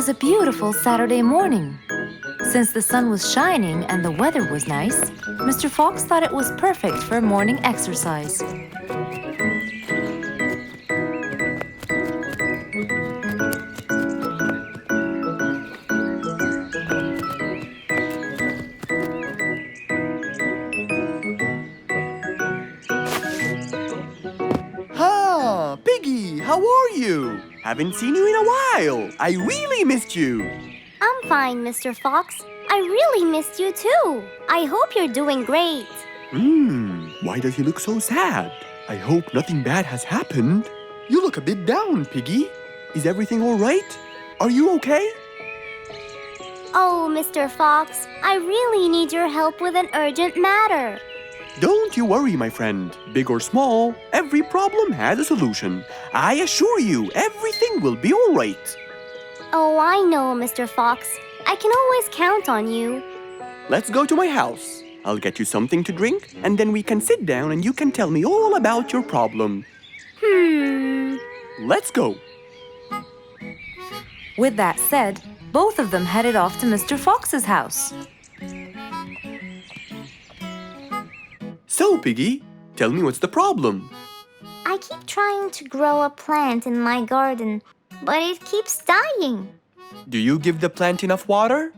was a beautiful Saturday morning. Since the sun was shining and the weather was nice, Mr. Fox thought it was perfect for morning exercise. Piggy, how are you? Haven't seen you in a while. I really missed you. I'm fine, Mr. Fox. I really missed you too. I hope you're doing great. Why does he look so sad? I hope nothing bad has happened. You look a bit down, Piggy. Is everything all right? Are you okay? Oh, Mr. Fox, I really need your help with an urgent matter. Don't you worry, my friend. Big or small, every problem has a solution. I assure you, everything will be all right. Oh, I know, Mr. Fox. I can always count on you. Let's go to my house. I'll get you something to drink, and then we can sit down and you can tell me all about your problem. Let's go. With that said, both of them headed off to Mr. Fox's house. So, Piggy, tell me what's the problem? I keep trying to grow a plant in my garden, but it keeps dying. Do you give the plant enough water?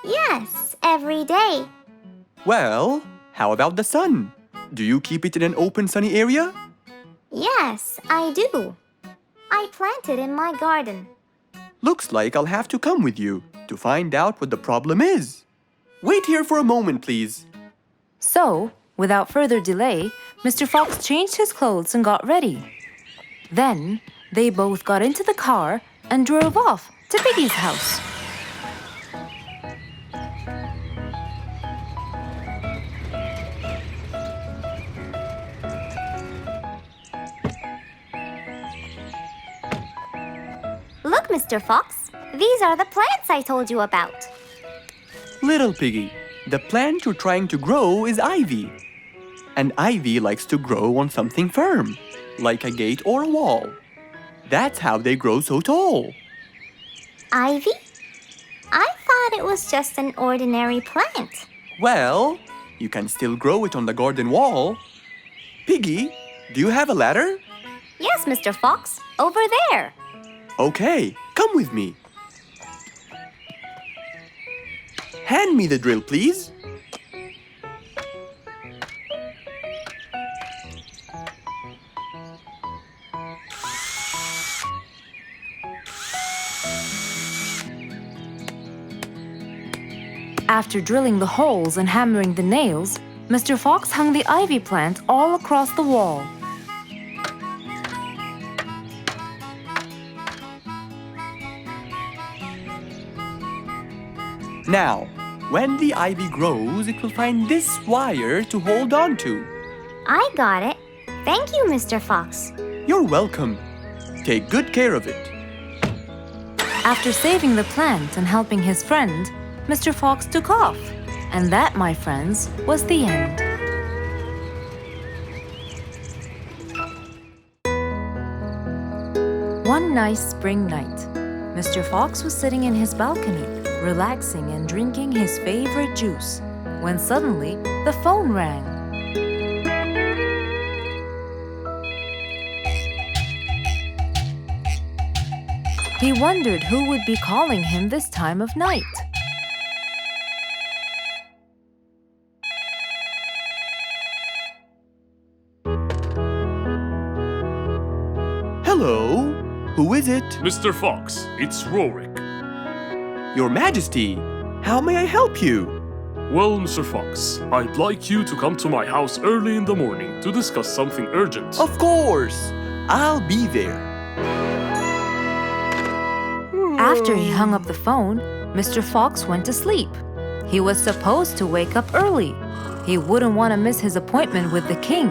Yes, every day. Well, how about the sun? Do you keep it in an open, sunny area? Yes, I do. I planted in my garden. Looks like I'll have to come with you to find out what the problem is. Wait here for a moment, please. So, without further delay, Mr. Fox changed his clothes and got ready. Then, they both got into the car and drove off to Piggy's house. Look, Mr. Fox, these are the plants I told you about. Little Piggy, the plant you're trying to grow is ivy. And ivy likes to grow on something firm, like a gate or a wall. That's how they grow so tall. Ivy? I thought it was just an ordinary plant. Well, you can still grow it on the garden wall. Piggy, do you have a ladder? Yes, Mr. Fox, over there. Okay, come with me. Hand me the drill, please. After drilling the holes and hammering the nails, Mr. Fox hung the ivy plant all across the wall. Now, when the ivy grows, it will find this wire to hold on to. I got it. Thank you, Mr. Fox. You're welcome. Take good care of it. After saving the plant and helping his friend, Mr. Fox took off. And that, my friends, was the end. One nice spring night, Mr. Fox was sitting in his balcony, relaxing and drinking his favorite juice, when suddenly the phone rang. He wondered who would be calling him this time of night. Hello, who is it? Mr. Fox, it's Rorik. Your Majesty, how may I help you? Well, Mr. Fox, I'd like you to come to my house early in the morning to discuss something urgent. Of course, I'll be there. After he hung up the phone, Mr. Fox went to sleep. He was supposed to wake up early. He wouldn't want to miss his appointment with the king.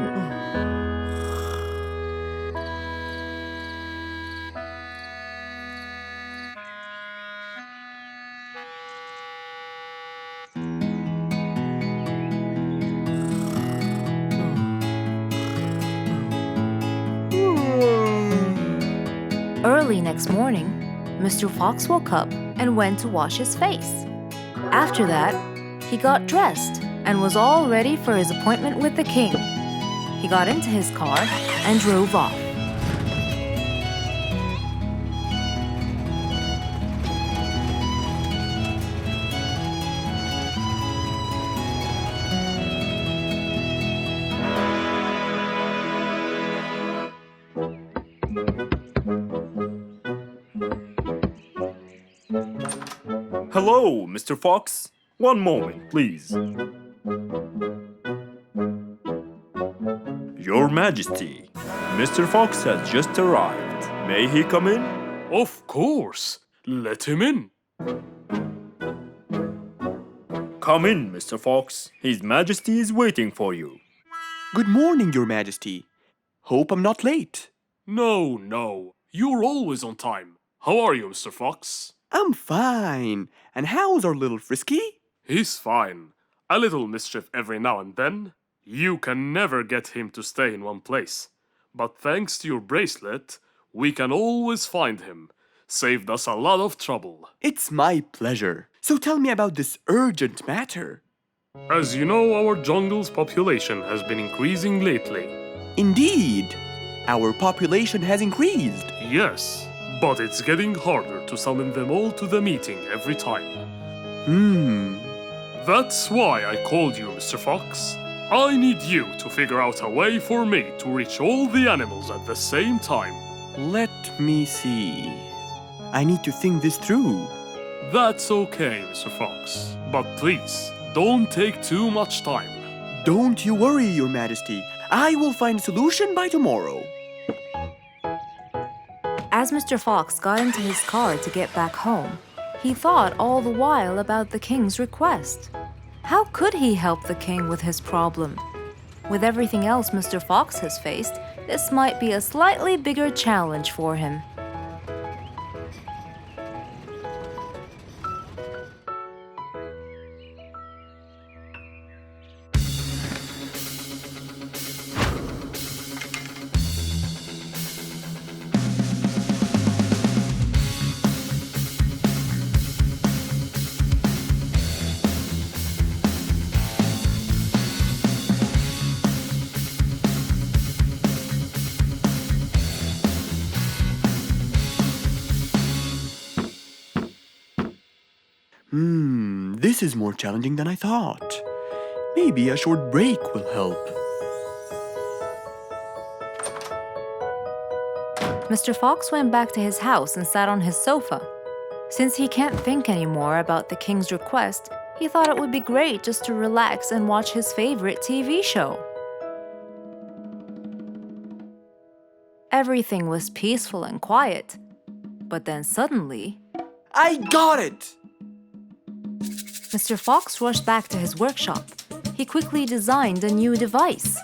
Early next morning, Mr. Fox woke up and went to wash his face. After that, he got dressed and was all ready for his appointment with the king. He got into his car and drove off. Hello, Mr. Fox. One moment, please. Your Majesty, Mr. Fox has just arrived. May he come in? Of course. Let him in. Come in, Mr. Fox. His Majesty is waiting for you. Good morning, Your Majesty. Hope I'm not late. No. You're always on time. How are you, Mr. Fox? I'm fine. And how's our little Frisky? He's fine. A little mischief every now and then. You can never get him to stay in one place. But thanks to your bracelet, we can always find him. Saved us a lot of trouble. It's my pleasure. So tell me about this urgent matter. As you know, our jungle's population has been increasing lately. Indeed, our population has increased. Yes, but it's getting harder to summon them all to the meeting every time. That's why I called you, Mr. Fox. I need you to figure out a way for me to reach all the animals at the same time. Let me see. I need to think this through. That's okay, Mr. Fox. But please, don't take too much time. Don't you worry, Your Majesty. I will find a solution by tomorrow. As Mr. Fox got into his car to get back home, he thought all the while about the king's request. How could he help the king with his problem? With everything else Mr. Fox has faced, this might be a slightly bigger challenge for him. This is more challenging than I thought. Maybe a short break will help. Mr. Fox went back to his house and sat on his sofa. Since he can't think anymore about the king's request, he thought it would be great just to relax and watch his favorite TV show. Everything was peaceful and quiet. But then suddenly, I got it! Mr. Fox rushed back to his workshop. He quickly designed a new device.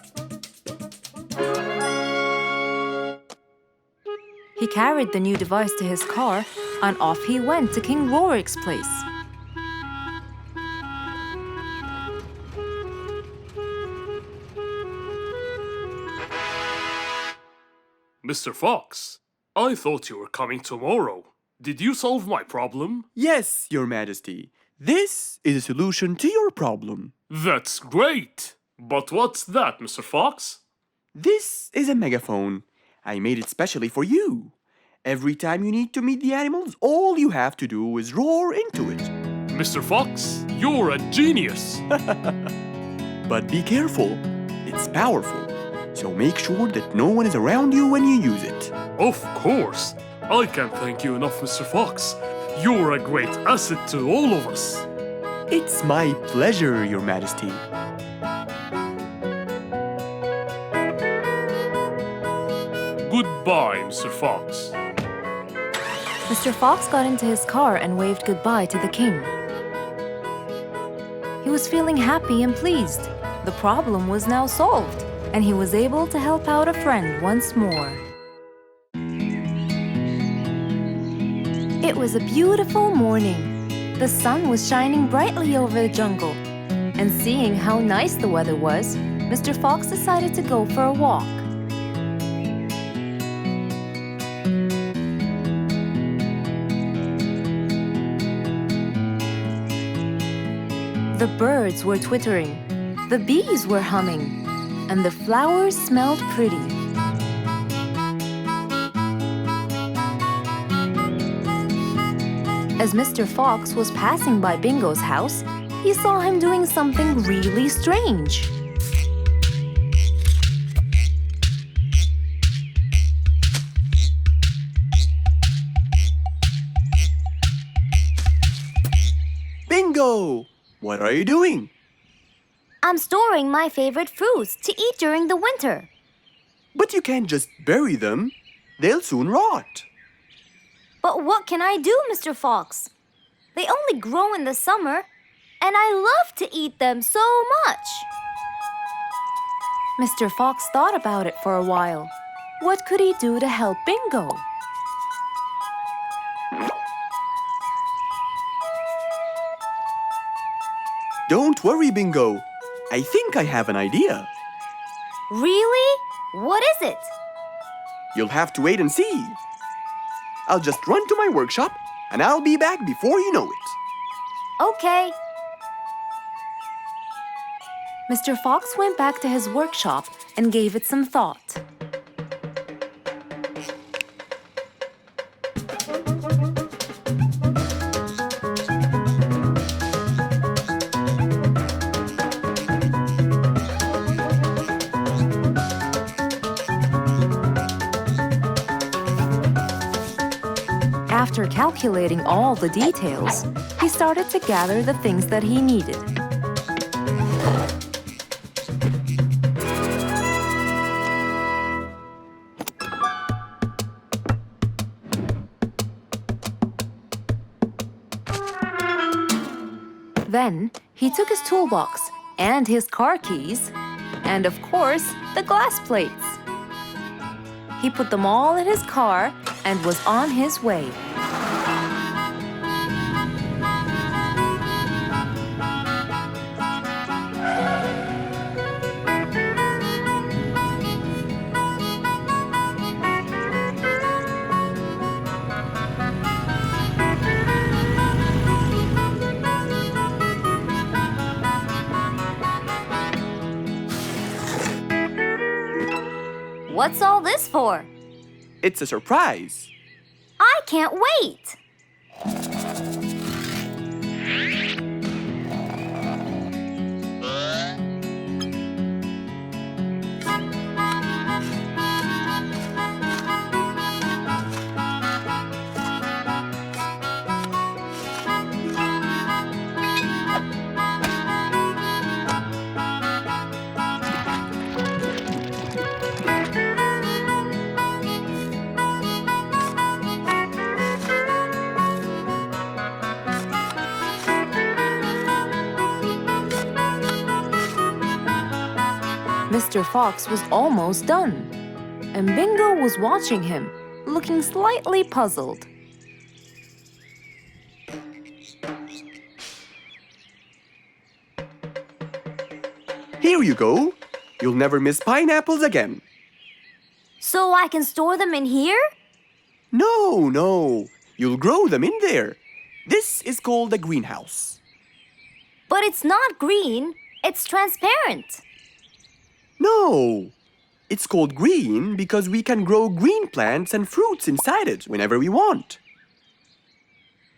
He carried the new device to his car, and off he went to King Rorik's place. Mr. Fox, I thought you were coming tomorrow. Did you solve my problem? Yes, Your Majesty. This is a solution to your problem. That's great! But what's that, Mr. Fox? This is a megaphone. I made it specially for you. Every time you need to meet the animals, all you have to do is roar into it. Mr. Fox, you're a genius! But be careful. It's powerful. So make sure that no one is around you when you use it. Of course! I can't thank you enough, Mr. Fox. You're a great asset to all of us. It's my pleasure, Your Majesty. Goodbye, Mr. Fox. Mr. Fox got into his car and waved goodbye to the king. He was feeling happy and pleased. The problem was now solved, and he was able to help out a friend once more. It was a beautiful morning. The sun was shining brightly over the jungle. And seeing how nice the weather was, Mr. Fox decided to go for a walk. The birds were twittering, the bees were humming, and the flowers smelled pretty. As Mr. Fox was passing by Bingo's house, he saw him doing something really strange. Bingo! What are you doing? I'm storing my favorite fruits to eat during the winter. But you can't just bury them. They'll soon rot. But what can I do, Mr. Fox? They only grow in the summer, and I love to eat them so much. Mr. Fox thought about it for a while. What could he do to help Bingo? Don't worry, Bingo. I think I have an idea. Really? What is it? You'll have to wait and see. I'll just run to my workshop, and I'll be back before you know it. Okay. Mr. Fox went back to his workshop and gave it some thought. After calculating all the details, he started to gather the things that he needed. Then he took his toolbox and his car keys, and of course, the glass plates. He put them all in his car and was on his way. What's all this for? It's a surprise. I can't wait! Mr. Fox was almost done, and Bingo was watching him, looking slightly puzzled. Here you go. You'll never miss pineapples again. So I can store them in here? No. You'll grow them in there. This is called a greenhouse. But it's not green, it's transparent. No. It's called green because we can grow green plants and fruits inside it whenever we want.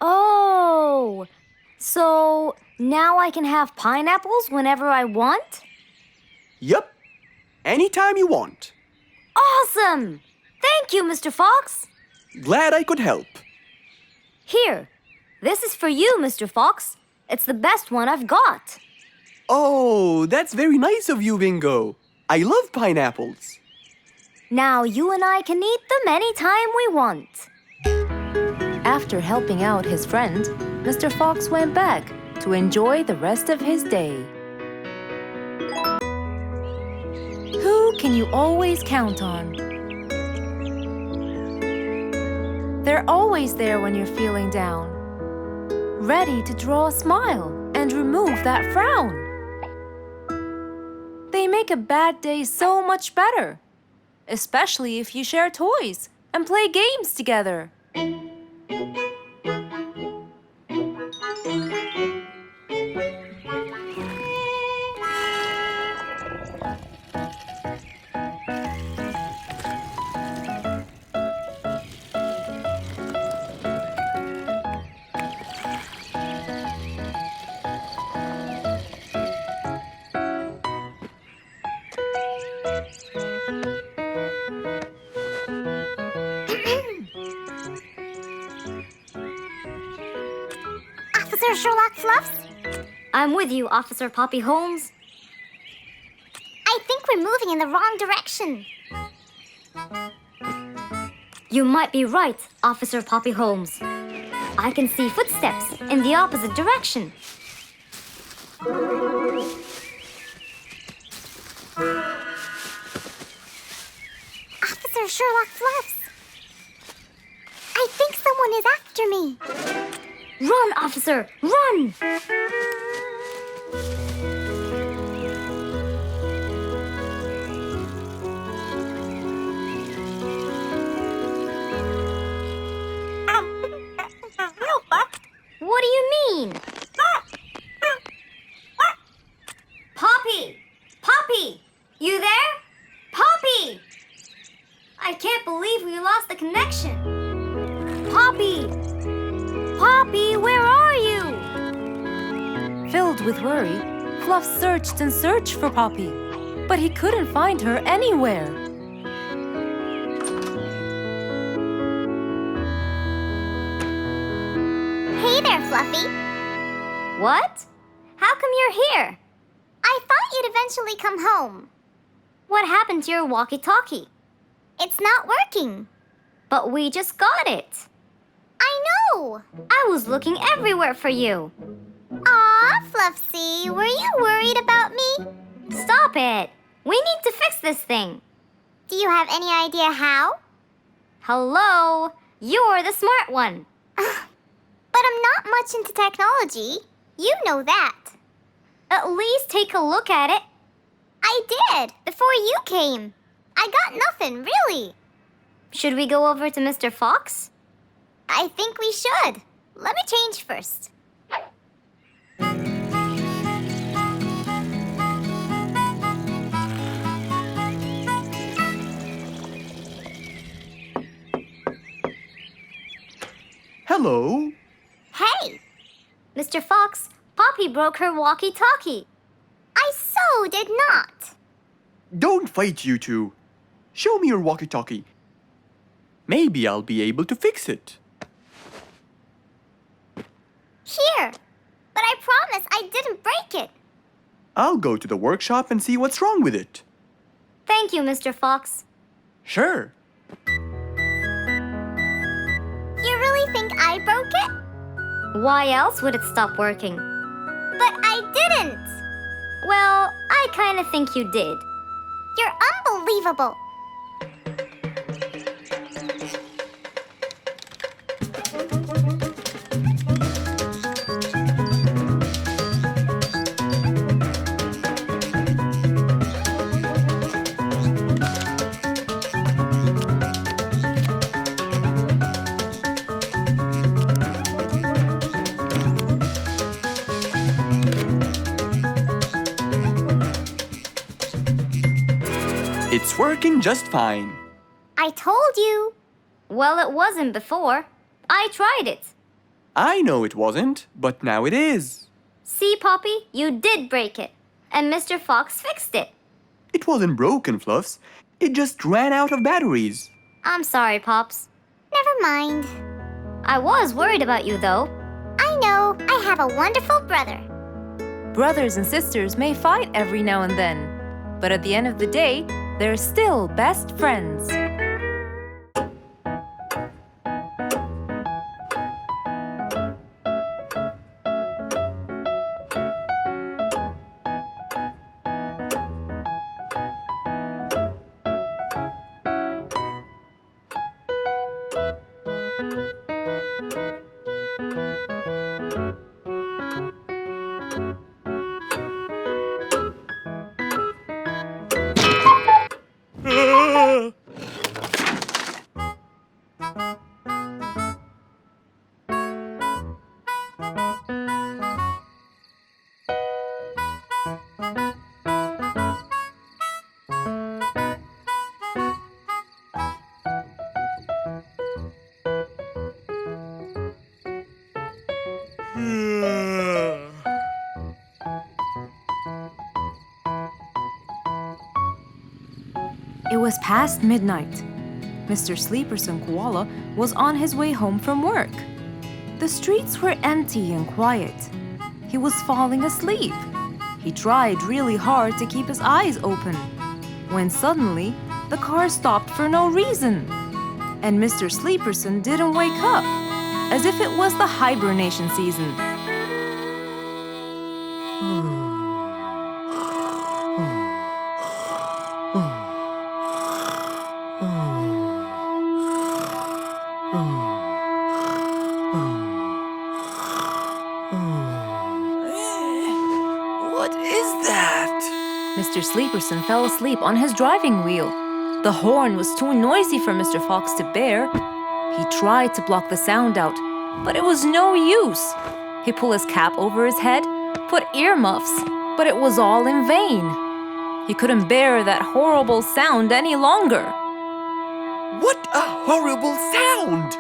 Oh, so now I can have pineapples whenever I want? Yup. Anytime you want. Awesome! Thank you, Mr. Fox. Glad I could help. Here, this is for you, Mr. Fox. It's the best one I've got. Oh, that's very nice of you, Bingo. I love pineapples. Now you and I can eat them anytime we want. After helping out his friend, Mr. Fox went back to enjoy the rest of his day. Who can you always count on? They're always there when you're feeling down, ready to draw a smile and remove that frown. They make a bad day so much better, especially if you share toys and play games together. Officer Sherlock Fluffs? I'm with you, Officer Poppy Holmes. I think we're moving in the wrong direction. You might be right, Officer Poppy Holmes. I can see footsteps in the opposite direction. Officer Sherlock Fluffs. I think someone is after me. Run, officer, run! What do you mean? Poppy! Poppy! You there? Poppy! I can't believe we lost the connection. Poppy! Poppy, where are you? Filled with worry, Fluff searched and searched for Poppy, but he couldn't find her anywhere. Hey there, Fluffy. What? How come you're here? I thought you'd eventually come home. What happened to your walkie-talkie? It's not working. But we just got it. I know. I was looking everywhere for you. Aw, Fluffsy, were you worried about me? Stop it. We need to fix this thing. Do you have any idea how? Hello? You're the smart one. But I'm not much into technology. You know that. At least take a look at it. I did, before you came. I got nothing, really. Should we go over to Mr. Fox? I think we should. Let me change first. Hello. Hey! Mr. Fox, Poppy broke her walkie-talkie. I so did not. Don't fight, you two. Show me your walkie-talkie. Maybe I'll be able to fix it. Here. But I promise I didn't break it. I'll go to the workshop and see what's wrong with it. Thank you, Mr. Fox. Sure. You really think I broke it? Why else would it stop working? But I didn't. Well, I kind of think you did. You're unbelievable. It's working just fine. I told you. Well, it wasn't before. I tried it. I know it wasn't, but now it is. See, Poppy, you did break it. And Mr. Fox fixed it. It wasn't broken, Fluffs. It just ran out of batteries. I'm sorry, Pops. Never mind. I was worried about you, though. I know. I have a wonderful brother. Brothers and sisters may fight every now and then, but at the end of the day, they're still best friends. It was past midnight. Mr. Sleeperson Koala was on his way home from work. The streets were empty and quiet. He was falling asleep. He tried really hard to keep his eyes open, when suddenly the car stopped for no reason. And Mr. Sleeperson didn't wake up, as if it was the hibernation season. What is that? Mr. Sleeperson fell asleep on his driving wheel. The horn was too noisy for Mr. Fox to bear. He tried to block the sound out, but it was no use. He pulled his cap over his head, put earmuffs, but it was all in vain. He couldn't bear that horrible sound any longer. What a horrible sound!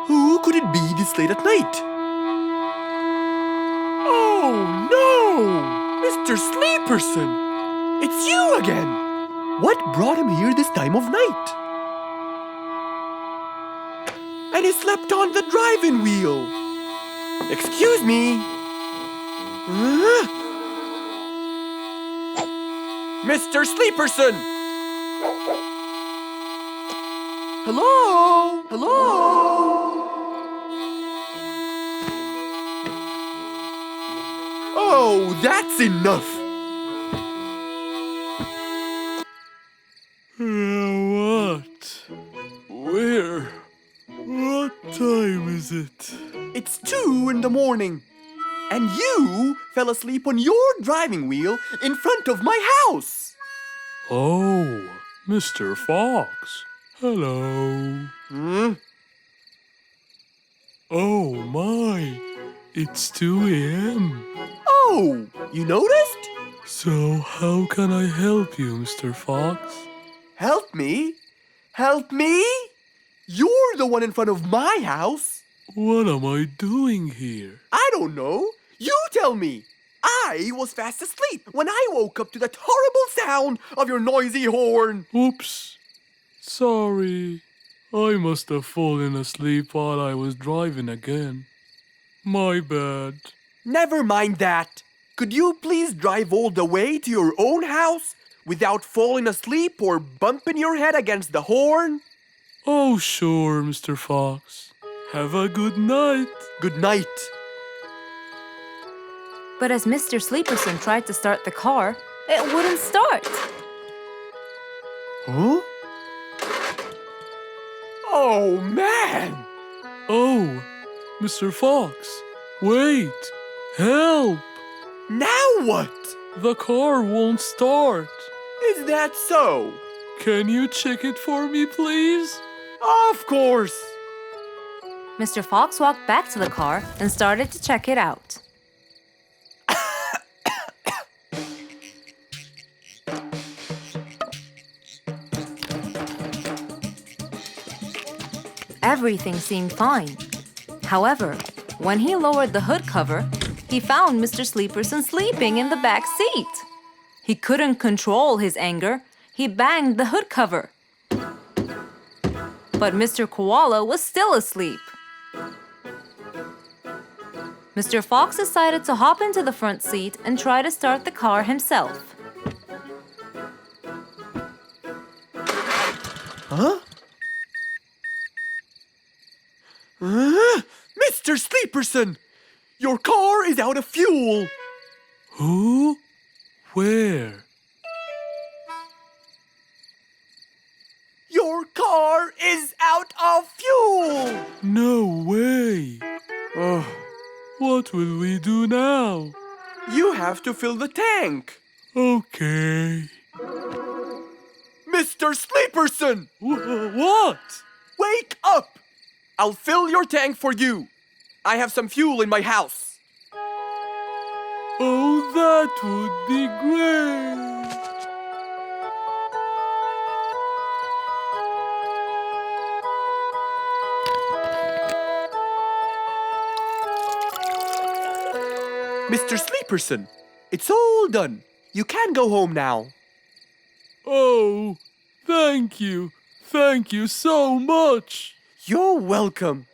Who could it be this late at night? Oh no! Mr. Sleeperson! It's you again! What brought him here this time of night? And he slept on the driving wheel. Excuse me. Mr. Sleeperson! Hello? Hello? Oh, that's enough! What? Where? What time is it? It's 2 in the morning. And you fell asleep on your driving wheel in front of my house. Oh, Mr. Fox. Hello. Oh my, it's 2 a.m. Oh, you noticed? So how can I help you, Mr. Fox? Help me? Help me? You're the one in front of my house. What am I doing here? I don't know. You tell me. I was fast asleep when I woke up to that horrible sound of your noisy horn. Oops. Sorry. I must have fallen asleep while I was driving again. My bad. Never mind that. Could you please drive all the way to your own house without falling asleep or bumping your head against the horn? Oh, sure, Mr. Fox. Have a good night. Good night. But as Mr. Sleeperson tried to start the car, it wouldn't start. Huh? Oh, man! Oh, Mr. Fox, wait! Help! Now what? The car won't start. Is that so? Can you check it for me, please? Of course! Mr. Fox walked back to the car and started to check it out. Everything seemed fine. However, when he lowered the hood cover, he found Mr. Sleeperson sleeping in the back seat. He couldn't control his anger. He banged the hood cover. But Mr. Koala was still asleep. Mr. Fox decided to hop into the front seat and try to start the car himself. Huh? Mr. Sleeperson! Your car is out of fuel! Who? Where? Your car is out of fuel! No way! Oh, What will we do now? you have to fill the tank! Okay. Mr. Sleeperson! What? Wake up! I'll fill your tank for you. I have some fuel in my house. Oh, that would be great. Mr. Sleeperson, it's all done. You can go home now. Oh, thank you. Thank you so much. You're welcome.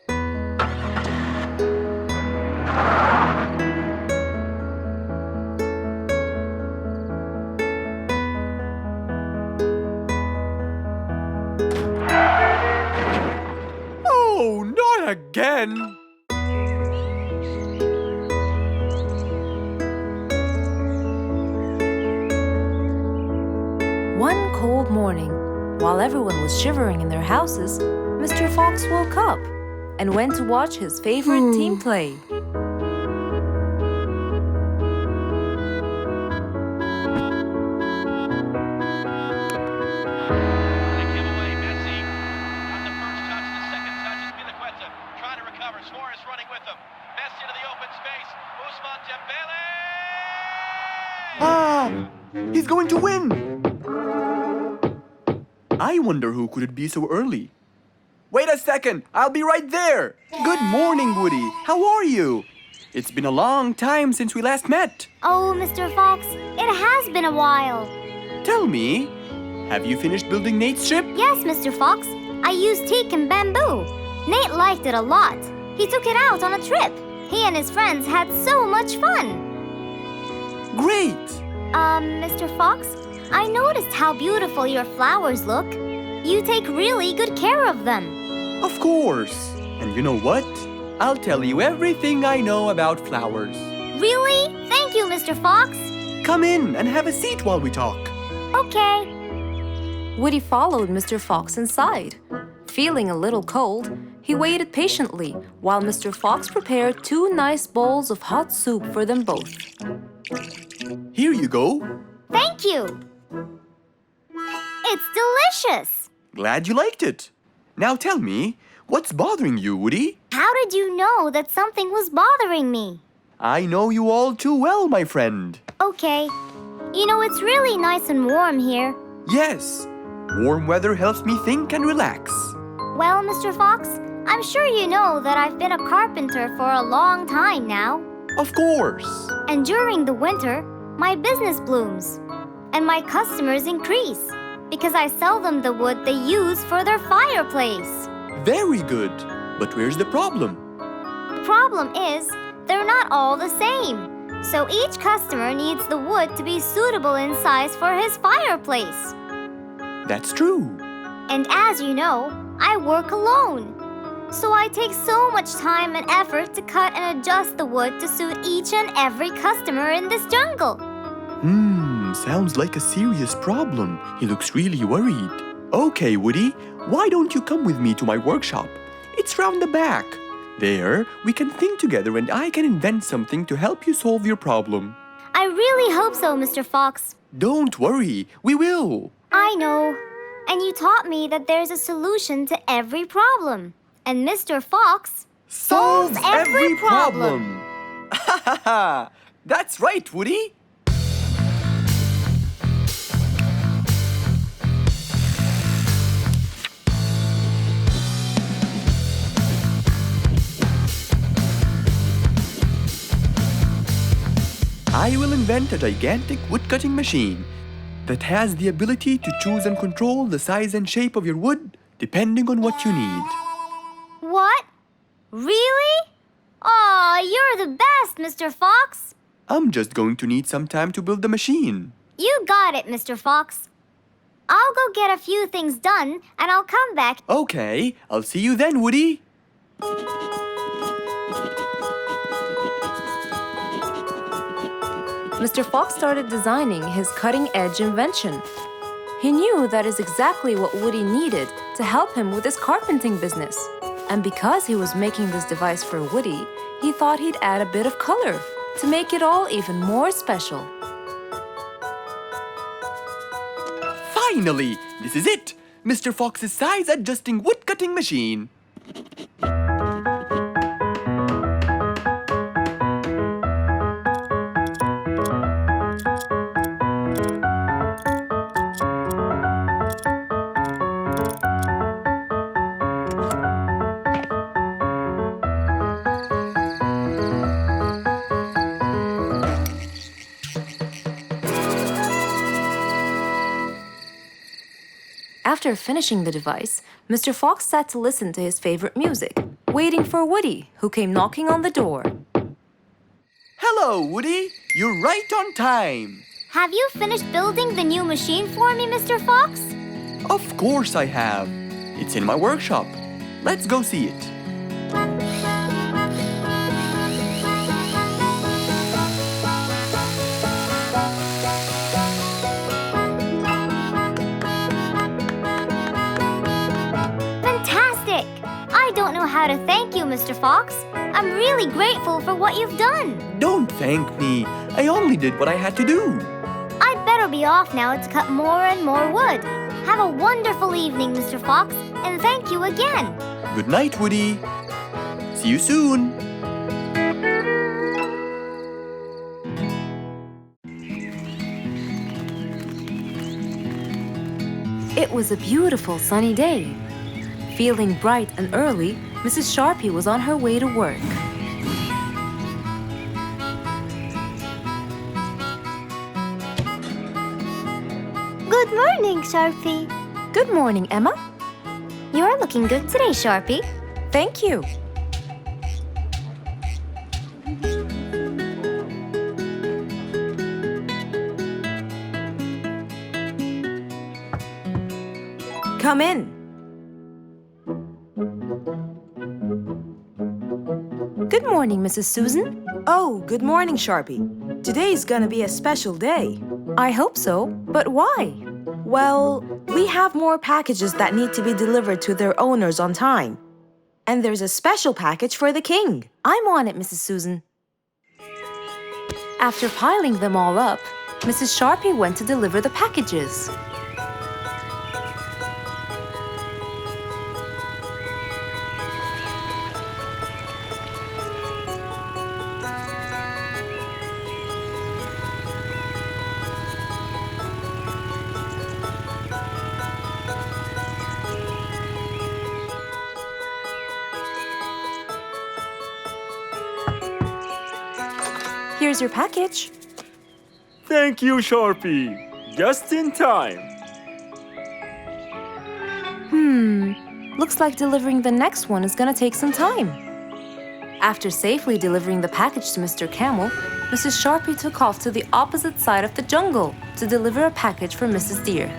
Oh, not again! One cold morning, while everyone was shivering in their houses, Mr. Fox woke up and went to watch his favorite team play. Ah! He's going to win! I wonder who could it be so early? Wait a second! I'll be right there! Good morning, Woody! How are you? It's been a long time since we last met. Oh, Mr. Fox, it has been a while. Tell me, have you finished building Nate's ship? Yes, Mr. Fox. I used teak and bamboo. Nate liked it a lot. He took it out on a trip. He and his friends had so much fun. Great! Mr. Fox, I noticed how beautiful your flowers look. You take really good care of them. Of course! And you know what? I'll tell you everything I know about flowers. Really? Thank you, Mr. Fox. Come in and have a seat while we talk. Okay. Woody followed Mr. Fox inside. Feeling a little cold, he waited patiently while Mr. Fox prepared 2 nice bowls of hot soup for them both. Here you go. Thank you. It's delicious. Glad you liked it. Now tell me, what's bothering you, Woody? How did you know that something was bothering me? I know you all too well, my friend. Okay. You know, it's really nice and warm here. Yes, warm weather helps me think and relax. Well, Mr. Fox, I'm sure you know that I've been a carpenter for a long time now. Of course. And during the winter, my business blooms. And my customers increase because I sell them the wood they use for their fireplace. Very good. But where's the problem? The problem is, they're not all the same. So each customer needs the wood to be suitable in size for his fireplace. That's true. And as you know, I work alone. So I take so much time and effort to cut and adjust the wood to suit each and every customer in this jungle. Sounds like a serious problem. He looks really worried. Okay, Woody, why don't you come with me to my workshop? It's round the back. There, we can think together and I can invent something to help you solve your problem. I really hope so, Mr. Fox. Don't worry, we will. I know. And you taught me that there's a solution to every problem. And Mr. Fox solves every problem. Ha ha ha! That's right, Woody. I will invent a gigantic wood-cutting machine that has the ability to choose and control the size and shape of your wood depending on what you need. What? Really? Aw, you're the best, Mr. Fox. I'm just going to need some time to build the machine. You got it, Mr. Fox. I'll go get a few things done, and I'll come back. Okay, I'll see you then, Woody. Mr. Fox started designing his cutting-edge invention. He knew that is exactly what Woody needed to help him with his carpenting business. And because he was making this device for Woody, he thought he'd add a bit of color to make it all even more special. Finally, this is it! Mr. Fox's size-adjusting wood-cutting machine. After finishing the device, Mr. Fox sat to listen to his favorite music, waiting for Woody, who came knocking on the door. Hello, Woody. You're right on time. Have you finished building the new machine for me, Mr. Fox? Of course I have. It's in my workshop. Let's go see it. Fantastic! I don't know how to thank you, Mr. Fox. I'm really grateful for what you've done. Don't thank me. I only did what I had to do. I'd better be off now to cut more and more wood. Have a wonderful evening, Mr. Fox, and thank you again. Good night, Woody. See you soon. It was a beautiful sunny day. Feeling bright and early, Mrs. Sharpie was on her way to work. Good morning, Sharpie. Good morning, Emma. You're looking good today, Sharpie. Thank you. Come in. Good morning, Mrs. Susan. Oh, good morning, Sharpie. Today's gonna be a special day. I hope so, but why? Well, we have more packages that need to be delivered to their owners on time. And there's a special package for the king. I'm on it, Mrs. Susan. After piling them all up, Mrs. Sharpie went to deliver the packages. Here's your package. Thank you, Sharpie. Just in time. Looks like delivering the next one is gonna take some time. After safely delivering the package to Mr. Camel, Mrs. Sharpie took off to the opposite side of the jungle to deliver a package for Mrs. Deer.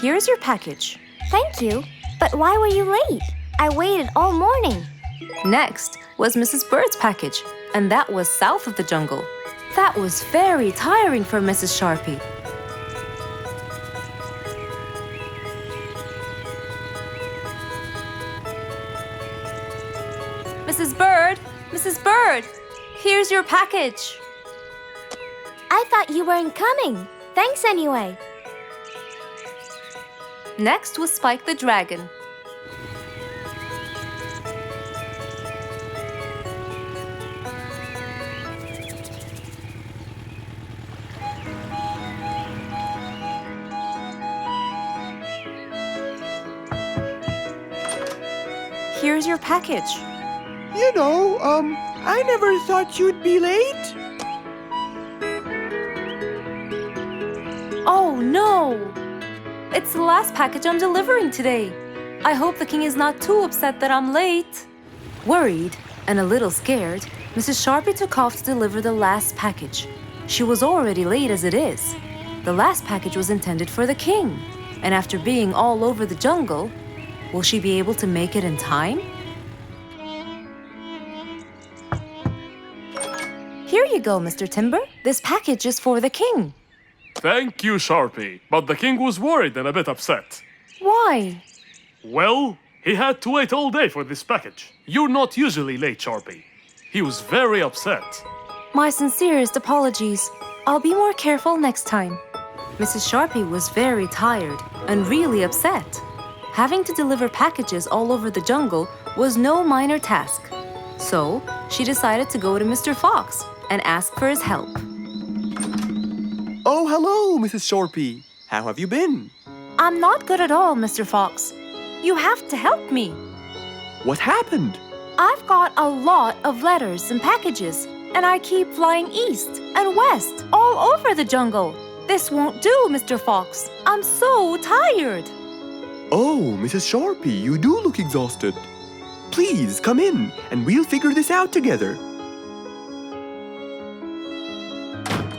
Here's your package. Thank you. But why were you late? I waited all morning. Next was Mrs. Bird's package, and that was south of the jungle. That was very tiring for Mrs. Sharpie. Mrs. Bird! Mrs. Bird! Here's your package. I thought you weren't coming. Thanks anyway. Next was Spike the Dragon. Here's your package. I never thought you'd be late. Oh no! It's the last package I'm delivering today. I hope the king is not too upset that I'm late. Worried and a little scared, Mrs. Sharpie took off to deliver the last package. She was already late as it is. The last package was intended for the king, and after being all over the jungle, will she be able to make it in time? Here you go, Mr. Timber. This package is for the king. Thank you, Sharpie. But the king was worried and a bit upset. Why? Well, he had to wait all day for this package. You're not usually late, Sharpie. He was very upset. My sincerest apologies. I'll be more careful next time. Mrs. Sharpie was very tired and really upset. Having to deliver packages all over the jungle was no minor task. So, she decided to go to Mr. Fox and ask for his help. Oh, hello, Mrs. Sharpie. How have you been? I'm not good at all, Mr. Fox. You have to help me. What happened? I've got a lot of letters and packages, and I keep flying east and west all over the jungle. This won't do, Mr. Fox. I'm so tired. Oh, Mrs. Sharpie, you do look exhausted. Please come in and we'll figure this out together.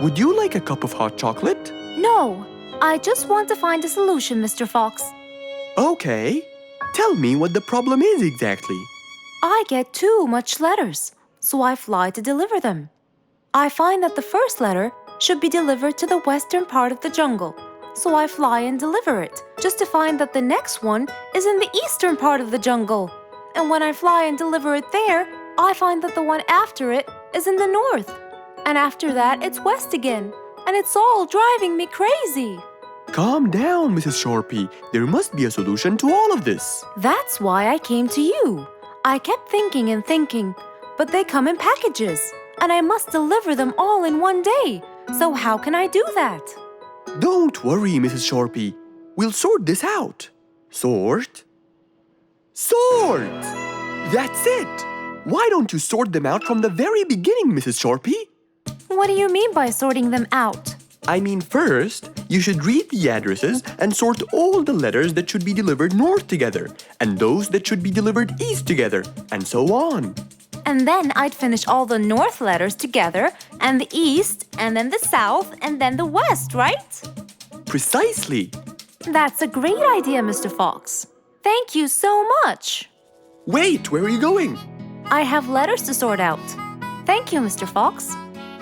Would you like a cup of hot chocolate? No, I just want to find a solution, Mr. Fox. Okay. Tell me what the problem is exactly. I get too much letters, so I fly to deliver them. I find that the first letter should be delivered to the western part of the jungle, so I fly and deliver it, just to find that the next one is in the eastern part of the jungle. And when I fly and deliver it there, I find that the one after it is in the north. And after that, it's west again, and it's all driving me crazy. Calm down, Mrs. Sharpie. There must be a solution to all of this. That's why I came to you. I kept thinking and thinking, but they come in packages, and I must deliver them all in one day. So how can I do that? Don't worry, Mrs. Sharpie. We'll sort this out. Sort? Sort! That's it! Why don't you sort them out from the very beginning, Mrs. Sharpie? What do you mean by sorting them out? I mean, first, you should read the addresses and sort all the letters that should be delivered north together, and those that should be delivered east together, and so on. And then I'd finish all the north letters together, and the east, and then the south, and then the west, right? Precisely. That's a great idea, Mr. Fox. Thank you so much. Wait, where are you going? I have letters to sort out. Thank you, Mr. Fox.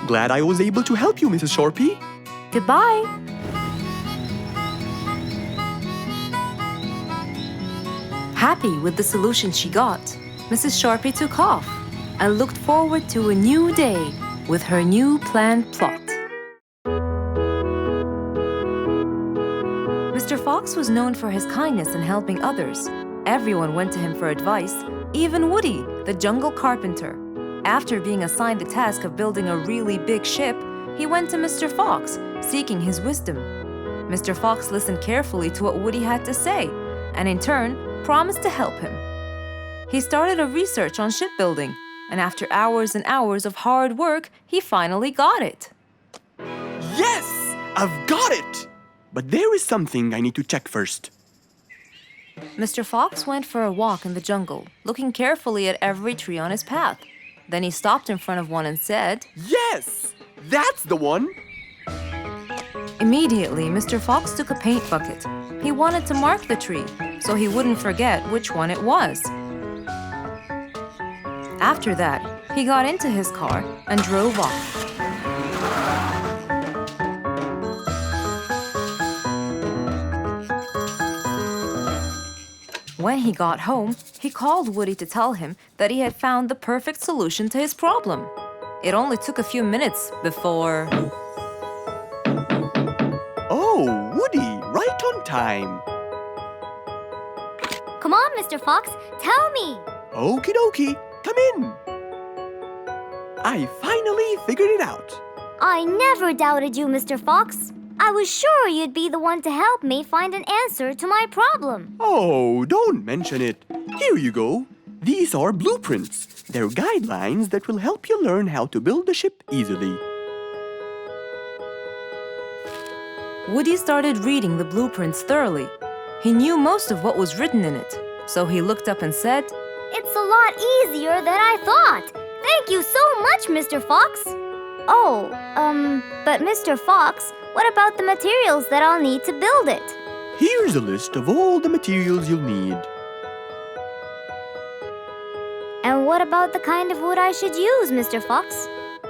Glad I was able to help you, Mrs. Sharpie. Goodbye. Happy with the solution she got, Mrs. Sharpie took off and looked forward to a new day with her new planned plot. Mr. Fox was known for his kindness in helping others. Everyone went to him for advice, even Woody, the jungle carpenter. After being assigned the task of building a really big ship, he went to Mr. Fox, seeking his wisdom. Mr. Fox listened carefully to what Woody had to say, and in turn, promised to help him. He started a research on shipbuilding, and after hours and hours of hard work, he finally got it. Yes! I've got it! But there is something I need to check first. Mr. Fox went for a walk in the jungle, looking carefully at every tree on his path. Then he stopped in front of one and said, Yes! That's the one! Immediately, Mr. Fox took a paint bucket. He wanted to mark the tree, so he wouldn't forget which one it was. After that, he got into his car and drove off. When he got home, he called Woody to tell him that he had found the perfect solution to his problem. It only took a few minutes before... Oh, Woody, right on time. Come on, Mr. Fox, tell me. Okie dokie, come in. I finally figured it out. I never doubted you, Mr. Fox. I was sure you'd be the one to help me find an answer to my problem. Oh, don't mention it. Here you go. These are blueprints. They're guidelines that will help you learn how to build the ship easily. Woody started reading the blueprints thoroughly. He knew most of what was written in it, so he looked up and said, It's a lot easier than I thought. Thank you so much, Mr. Fox. Oh, but Mr. Fox, what about the materials that I'll need to build it? Here's a list of all the materials you'll need. And what about the kind of wood I should use, Mr. Fox?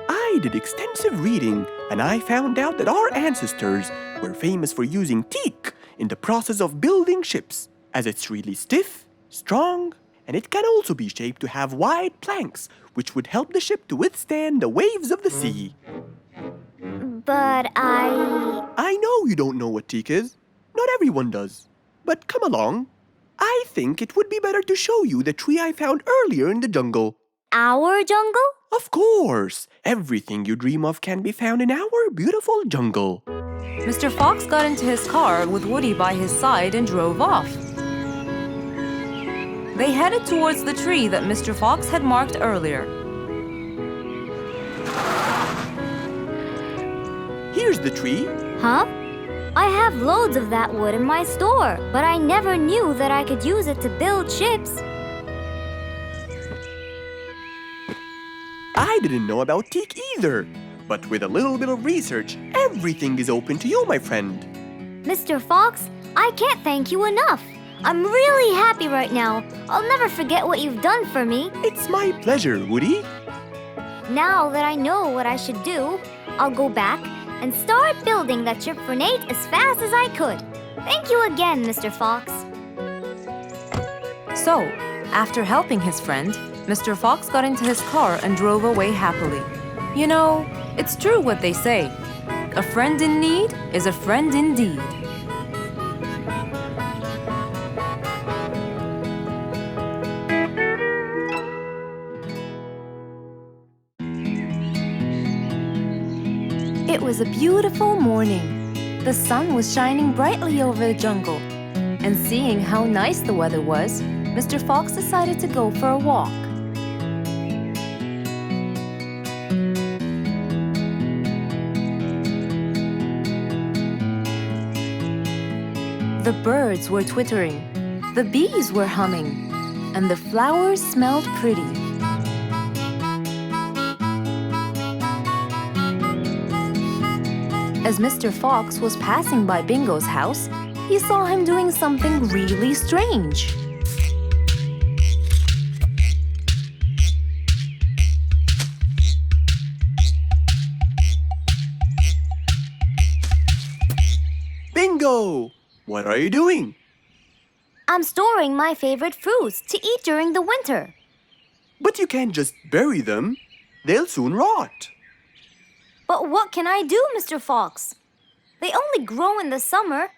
I did extensive reading, and I found out that our ancestors were famous for using teak in the process of building ships, as it's really stiff, strong, and it can also be shaped to have wide planks, which would help the ship to withstand the waves of the sea. But I know you don't know what teak is. Not everyone does. But come along. I think it would be better to show you the tree I found earlier in the jungle. Our jungle? Of course! Everything you dream of can be found in our beautiful jungle. Mr. Fox got into his car with Woody by his side and drove off. They headed towards the tree that Mr. Fox had marked earlier. Here's the tree. Huh? I have loads of that wood in my store, but I never knew that I could use it to build ships. I didn't know about teak either. But with a little bit of research, everything is open to you, my friend. Mr. Fox, I can't thank you enough. I'm really happy right now. I'll never forget what you've done for me. It's my pleasure, Woody. Now that I know what I should do, I'll go back and start building that ship for Nate as fast as I could. Thank you again, Mr. Fox. So, after helping his friend, Mr. Fox got into his car and drove away happily. You know, it's true what they say. A friend in need is a friend indeed. It was a beautiful morning. The sun was shining brightly over the jungle. And seeing how nice the weather was, Mr. Fox decided to go for a walk. The birds were twittering, the bees were humming, and the flowers smelled pretty. As Mr. Fox was passing by Bingo's house, he saw him doing something really strange. Bingo! What are you doing? I'm storing my favorite fruits to eat during the winter. But you can't just bury them. They'll soon rot. But what can I do, Mr. Fox? They only grow in the summer,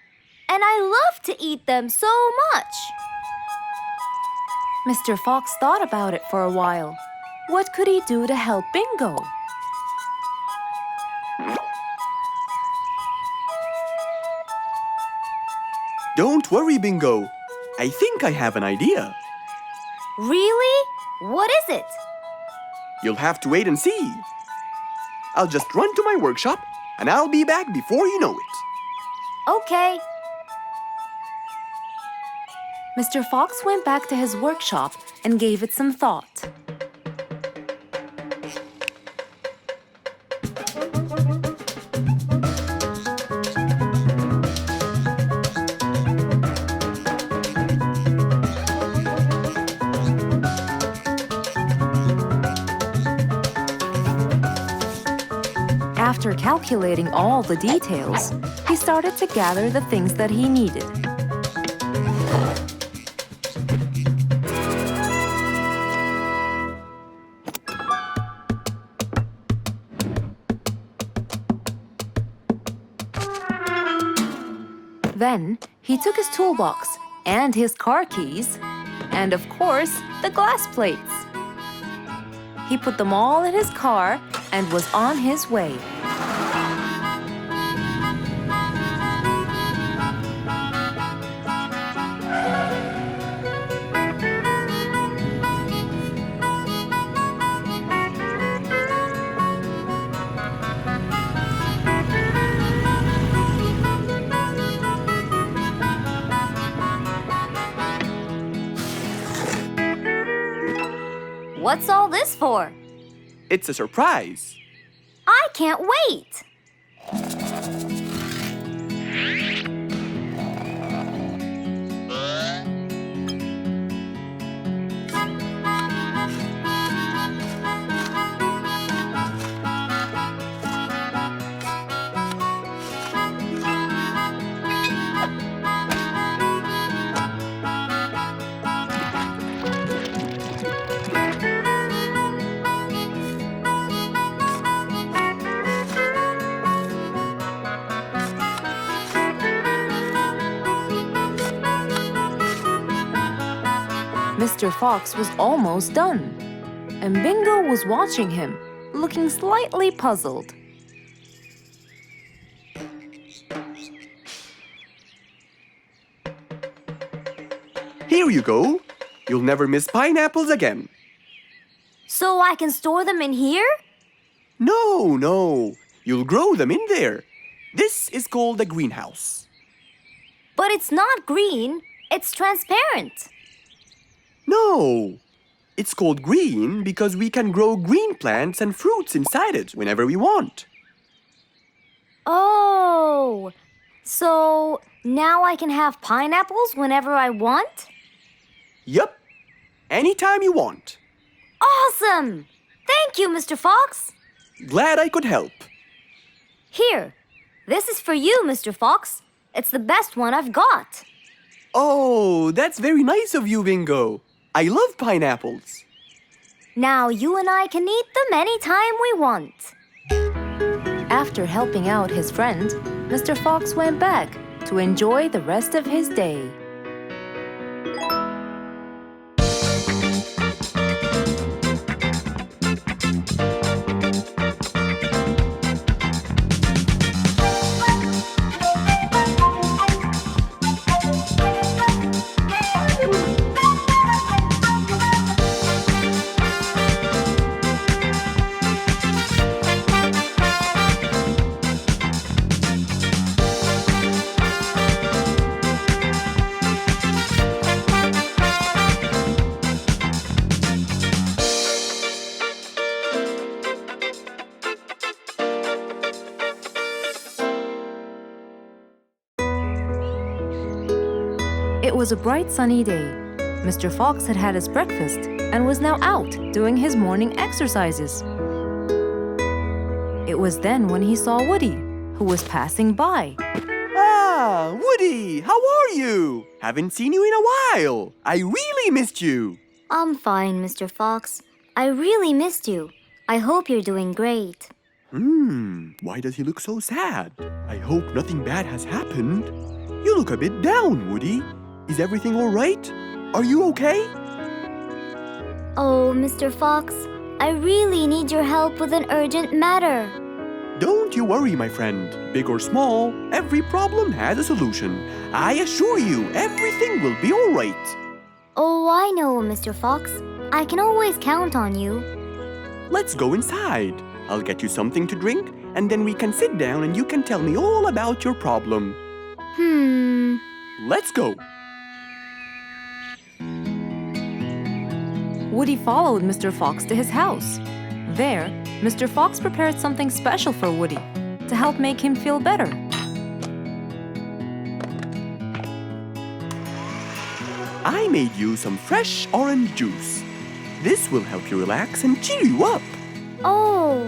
and I love to eat them so much. Mr. Fox thought about it for a while. What could he do to help Bingo? Don't worry, Bingo. I think I have an idea. Really? What is it? You'll have to wait and see. I'll just run to my workshop, and I'll be back before you know it. Okay. Mr. Fox went back to his workshop and gave it some thought. After calculating all the details, he started to gather the things that he needed. Then, he took his toolbox and his car keys, and of course, the glass plates. He put them all in his car and was on his way. What's all this for? It's a surprise. I can't wait! Mr. Fox was almost done, and Bingo was watching him, looking slightly puzzled. Here you go. You'll never miss pineapples again. So I can store them in here? No. You'll grow them in there. This is called a greenhouse. But it's not green, it's transparent. No. It's called green because we can grow green plants and fruits inside it whenever we want. Oh, so now I can have pineapples whenever I want? Yup. Anytime you want. Awesome! Thank you, Mr. Fox. Glad I could help. Here, this is for you, Mr. Fox. It's the best one I've got. Oh, that's very nice of you, Bingo. I love pineapples. Now you and I can eat them anytime we want. After helping out his friend, Mr. Fox went back to enjoy the rest of his day. It was a bright sunny day. Mr. Fox had had his breakfast and was now out doing his morning exercises. It was then when he saw Woody, who was passing by. Ah, Woody, how are you? Haven't seen you in a while. I really missed you. I'm fine, Mr. Fox. I really missed you. I hope you're doing great. Why does he look so sad? I hope nothing bad has happened. You look a bit down, Woody. Is everything all right? Are you okay? Oh, Mr. Fox, I really need your help with an urgent matter. Don't you worry, my friend. Big or small, every problem has a solution. I assure you, everything will be all right. Oh, I know, Mr. Fox. I can always count on you. Let's go inside. I'll get you something to drink, and then we can sit down and you can tell me all about your problem. Let's go. Woody followed Mr. Fox to his house. There, Mr. Fox prepared something special for Woody to help make him feel better. I made you some fresh orange juice. This will help you relax and cheer you up. Oh,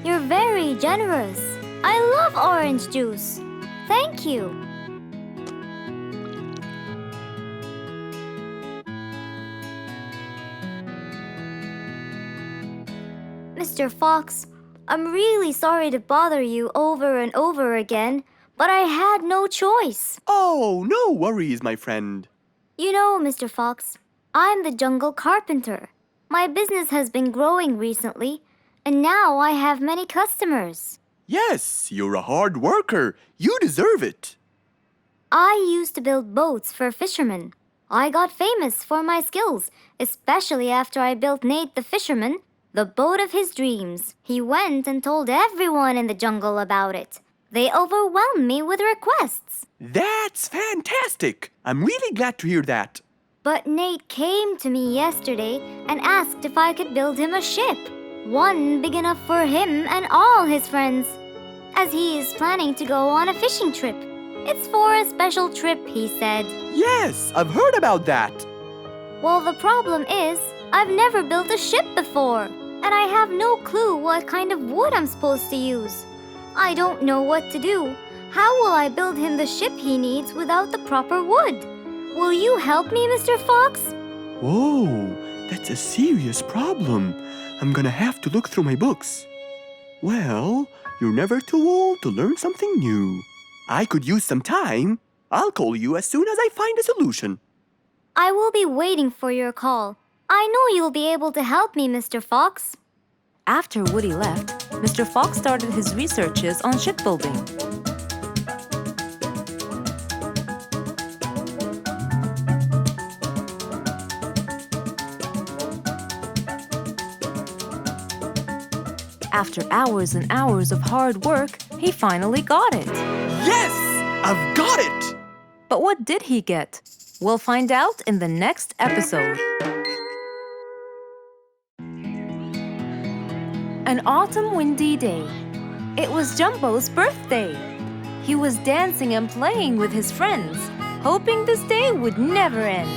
you're very generous. I love orange juice. Thank you. Mr. Fox, I'm really sorry to bother you over and over again, but I had no choice. Oh, no worries, my friend. You know, Mr. Fox, I'm the jungle carpenter. My business has been growing recently, and now I have many customers. Yes, you're a hard worker. You deserve it. I used to build boats for fishermen. I got famous for my skills, especially after I built Nate the fisherman the boat of his dreams. He went and told everyone in the jungle about it. They overwhelmed me with requests. That's fantastic. I'm really glad to hear that. But Nate came to me yesterday and asked if I could build him a ship. One big enough for him and all his friends, as he is planning to go on a fishing trip. It's for a special trip, he said. Yes, I've heard about that. Well, the problem is, I've never built a ship before, and I have no clue what kind of wood I'm supposed to use. I don't know what to do. How will I build him the ship he needs without the proper wood? Will you help me, Mr. Fox? Whoa, that's a serious problem. I'm gonna have to look through my books. Well, you're never too old to learn something new. I could use some time. I'll call you as soon as I find a solution. I will be waiting for your call. I know you'll be able to help me, Mr. Fox. After Woody left, Mr. Fox started his researches on shipbuilding. After hours and hours of hard work, he finally got it. Yes! I've got it! But what did he get? We'll find out in the next episode. An autumn windy day. It was Jumbo's birthday. He was dancing and playing with his friends, hoping this day would never end.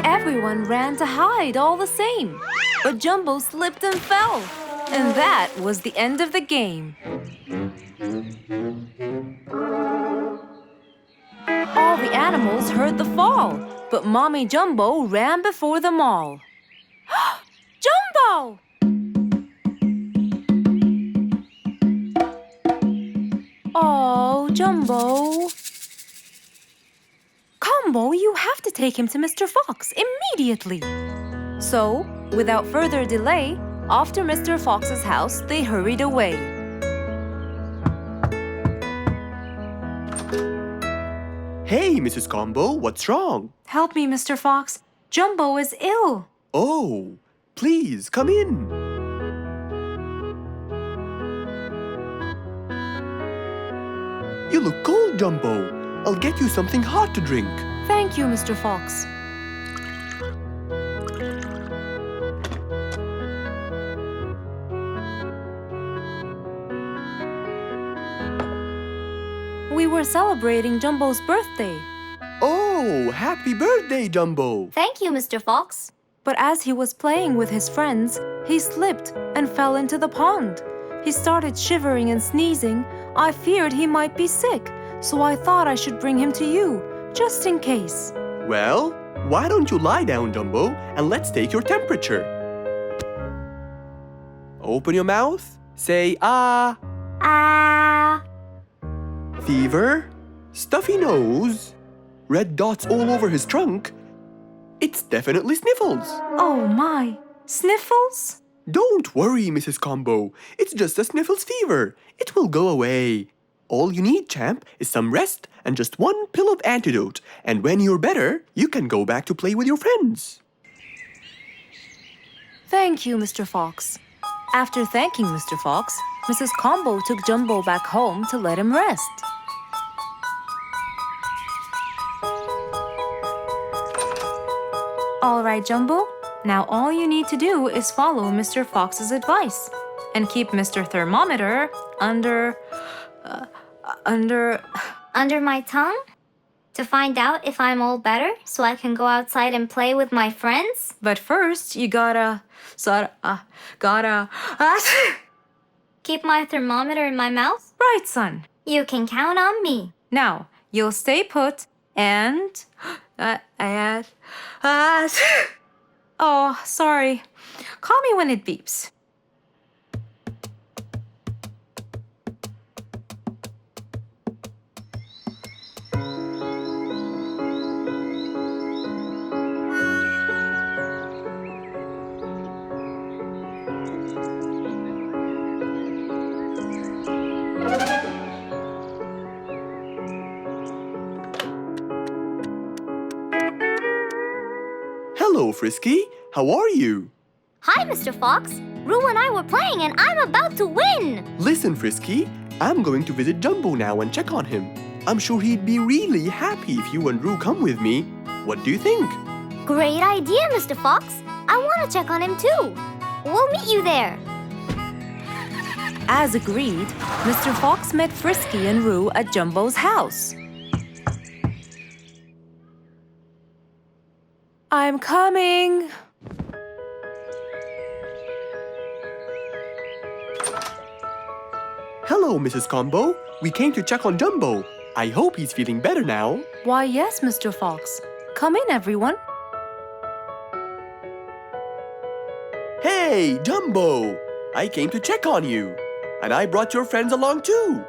Everyone ran to hide all the same, but Jumbo slipped and fell. And that was the end of the game. All the animals heard the fall, but Mommy Jumbo ran before them all. Jumbo! Oh, Jumbo. Combo, you have to take him to Mr. Fox immediately. So, without further delay, off to Mr. Fox's house they hurried away. Hey, Mrs. Combo, what's wrong? Help me, Mr. Fox. Jumbo is ill. Oh, please, come in. You look cold, Jumbo. I'll get you something hot to drink. Thank you, Mr. Fox. We were celebrating Jumbo's birthday. Oh, happy birthday, Jumbo. Thank you, Mr. Fox. But as he was playing with his friends, he slipped and fell into the pond. He started shivering and sneezing. I feared he might be sick, so I thought I should bring him to you, just in case. Well, why don't you lie down, Jumbo, and let's take your temperature. Open your mouth. Say, ah. Ah. Fever, stuffy nose, red dots all over his trunk. It's definitely sniffles. Oh my, sniffles? Don't worry, Mrs. Combo. It's just a sniffles fever. It will go away. All you need, champ, is some rest and just one pill of antidote. And when you're better, you can go back to play with your friends. Thank you, Mr. Fox. After thanking Mr. Fox, Mrs. Combo took Jumbo back home to let him rest. All right, Jumbo. Now all you need to do is follow Mr. Fox's advice and keep Mr. Thermometer under Under my tongue? To find out if I'm all better so I can go outside and play with my friends? But first, you gotta Keep my thermometer in my mouth? right, son. You can count on me. Now, you'll stay put and oh, sorry. Call me when it beeps. Hello, Frisky. How are you? Hi, Mr. Fox. Roo and I were playing and I'm about to win. Listen, Frisky. I'm going to visit Jumbo now and check on him. I'm sure he'd be really happy if you and Roo come with me. What do you think? Great idea, Mr. Fox. I want to check on him too. We'll meet you there. As agreed, Mr. Fox met Frisky and Roo at Jumbo's house. I'm coming. Hello, Mrs. Combo. We came to check on Jumbo. I hope he's feeling better now. Why, yes, Mr. Fox. Come in, everyone. Hey, Jumbo! I came to check on you. And I brought your friends along too.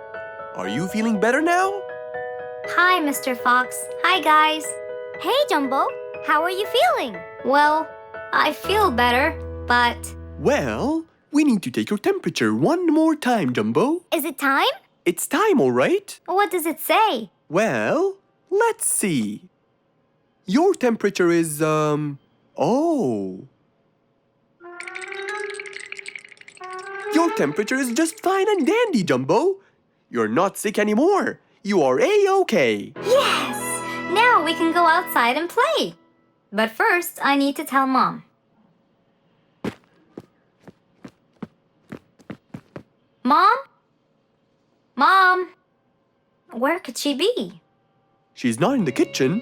Are you feeling better now? Hi, Mr. Fox. Hi, guys. Hey, Jumbo. How are you feeling? Well, I feel better, but... Well, we need to take your temperature one more time, Jumbo. Is it time? It's time, all right? What does it say? Well, let's see. Your temperature is, oh. Your temperature is just fine and dandy, Jumbo. You're not sick anymore. You are A-okay. Yes! Now we can go outside and play. But first, I need to tell Mom. Mom? Mom? Where could she be? She's not in the kitchen.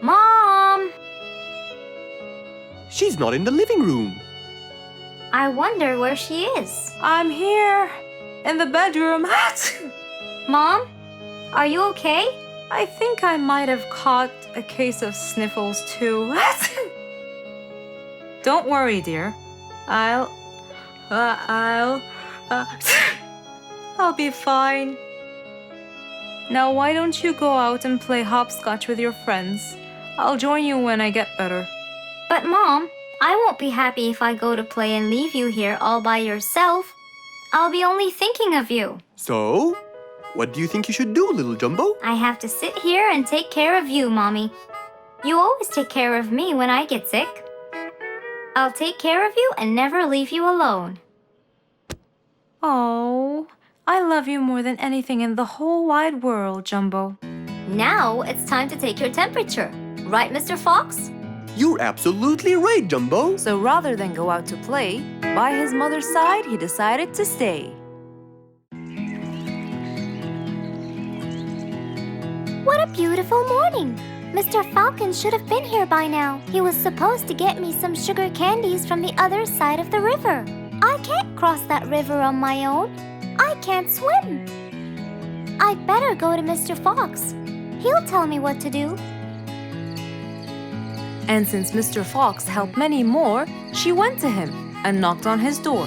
Mom! She's not in the living room. I wonder where she is. I'm here, in the bedroom. Mom? Are you okay? I think I might have caught a case of sniffles too. Don't worry, dear. I'll be fine. Now why don't you go out and play hopscotch with your friends? I'll join you when I get better. But Mom, I won't be happy if I go to play and leave you here all by yourself. I'll be only thinking of you. So, what do you think you should do, little Jumbo? I have to sit here and take care of you, Mommy. You always take care of me when I get sick. I'll take care of you and never leave you alone. Oh, I love you more than anything in the whole wide world, Jumbo. Now it's time to take your temperature. Right, Mr. Fox? You're absolutely right, Jumbo. So rather than go out to play, by his mother's side, he decided to stay. What a beautiful morning! Mr. Falcon should have been here by now. He was supposed to get me some sugar candies from the other side of the river. I can't cross that river on my own. I can't swim. I'd better go to Mr. Fox. He'll tell me what to do. And since Mr. Fox helped many more, she went to him and knocked on his door.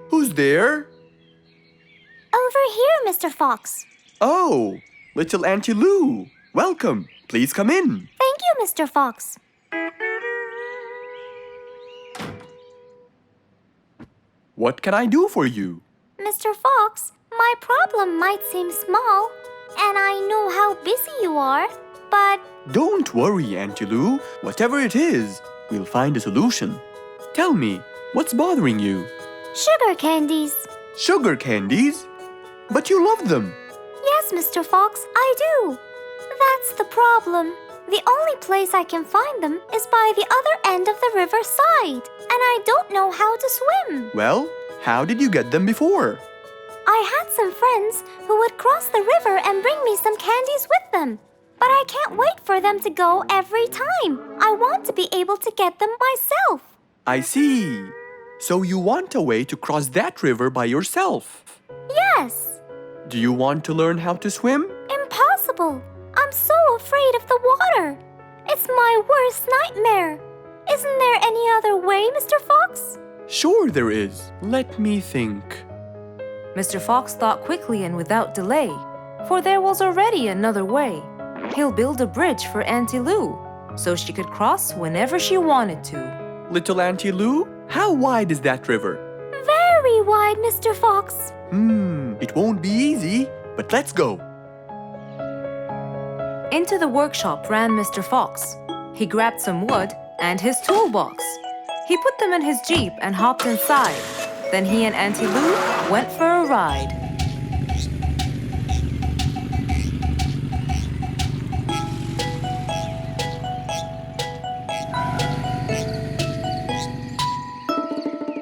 Who's there? Over here, Mr. Fox. Oh, little Auntie Lou. Welcome. Please come in. Thank you, Mr. Fox. What can I do for you? Mr. Fox, my problem might seem small, and I know how busy you are, but Don't worry, Auntie Lou. Whatever it is, we'll find a solution. Tell me, what's bothering you? sugar candies. Sugar candies? But you love them. Yes, Mr. Fox, I do. That's the problem. The only place I can find them is by the other end of the river side, and I don't know how to swim. Well, how did you get them before? I had some friends who would cross the river and bring me some candies with them. But I can't wait for them to go every time. I want to be able to get them myself. I see. So you want a way to cross that river by yourself. Yes. Do you want to learn how to swim? Impossible. I'm so afraid of the water. It's my worst nightmare. Isn't there any other way, Mr. Fox? Sure there is. Let me think. Mr. Fox thought quickly and without delay, for there was already another way. He'll build a bridge for Auntie Lou, so she could cross whenever she wanted to. Little Auntie Lou, how wide is that river? Very wide, Mr. Fox. It won't be easy, but let's go. Into the workshop ran Mr. Fox. He grabbed some wood and his toolbox. He put them in his Jeep and hopped inside. Then he and Auntie Lou went for a ride.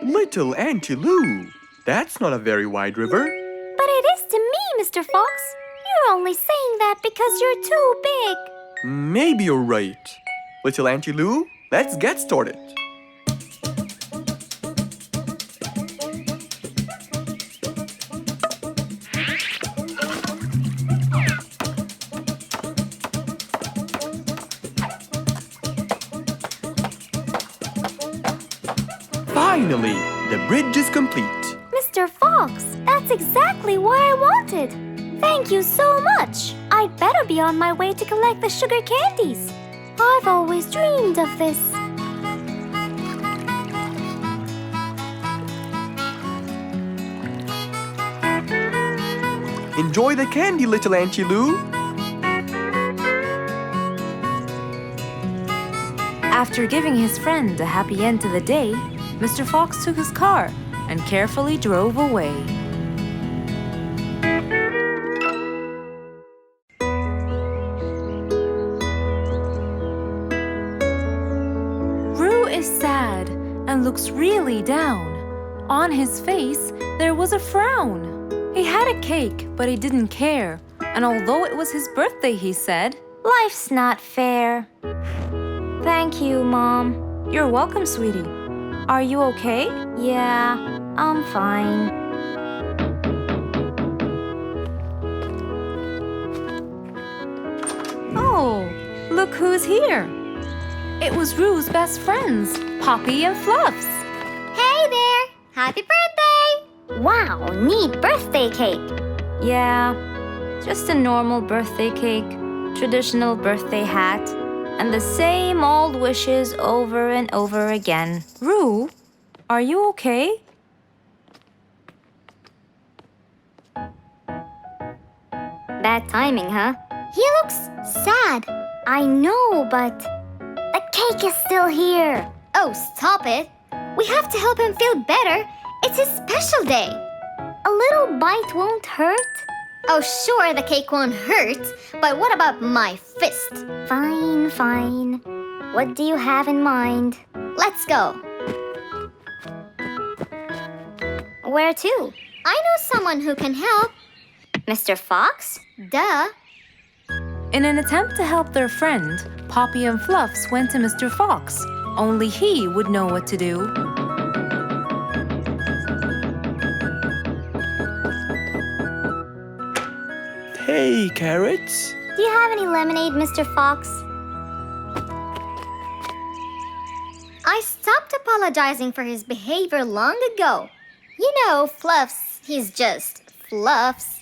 Little Auntie Lou, that's not a very wide river. But it is to me, Mr. Fox. You're only saying that because you're too big. Maybe you're right. Little Auntie Lou, let's get started. Finally, the bridge is complete. Mr. Fox, that's exactly what I wanted. Thank you so much. I I'd better be on my way to collect the sugar candies. I've always dreamed of this. Enjoy the candy, little Auntie Lou. After giving his friend a happy end to the day, Mr. Fox took his car and carefully drove away. Roo is sad and looks really down. On his face, there was a frown. He had a cake, but he didn't care. And although it was his birthday, he said, Life's not fair. Thank you, Mom. "You're welcome, sweetie. Are you okay?" Yeah, I'm fine. Oh, look who's here. It was Roo's best friends, Poppy and Fluffs. Hey there! Happy birthday! Wow, neat birthday cake. Yeah, just a normal birthday cake, traditional birthday hat, and the same old wishes over and over again. Roo, are you okay? Bad timing, huh? He looks sad. I know, but the cake is still here. Oh, stop it. We have to help him feel better. It's his special day. A little bite won't hurt. Oh, sure, the cake won't hurt. But what about my fist? Fine, fine. What do you have in mind? Let's go. Where to? I know someone who can help. Mr. Fox? Duh. In an attempt to help their friend, Poppy and Fluffs went to Mr. Fox. Only he would know what to do. Hey, Carrots. Do you have any lemonade, Mr. Fox? I stopped apologizing for his behavior long ago. You know, Fluffs, he's just Fluffs.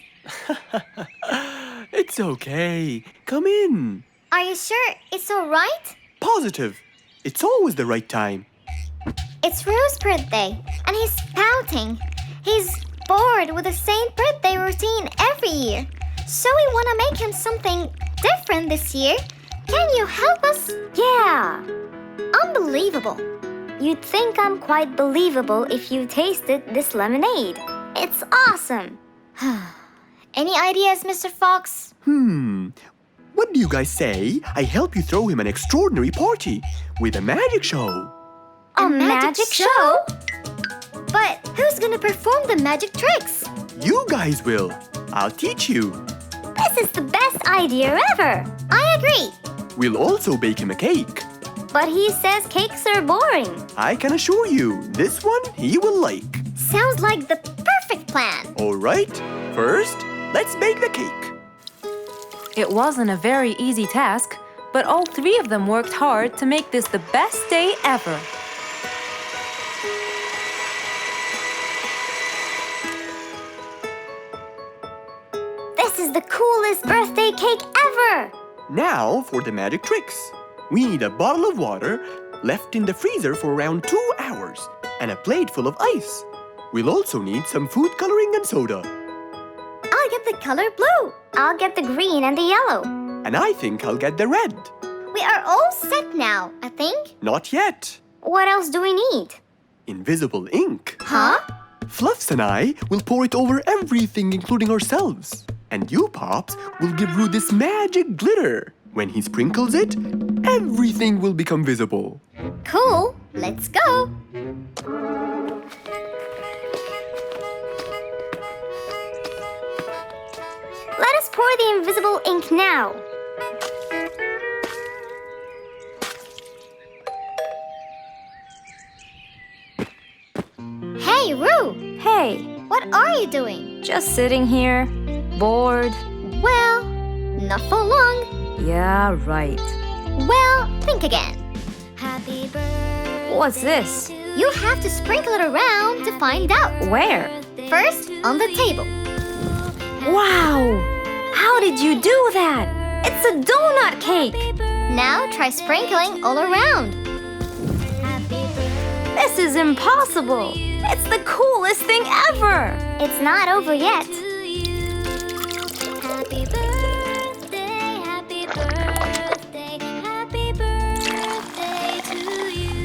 It's okay. Come in. Are you sure it's all right? Positive. It's always the right time. It's Rue's birthday, and he's pouting. He's bored with the same birthday routine every year. So we want to make him something different this year. Can you help us? Yeah. Unbelievable. You'd think I'm quite believable if you tasted this lemonade. It's awesome. Any ideas, Mr. Fox? What do you guys say I help you throw him an extraordinary party with a magic show? A magic show? But who's gonna perform the magic tricks? You guys will. I'll teach you. This is the best idea ever. I agree. We'll also bake him a cake. But he says cakes are boring. I can assure you, this one he will like. Sounds like the perfect plan. All right, first, let's bake the cake. It wasn't a very easy task, but all three of them worked hard to make this the best day ever. This is the coolest birthday cake ever! Now for the magic tricks. We need a bottle of water left in the freezer for around 2 hours and a plate full of ice. We'll also need some food coloring and soda. I'll get the color blue. I'll get the green and the yellow. And I think I'll get the red. We are all set now, I think. Not yet. What else do we need? Invisible ink. Huh? Fluffs and I will pour it over everything, including ourselves. And you, Pops, will give Roo this magic glitter. When he sprinkles it, everything will become visible. Cool. Let's go. Let us pour the invisible ink now. Hey, Roo! Hey, What are you doing? just sitting here, bored. Well, not for long. Yeah, right. Well, think again. Happy birthday. What's this? You have to sprinkle it around to find out. Where? First, on the table. Wow! How did you do that? It's a donut cake! Now try sprinkling all around. This is impossible! It's the coolest thing ever! It's not over yet.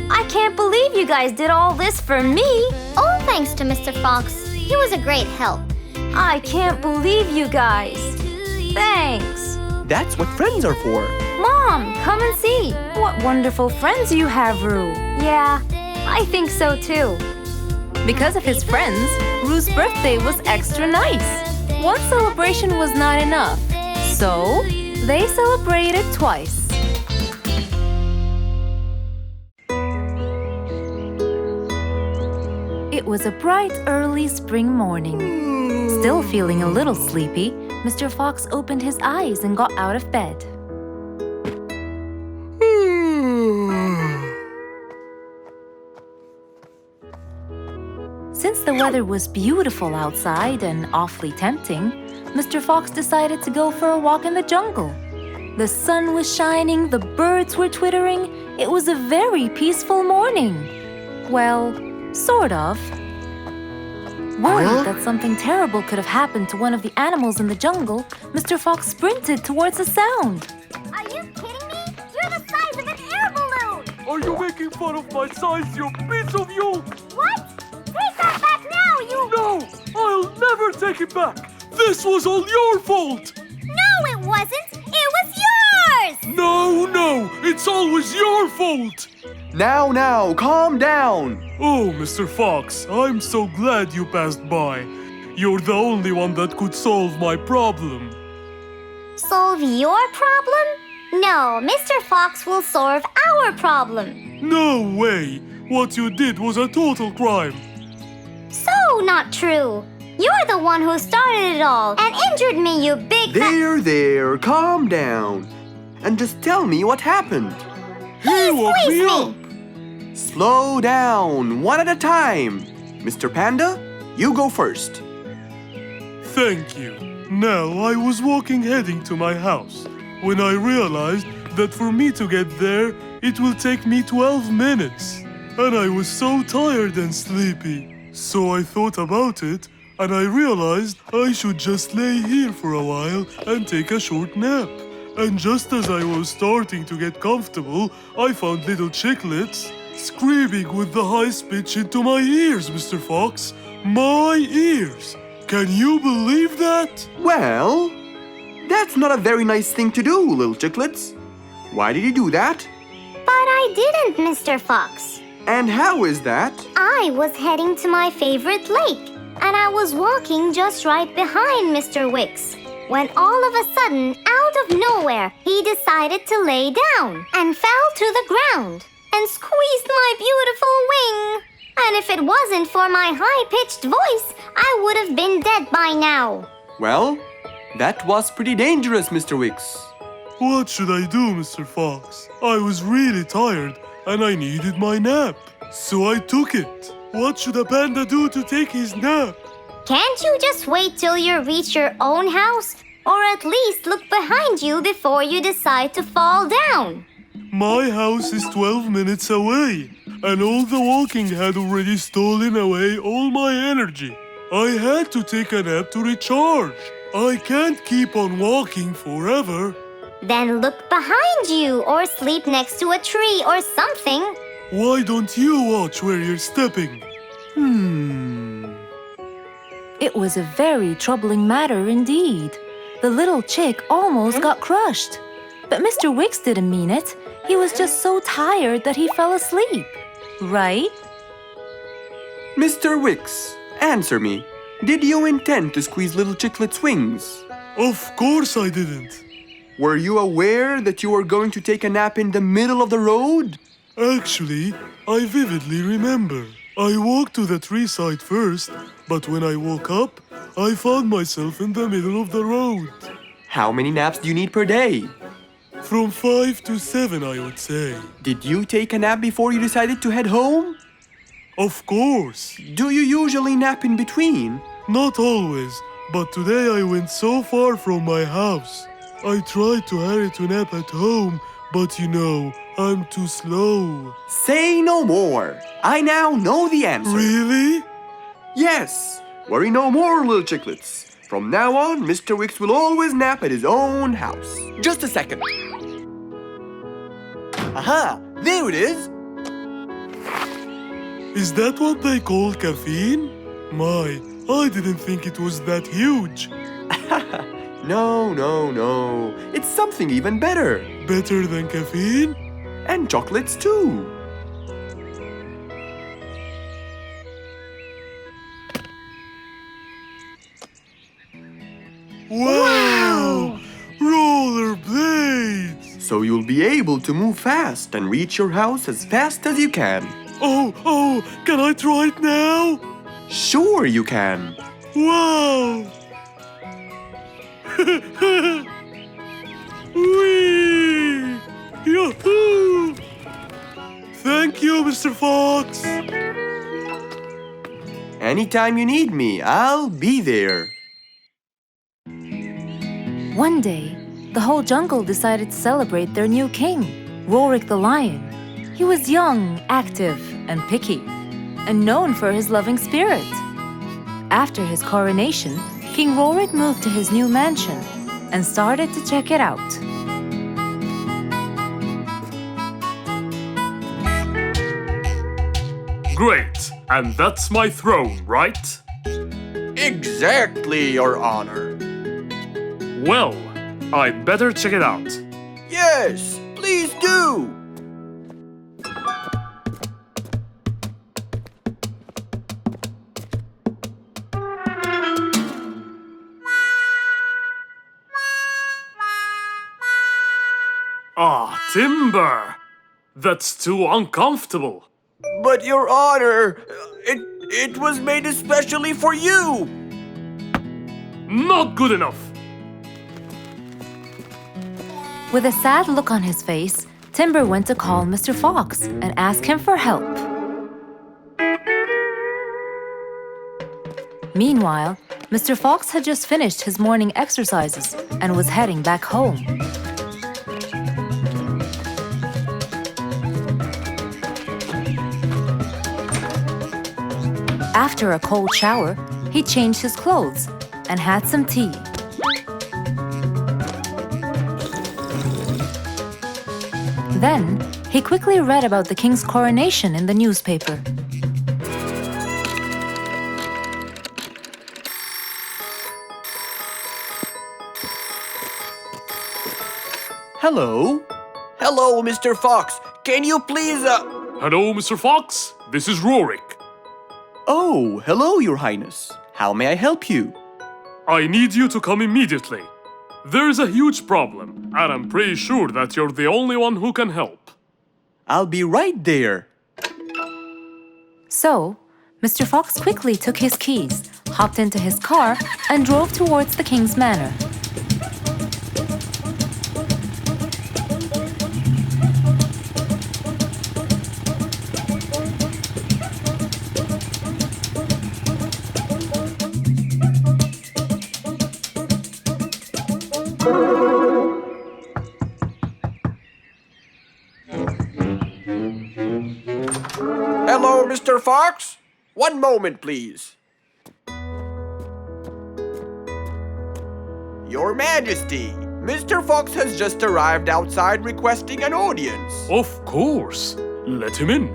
I can't believe you guys did all this for me! All thanks to Mr. Fox. He was a great help. I can't believe you guys! Thanks! That's what friends are for. Mom, come and see! What wonderful friends you have, Roo! Yeah, I think so too. Because of his friends, Roo's birthday was extra nice. One celebration was not enough, so they celebrated twice. It was a bright, early spring morning. Still feeling a little sleepy, Mr. Fox opened his eyes and got out of bed. Since the weather was beautiful outside and awfully tempting, Mr. Fox decided to go for a walk in the jungle. The sun was shining, the birds were twittering. It was a very peaceful morning. Well, sort of. Worried that something terrible could have happened to one of the animals in the jungle, Mr. Fox sprinted towards the sound. Are you kidding me? You're the size of an air balloon! Are you making fun of my size, you piece of yolk? What? Take that back now, you... No! I'll never take it back! This was all your fault! No, it wasn't! It was yours! No! It's always your fault! Now, calm down. Oh, Mr. Fox, I'm so glad you passed by. You're the only one that could solve my problem. Solve your problem? No, Mr. Fox will solve our problem. No way! What you did was a total crime. So not true. You're the one who started it all and injured me, you big... There, calm down. And just tell me what happened. He woke me up. Slow down, one at a time. Mr. Panda, you go first. Thank you. Now, I was walking heading to my house when I realized that for me to get there, it will take me 12 minutes. And I was so tired and sleepy. So I thought about it, and I realized I should just lay here for a while and take a short nap. And just as I was starting to get comfortable, I found little chicklets screaming with the highest pitch into my ears, Mr. Fox. My ears! Can you believe that? Well, that's not a very nice thing to do, little chicklets. Why did you do that? But I didn't, Mr. Fox. And how is that? I was heading to my favorite lake, and I was walking just right behind Mr. Wicks, when all of a sudden, out of nowhere, he decided to lay down and fell to the ground and squeezed my beautiful wing. And if it wasn't for my high-pitched voice, I would have been dead by now. Well, that was pretty dangerous, Mr. Wicks. What should I do, Mr. Fox? I was really tired and I needed my nap. So I took it. What should a panda do to take his nap? Can't you just wait till you reach your own house? Or at least look behind you before you decide to fall down? My house is 12 minutes away, and all the walking had already stolen away all my energy. I had to take a nap to recharge. I can't keep on walking forever. Then look behind you or sleep next to a tree or something. Why don't you watch where you're stepping? It was a very troubling matter indeed. The little chick almost got crushed. But Mr. Wicks didn't mean it. He was just so tired that he fell asleep. Right? Mr. Wicks, answer me. Did you intend to squeeze little chicklet's wings? Of course I didn't. Were you aware that you were going to take a nap in the middle of the road? Actually, I vividly remember. I walked to the tree side first, but when I woke up, I found myself in the middle of the road. How many naps do you need per day? From 5 to 7, I would say. Did you take a nap before you decided to head home? Of course. Do you usually nap in between? Not always, but today I went so far from my house. I tried to hurry to nap at home, but you know, I'm too slow. Say no more. I now know the answer. Really? Yes. Worry no more, little chicklets. From now on, Mr. Wicks will always nap at his own house. Just a second. Aha! There it is! Is that what they call caffeine? My, I didn't think it was that huge. No. It's something even better. Better than caffeine? And chocolates too. Wow! Rollerblades! So you'll be able to move fast and reach your house as fast as you can. Oh, can I try it now? Sure you can. Wow! Whee! Yahoo! Thank you, Mr. Fox. Anytime you need me, I'll be there. One day, the whole jungle decided to celebrate their new king, Rorik the lion. He was young, active, and picky, and known for his loving spirit. After his coronation, King Rorik moved to his new mansion and started to check it out. Great, and that's my throne, right? Exactly, Your Honor. Well, I'd better check it out. Yes, please do. Ah, timber! That's too uncomfortable. But Your Honor, it was made especially for you. Not good enough. With a sad look on his face, Timber went to call Mr. Fox and ask him for help. Meanwhile, Mr. Fox had just finished his morning exercises and was heading back home. After a cold shower, he changed his clothes and had some tea. Then, he quickly read about the king's coronation in the newspaper. Hello? Hello, Mr. Fox. Can you please, Hello, Mr. Fox. This is Rorik. Oh, hello, Your Highness. How may I help you? I need you to come immediately. There's a huge problem, and I'm pretty sure that you're the only one who can help. I'll be right there. So, Mr. Fox quickly took his keys, hopped into his car, and drove towards the king's manor. Hello, Mr. Fox. One moment, please. Your Majesty, Mr. Fox has just arrived outside requesting an audience. Of course. Let him in.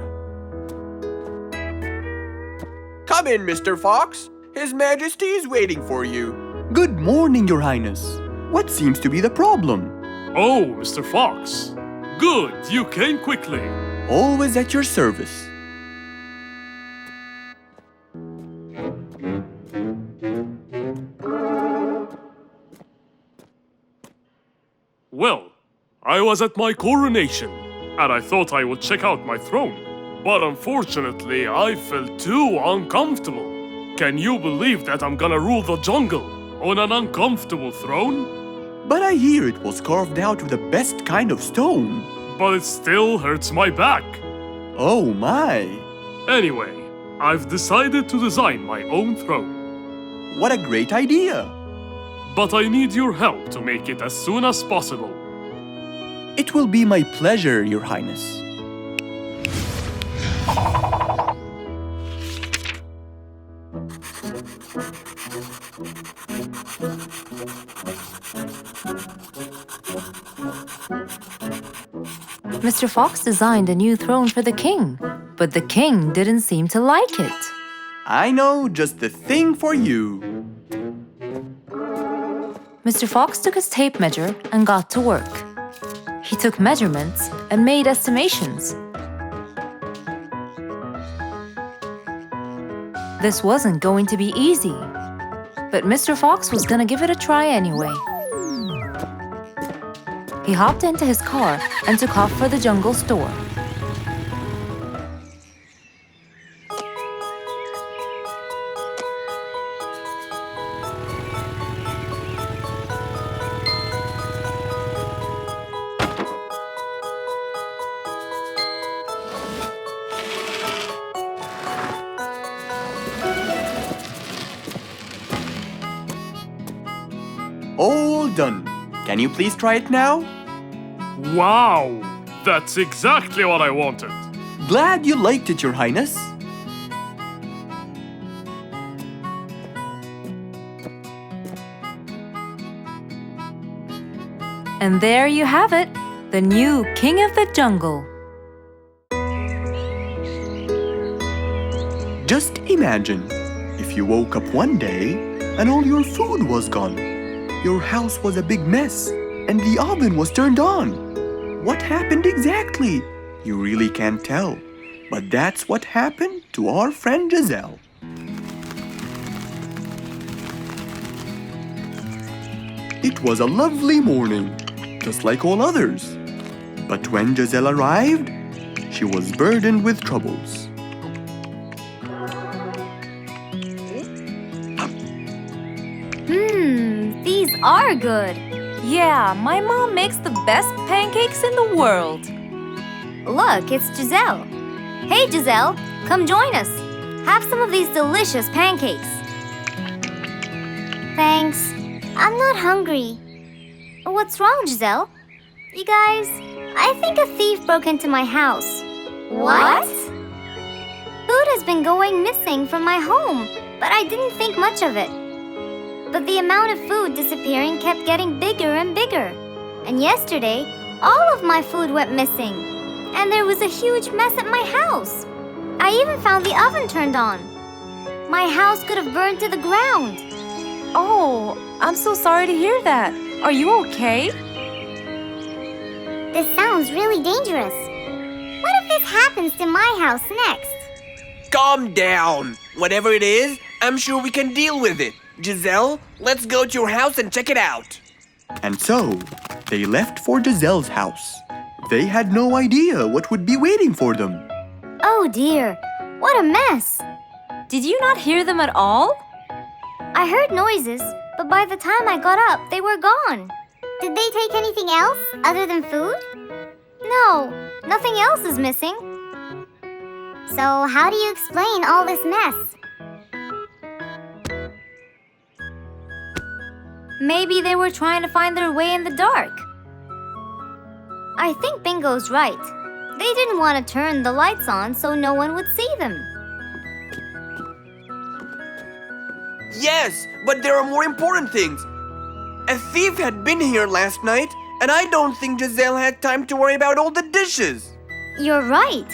Come in, Mr. Fox. His Majesty is waiting for you. Good morning, Your Highness. What seems to be the problem? Oh, Mr. Fox. Good, you came quickly. Always at your service. Well, I was at my coronation, and I thought I would check out my throne. But unfortunately, I felt too uncomfortable. Can you believe that I'm gonna rule the jungle on an uncomfortable throne? But I hear it was carved out with the best kind of stone. But it still hurts my back. Oh my! Anyway, I've decided to design my own throne. What a great idea! But I need your help to make it as soon as possible. It will be my pleasure, Your Highness. Mr. Fox designed a new throne for the king, but the king didn't seem to like it. I know just the thing for you. Mr. Fox took his tape measure and got to work. He took measurements and made estimations. This wasn't going to be easy, but Mr. Fox was gonna give it a try anyway. He hopped into his car and took off for the jungle store. All done. Can you please try it now? Wow! That's exactly what I wanted. Glad you liked it, Your Highness. And there you have it, the new king of the jungle. Just imagine if you woke up one day and all your food was gone. Your house was a big mess and the oven was turned on. What happened exactly? You really can't tell. But that's what happened to our friend Giselle. It was a lovely morning, just like all others. But when Giselle arrived, she was burdened with troubles. These are good. Yeah, my mom makes the best pancakes in the world. Look, it's Giselle. Hey, Giselle, come join us. Have some of these delicious pancakes. Thanks. I'm not hungry. What's wrong, Giselle? You guys, I think a thief broke into my house. What? Food has been going missing from my home, but I didn't think much of it. But the amount of food disappearing kept getting bigger and bigger. And yesterday, all of my food went missing. And there was a huge mess at my house. I even found the oven turned on. My house could have burned to the ground. Oh, I'm so sorry to hear that. Are you okay? This sounds really dangerous. What if this happens to my house next? Calm down. Whatever it is, I'm sure we can deal with it. Giselle, let's go to your house and check it out. And so, they left for Giselle's house. They had no idea what would be waiting for them. Oh dear, what a mess. Did you not hear them at all? I heard noises, but by the time I got up, they were gone. Did they take anything else other than food? No, nothing else is missing. So how do you explain all this mess? Maybe they were trying to find their way in the dark. I think Bingo's right. They didn't want to turn the lights on so no one would see them. Yes, but there are more important things. A thief had been here last night, and I don't think Giselle had time to worry about all the dishes. You're right.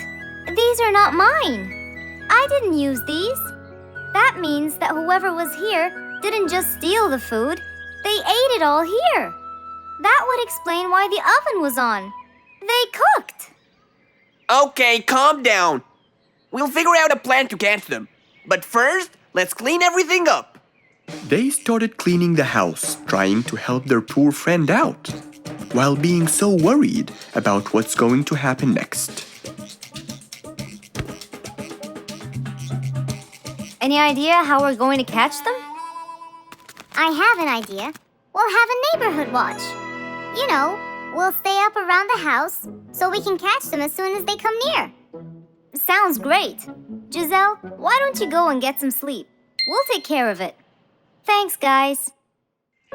These are not mine. I didn't use these. That means that whoever was here didn't just steal the food, they ate it all here. That would explain why the oven was on. They cooked. Okay, calm down. We'll figure out a plan to catch them. But first, let's clean everything up. They started cleaning the house, trying to help their poor friend out, while being so worried about what's going to happen next. Any idea how we're going to catch them? I have an idea. We'll have a neighborhood watch. You know, we'll stay up around the house so we can catch them as soon as they come near. Sounds great. Giselle, why don't you go and get some sleep? We'll take care of it. Thanks, guys.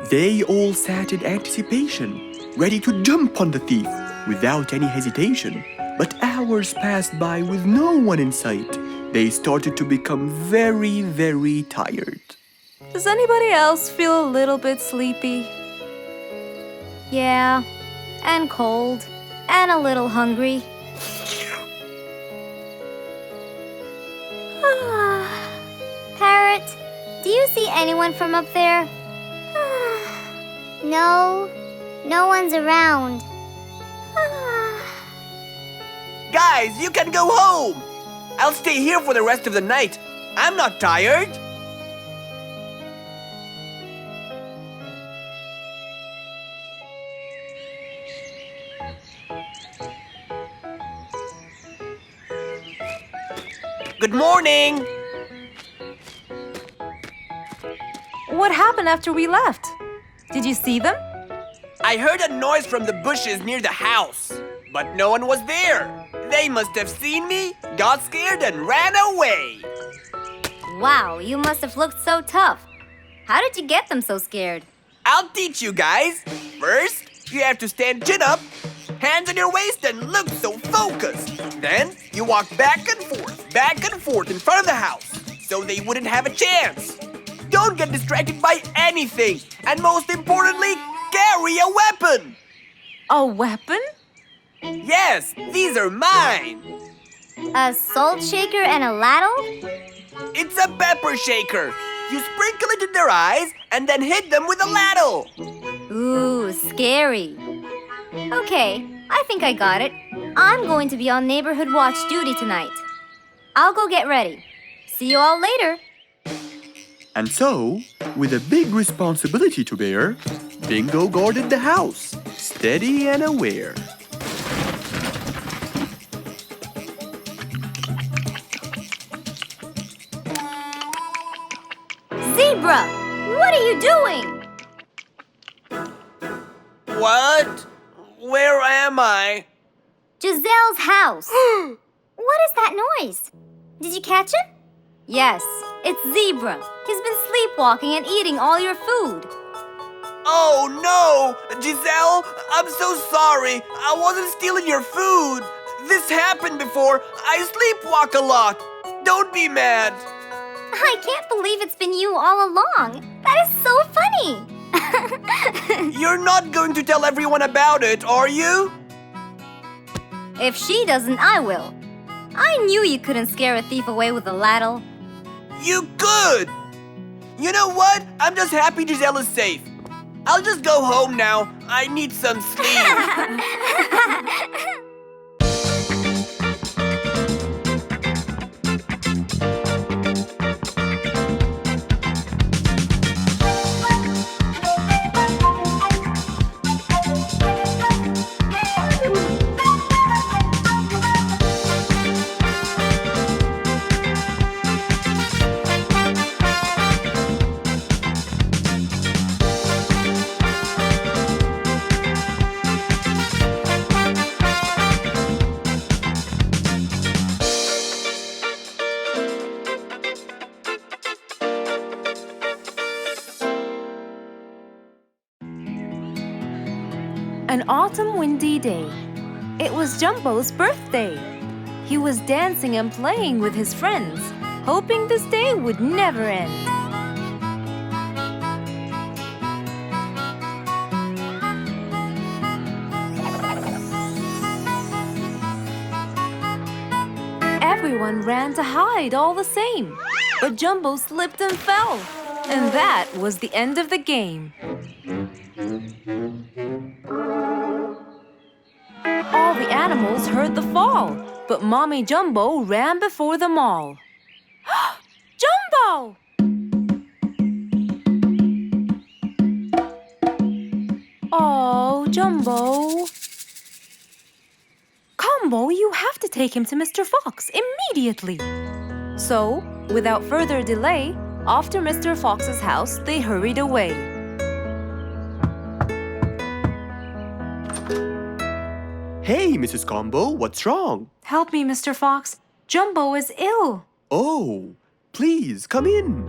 They all sat in anticipation, ready to jump on the thief without any hesitation. But hours passed by with no one in sight. They started to become very, very tired. Does anybody else feel a little bit sleepy? Yeah, and cold, and a little hungry. Parrot, do you see anyone from up there? No, no one's around. Guys, you can go home! I'll stay here for the rest of the night. I'm not tired. Good morning! What happened after we left? Did you see them? I heard a noise from the bushes near the house, but no one was there. They must have seen me, got scared, and ran away. Wow, you must have looked so tough. How did you get them so scared? I'll teach you guys. First, you have to stand chin up, hands on your waist, and look so focused. Then, you walk back and forth in front of the house, so they wouldn't have a chance. Don't get distracted by anything, and most importantly, carry a weapon. A weapon? Yes, these are mine. A salt shaker and a ladle? It's a pepper shaker. You sprinkle it in their eyes and then hit them with a ladle. Ooh, scary. Okay, I think I got it. I'm going to be on neighborhood watch duty tonight. I'll go get ready. See you all later. And so, with a big responsibility to bear, Bingo guarded the house, steady and aware. Zebra, what are you doing? What? Where am I? Giselle's house. What is that noise? Did you catch it? Yes, it's Zebra. He's been sleepwalking and eating all your food. Oh no! Giselle, I'm so sorry. I wasn't stealing your food. This happened before. I sleepwalk a lot. Don't be mad. I can't believe it's been you all along. That is so funny. You're not going to tell everyone about it, are you? If she doesn't, I will. I knew you couldn't scare a thief away with a ladle. You could! You know what? I'm just happy Giselle is safe. I'll just go home now. I need some sleep. An autumn windy day. It was Jumbo's birthday. He was dancing and playing with his friends, hoping this day would never end. Everyone ran to hide all the same, but Jumbo slipped and fell, and that was the end of the game. All the animals heard the fall, but Mommy Jumbo ran before them all. Jumbo! Oh, Jumbo. Combo, you have to take him to Mr. Fox immediately. So, without further delay, off to Mr. Fox's house they hurried away. Hey, Mrs. Combo, what's wrong? Help me, Mr. Fox. Jumbo is ill. Oh, please come in.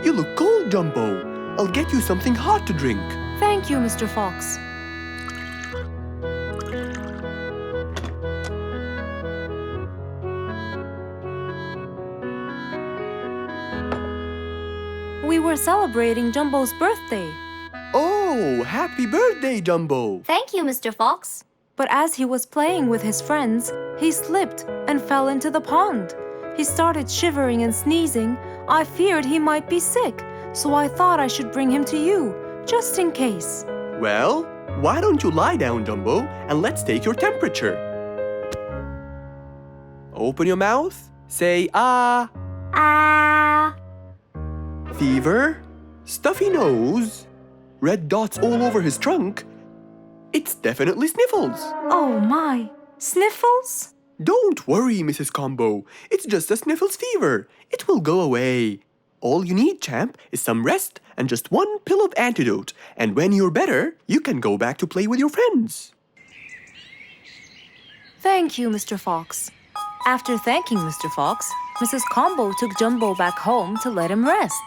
You look cold, Jumbo. I'll get you something hot to drink. Thank you, Mr. Fox. We were celebrating Jumbo's birthday. Oh, happy birthday, Jumbo. Thank you, Mr. Fox. But as he was playing with his friends, he slipped and fell into the pond. He started shivering and sneezing. I feared he might be sick, so I thought I should bring him to you, just in case. Well, why don't you lie down, Jumbo, and let's take your temperature. Open your mouth. Say, ah. Ah. Fever, stuffy nose, red dots all over his trunk. It's definitely sniffles. Oh my, sniffles? Don't worry, Mrs. Combo. It's just a sniffles fever. It will go away. All you need, champ, is some rest and just one pill of antidote. And when you're better, you can go back to play with your friends. Thank you, Mr. Fox. After thanking Mr. Fox, Mrs. Combo took Jumbo back home to let him rest.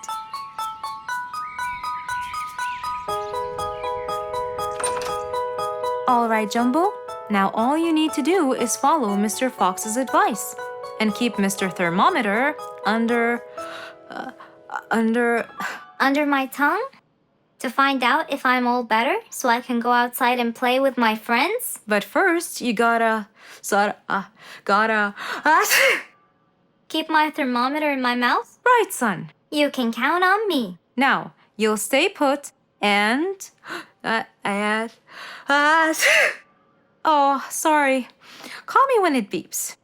All right, Jumbo. Now all you need to do is follow Mr. Fox's advice and keep Mr. Thermometer under Under my tongue? To find out if I'm all better so I can go outside and play with my friends? But first, you gotta Keep my thermometer in my mouth? right, son. You can count on me. Now, you'll stay put and oh, sorry. Call me when it beeps.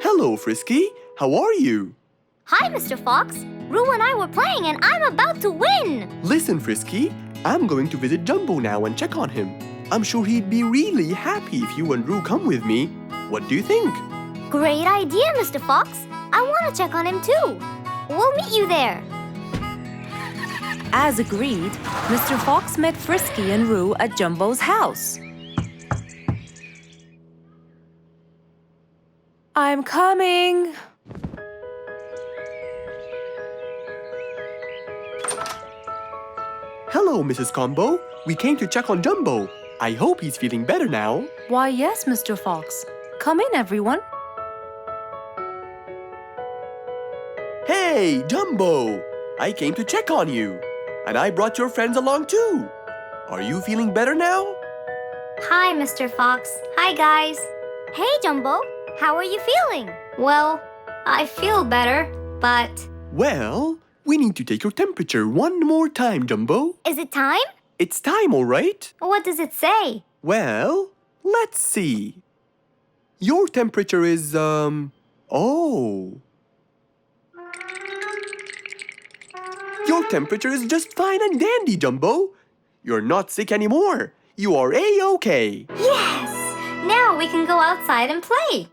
Hello, Frisky. How are you? Hi, Mr. Fox. Rue and I were playing and I'm about to win. Listen, Frisky. I'm going to visit Jumbo now and check on him. I'm sure he'd be really happy if you and Rue come with me. What do you think? Great idea, Mr. Fox. I want to check on him too. We'll meet you there. As agreed, Mr. Fox met Frisky and Roo at Jumbo's house. I'm coming. Hello, Mrs. Combo. We came to check on Jumbo. I hope he's feeling better now. Why, yes, Mr. Fox. Come in, everyone. Hey, Jumbo! I came to check on you. And I brought your friends along too. Are you feeling better now? Hi, Mr. Fox. Hi, guys. Hey, Jumbo. How are you feeling? Well, I feel better, but... Well, we need to take your temperature one more time, Jumbo. Is it time? It's time, all right? What does it say? Well, let's see. Your temperature is, oh. Your temperature is just fine and dandy, Jumbo. You're not sick anymore. You are A-OK. Yes! Now we can go outside and play.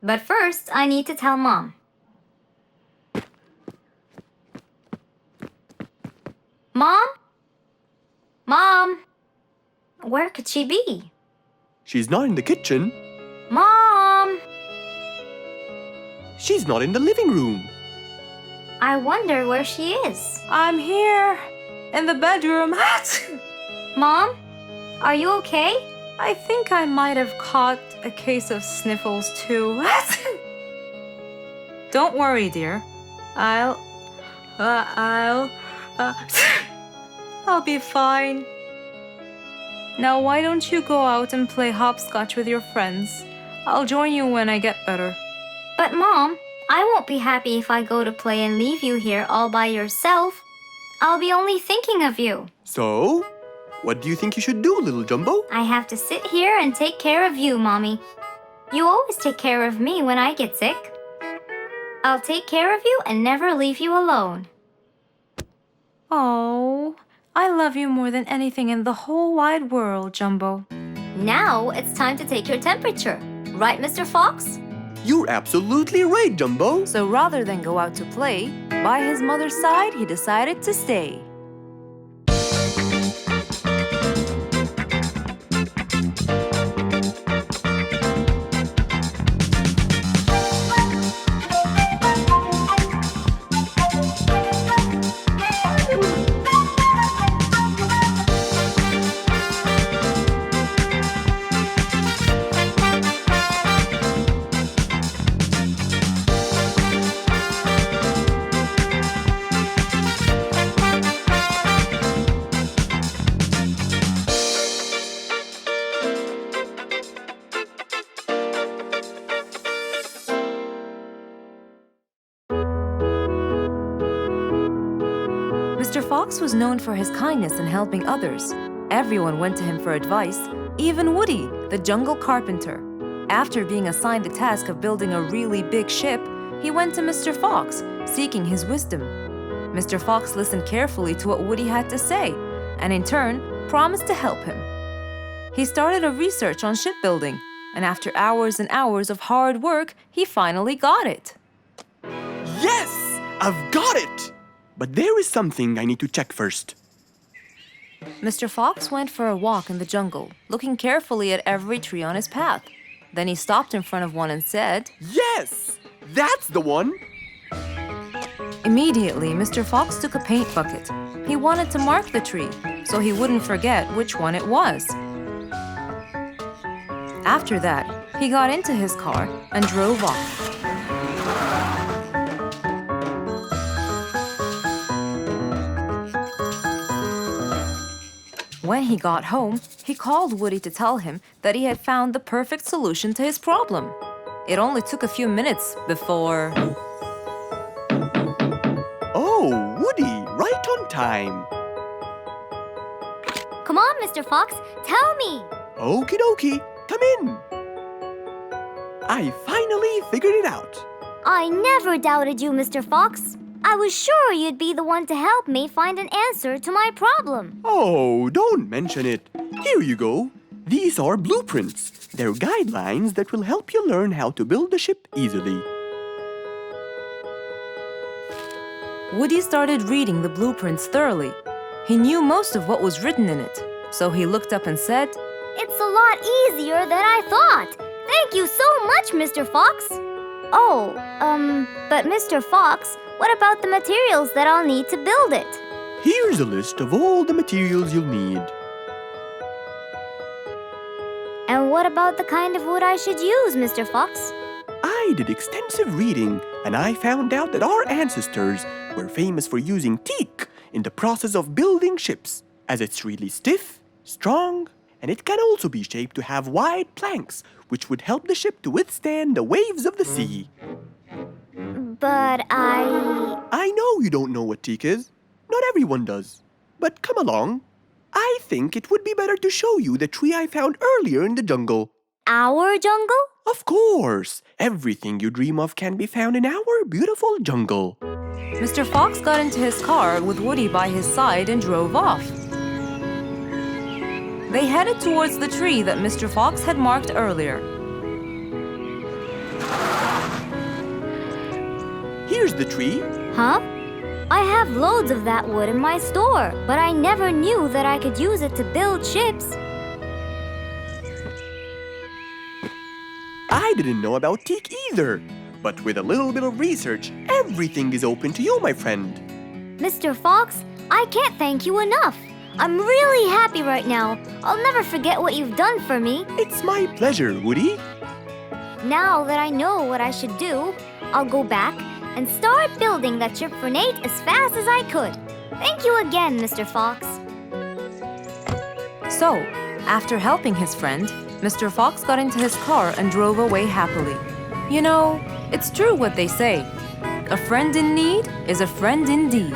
But first, I need to tell Mom. Mom? Mom? Where could she be? She's not in the kitchen. Mom! She's not in the living room. I wonder where she is. I'm here, in the bedroom. Mom? Are you okay? I think I might have caught a case of sniffles too. Don't worry, dear. I'll be fine. Now why don't you go out and play hopscotch with your friends? I'll join you when I get better. But Mom, I won't be happy if I go to play and leave you here all by yourself. I'll be only thinking of you. So, what do you think you should do, little Jumbo? I have to sit here and take care of you, Mommy. You always take care of me when I get sick. I'll take care of you and never leave you alone. Oh, I love you more than anything in the whole wide world, Jumbo. Now it's time to take your temperature. Right, Mr. Fox? You're absolutely right, Jumbo. So rather than go out to play, by his mother's side, he decided to stay. Mr. Fox was known for his kindness in helping others. Everyone went to him for advice, even Woody, the jungle carpenter. After being assigned the task of building a really big ship, he went to Mr. Fox, seeking his wisdom. Mr. Fox listened carefully to what Woody had to say, and in turn, promised to help him. He started a research on shipbuilding, and after hours and hours of hard work, he finally got it. Yes! I've got it! But there is something I need to check first. Mr. Fox went for a walk in the jungle, looking carefully at every tree on his path. Then he stopped in front of one and said, Yes! That's the one! Immediately, Mr. Fox took a paint bucket. He wanted to mark the tree, so he wouldn't forget which one it was. After that, he got into his car and drove off. When he got home, he called Woody to tell him that he had found the perfect solution to his problem. It only took a few minutes before... Oh, Woody, right on time. Come on, Mr. Fox, tell me. Okie dokie, come in. I finally figured it out. I never doubted you, Mr. Fox. I was sure you'd be the one to help me find an answer to my problem. Oh, don't mention it. Here you go. These are blueprints. They're guidelines that will help you learn how to build a ship easily. Woody started reading the blueprints thoroughly. He knew most of what was written in it, so he looked up and said, It's a lot easier than I thought. Thank you so much, Mr. Fox. Oh, but Mr. Fox, what about the materials that I'll need to build it? Here's a list of all the materials you'll need. And what about the kind of wood I should use, Mr. Fox? I did extensive reading, and I found out that our ancestors were famous for using teak in the process of building ships, as it's really stiff, strong, and it can also be shaped to have wide planks, which would help the ship to withstand the waves of the sea. But I know you don't know what teak is. Not everyone does. But come along. I think it would be better to show you the tree I found earlier in the jungle. Our jungle? Of course! Everything you dream of can be found in our beautiful jungle. Mr. Fox got into his car with Woody by his side and drove off. They headed towards the tree that Mr. Fox had marked earlier. Here's the tree. Huh? I have loads of that wood in my store, but I never knew that I could use it to build ships. I didn't know about teak either. But with a little bit of research, everything is open to you, my friend. Mr. Fox, I can't thank you enough. I'm really happy right now. I'll never forget what you've done for me. It's my pleasure, Woody. Now that I know what I should do, I'll go back and start building that ship for Nate as fast as I could. Thank you again, Mr. Fox. So, after helping his friend, Mr. Fox got into his car and drove away happily. You know, it's true what they say. A friend in need is a friend indeed.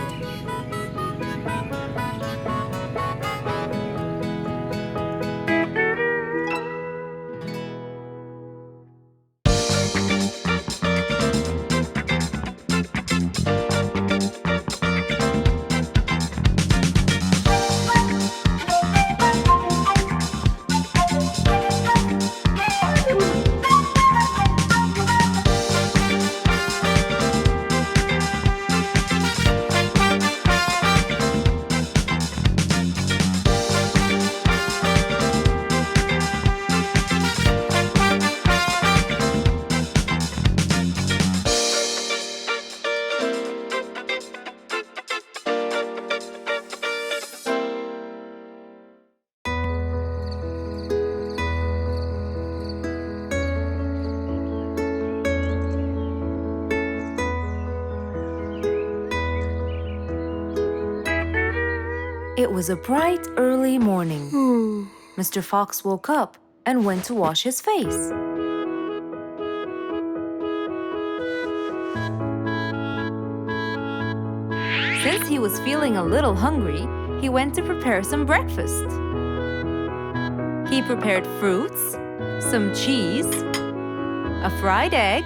It was a bright, early morning. Mr. Fox woke up and went to wash his face. Since he was feeling a little hungry, he went to prepare some breakfast. He prepared fruits, some cheese, a fried egg,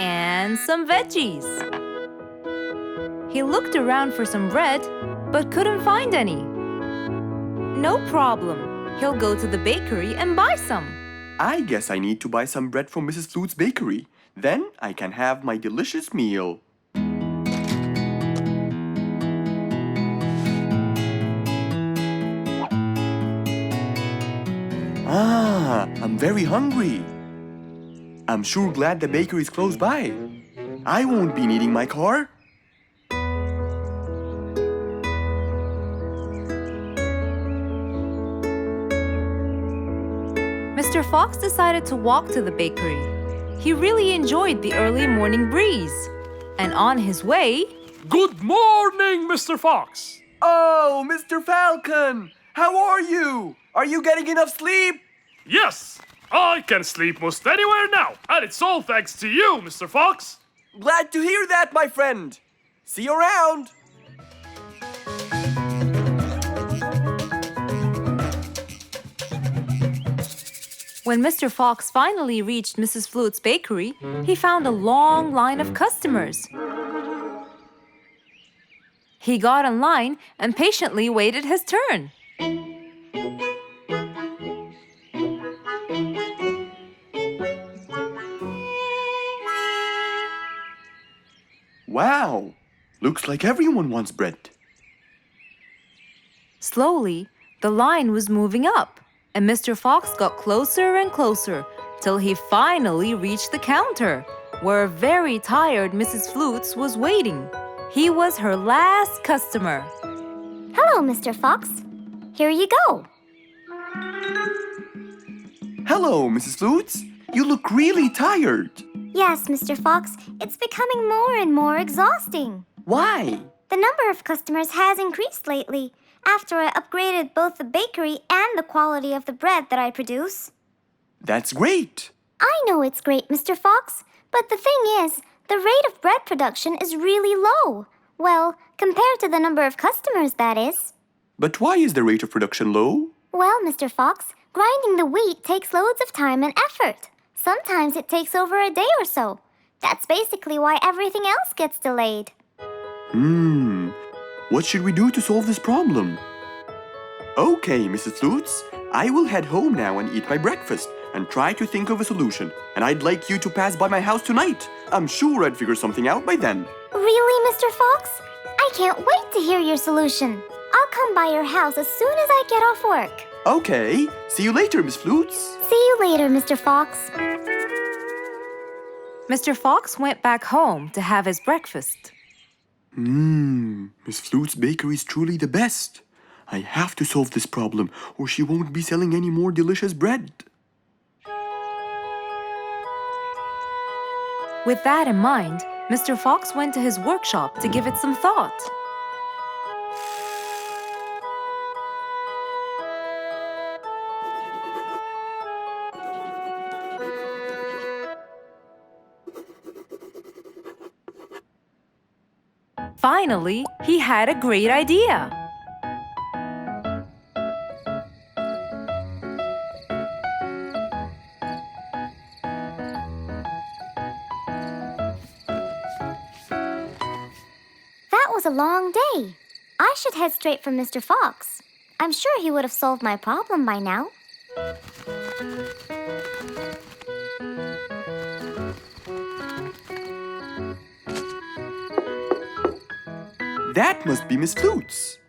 and some veggies. He looked around for some bread, but couldn't find any. No problem. He'll go to the bakery and buy some. I guess I need to buy some bread from Mrs. Flute's bakery. Then I can have my delicious meal. I'm very hungry. I'm sure glad the bakery is close by. I won't be needing my car. Mr. Fox decided to walk to the bakery. He really enjoyed the early morning breeze. And on his way... Good morning, Mr. Fox! Oh, Mr. Falcon! How are you? Are you getting enough sleep? Yes! I can sleep most anywhere now, and it's all thanks to you, Mr. Fox! Glad to hear that, my friend. See you around. When Mr. Fox finally reached Mrs. Flute's bakery, he found a long line of customers. He got in line and patiently waited his turn. Wow! Looks like everyone wants bread. Slowly, the line was moving up, and Mr. Fox got closer and closer till he finally reached the counter, where a very tired Mrs. Flutes was waiting. He was her last customer. Hello, Mr. Fox. Here you go. Hello, Mrs. Flutes. You look really tired. Yes, Mr. Fox, it's becoming more and more exhausting. Why? The number of customers has increased lately after I upgraded both the bakery and the quality of the bread that I produce. That's great. I know it's great, Mr. Fox, but the thing is, the rate of bread production is really low. Well, compared to the number of customers, that is. But why is the rate of production low? Well, Mr. Fox, grinding the wheat takes loads of time and effort. Sometimes it takes over a day or so. That's basically why everything else gets delayed. What should we do to solve this problem? Okay, Mrs. Flutes, I will head home now and eat my breakfast and try to think of a solution. And I'd like you to pass by my house tonight. I'm sure I'd figure something out by then. Really, Mr. Fox? I can't wait to hear your solution. I'll come by your house as soon as I get off work. Okay, see you later, Miss Flutes. See you later, Mr. Fox. Mr. Fox went back home to have his breakfast. Miss Flute's bakery is truly the best. I have to solve this problem or she won't be selling any more delicious bread. With that in mind, Mr. Fox went to his workshop to give it some thought. Finally, he had a great idea. That was a long day. I should head straight for Mr. Fox. I'm sure he would have solved my problem by now. That must be Miss Flutes.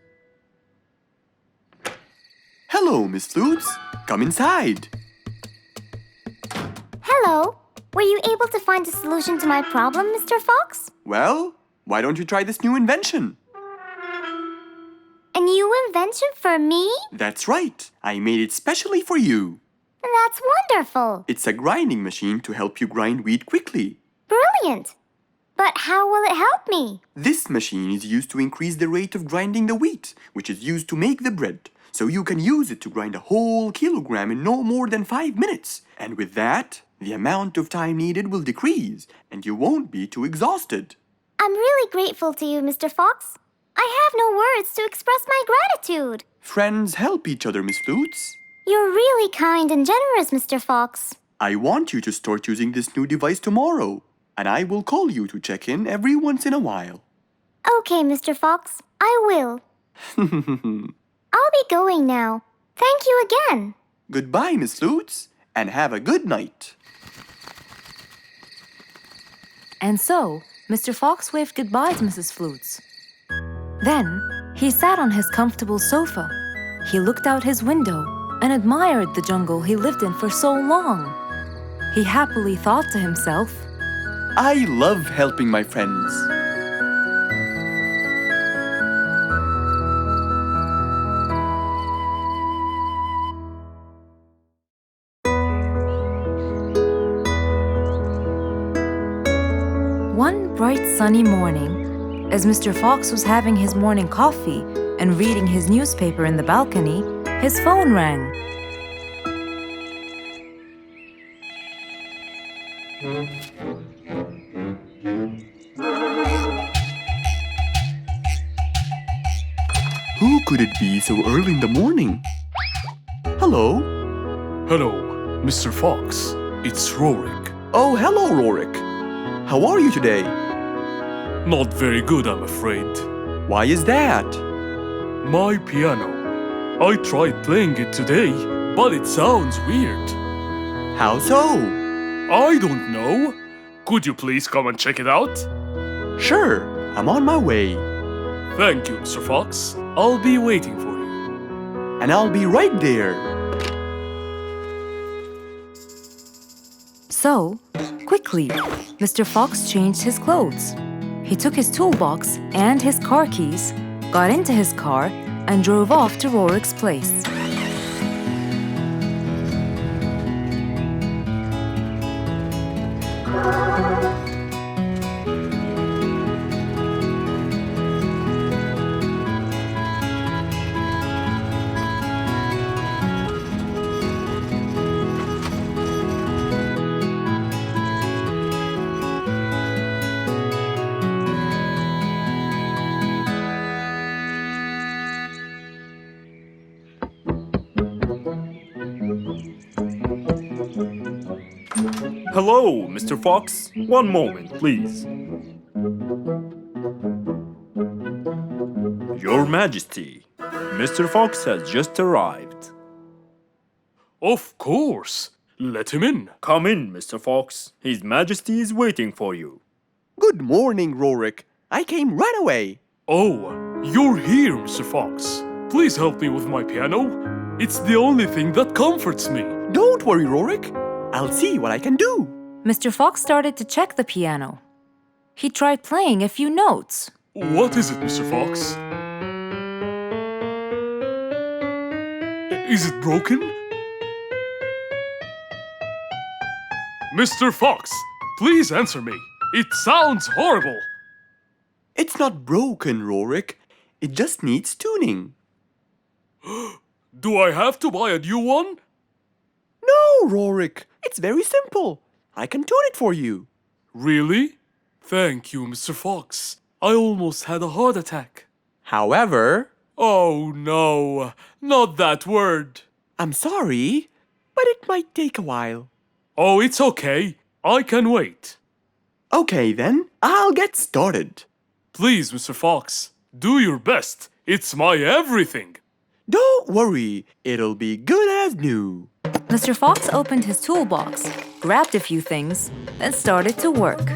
Hello, Miss Flutes. Come inside. Hello. Were you able to find a solution to my problem, Mr. Fox? Well, why don't you try this new invention? A new invention for me? That's right. I made it specially for you. That's wonderful. It's a grinding machine to help you grind wheat quickly. Brilliant. But how will it help me? This machine is used to increase the rate of grinding the wheat, which is used to make the bread. So you can use it to grind a whole kilogram in no more than 5 minutes. And with that, the amount of time needed will decrease, and you won't be too exhausted. I'm really grateful to you, Mr. Fox. I have no words to express my gratitude. Friends help each other, Miss Flutes. You're really kind and generous, Mr. Fox. I want you to start using this new device tomorrow, and I will call you to check in every once in a while. Okay, Mr. Fox, I will. I'll be going now. Thank you again. Goodbye, Miss Flutes, and have a good night. And so, Mr. Fox waved goodbye to Mrs. Flutes. Then, he sat on his comfortable sofa. He looked out his window and admired the jungle he lived in for so long. He happily thought to himself, I love helping my friends. One bright sunny morning, as Mr. Fox was having his morning coffee and reading his newspaper in the balcony, his phone rang. Who could it be so early in the morning? Hello? Hello, Mr. Fox. It's Rorik. Oh, hello, Rorik. How are you today? Not very good, I'm afraid. Why is that? My piano. I tried playing it today, but it sounds weird. How so? I don't know. Could you please come and check it out? Sure, I'm on my way. Thank you, Mr. Fox. I'll be waiting for you. And I'll be right there. So, quickly, Mr. Fox changed his clothes. He took his toolbox and his car keys, got into his car, and drove off to Rorik's place. Hello, Mr. Fox. One moment, please. Your Majesty, Mr. Fox has just arrived. Of course. Let him in. Come in, Mr. Fox. His Majesty is waiting for you. Good morning, Rorik. I came right away. Oh, you're here, Mr. Fox. Please help me with my piano. It's the only thing that comforts me. Don't worry, Rorik. I'll see what I can do. Mr. Fox started to check the piano. He tried playing a few notes. What is it, Mr. Fox? Is it broken? Mr. Fox, please answer me. It sounds horrible. It's not broken, Rorik. It just needs tuning. Do I have to buy a new one? No, Rorik. It's very simple. I can tune it for you. Really? Thank you, Mr. Fox. I almost had a heart attack. However, Oh no, not that word. I'm sorry, but it might take a while. Oh, it's okay. I can wait. Okay, then, I'll get started. Please, Mr. Fox, do your best. It's my everything. Don't worry, it'll be good as new. Mr. Fox opened his toolbox, grabbed a few things, then started to work.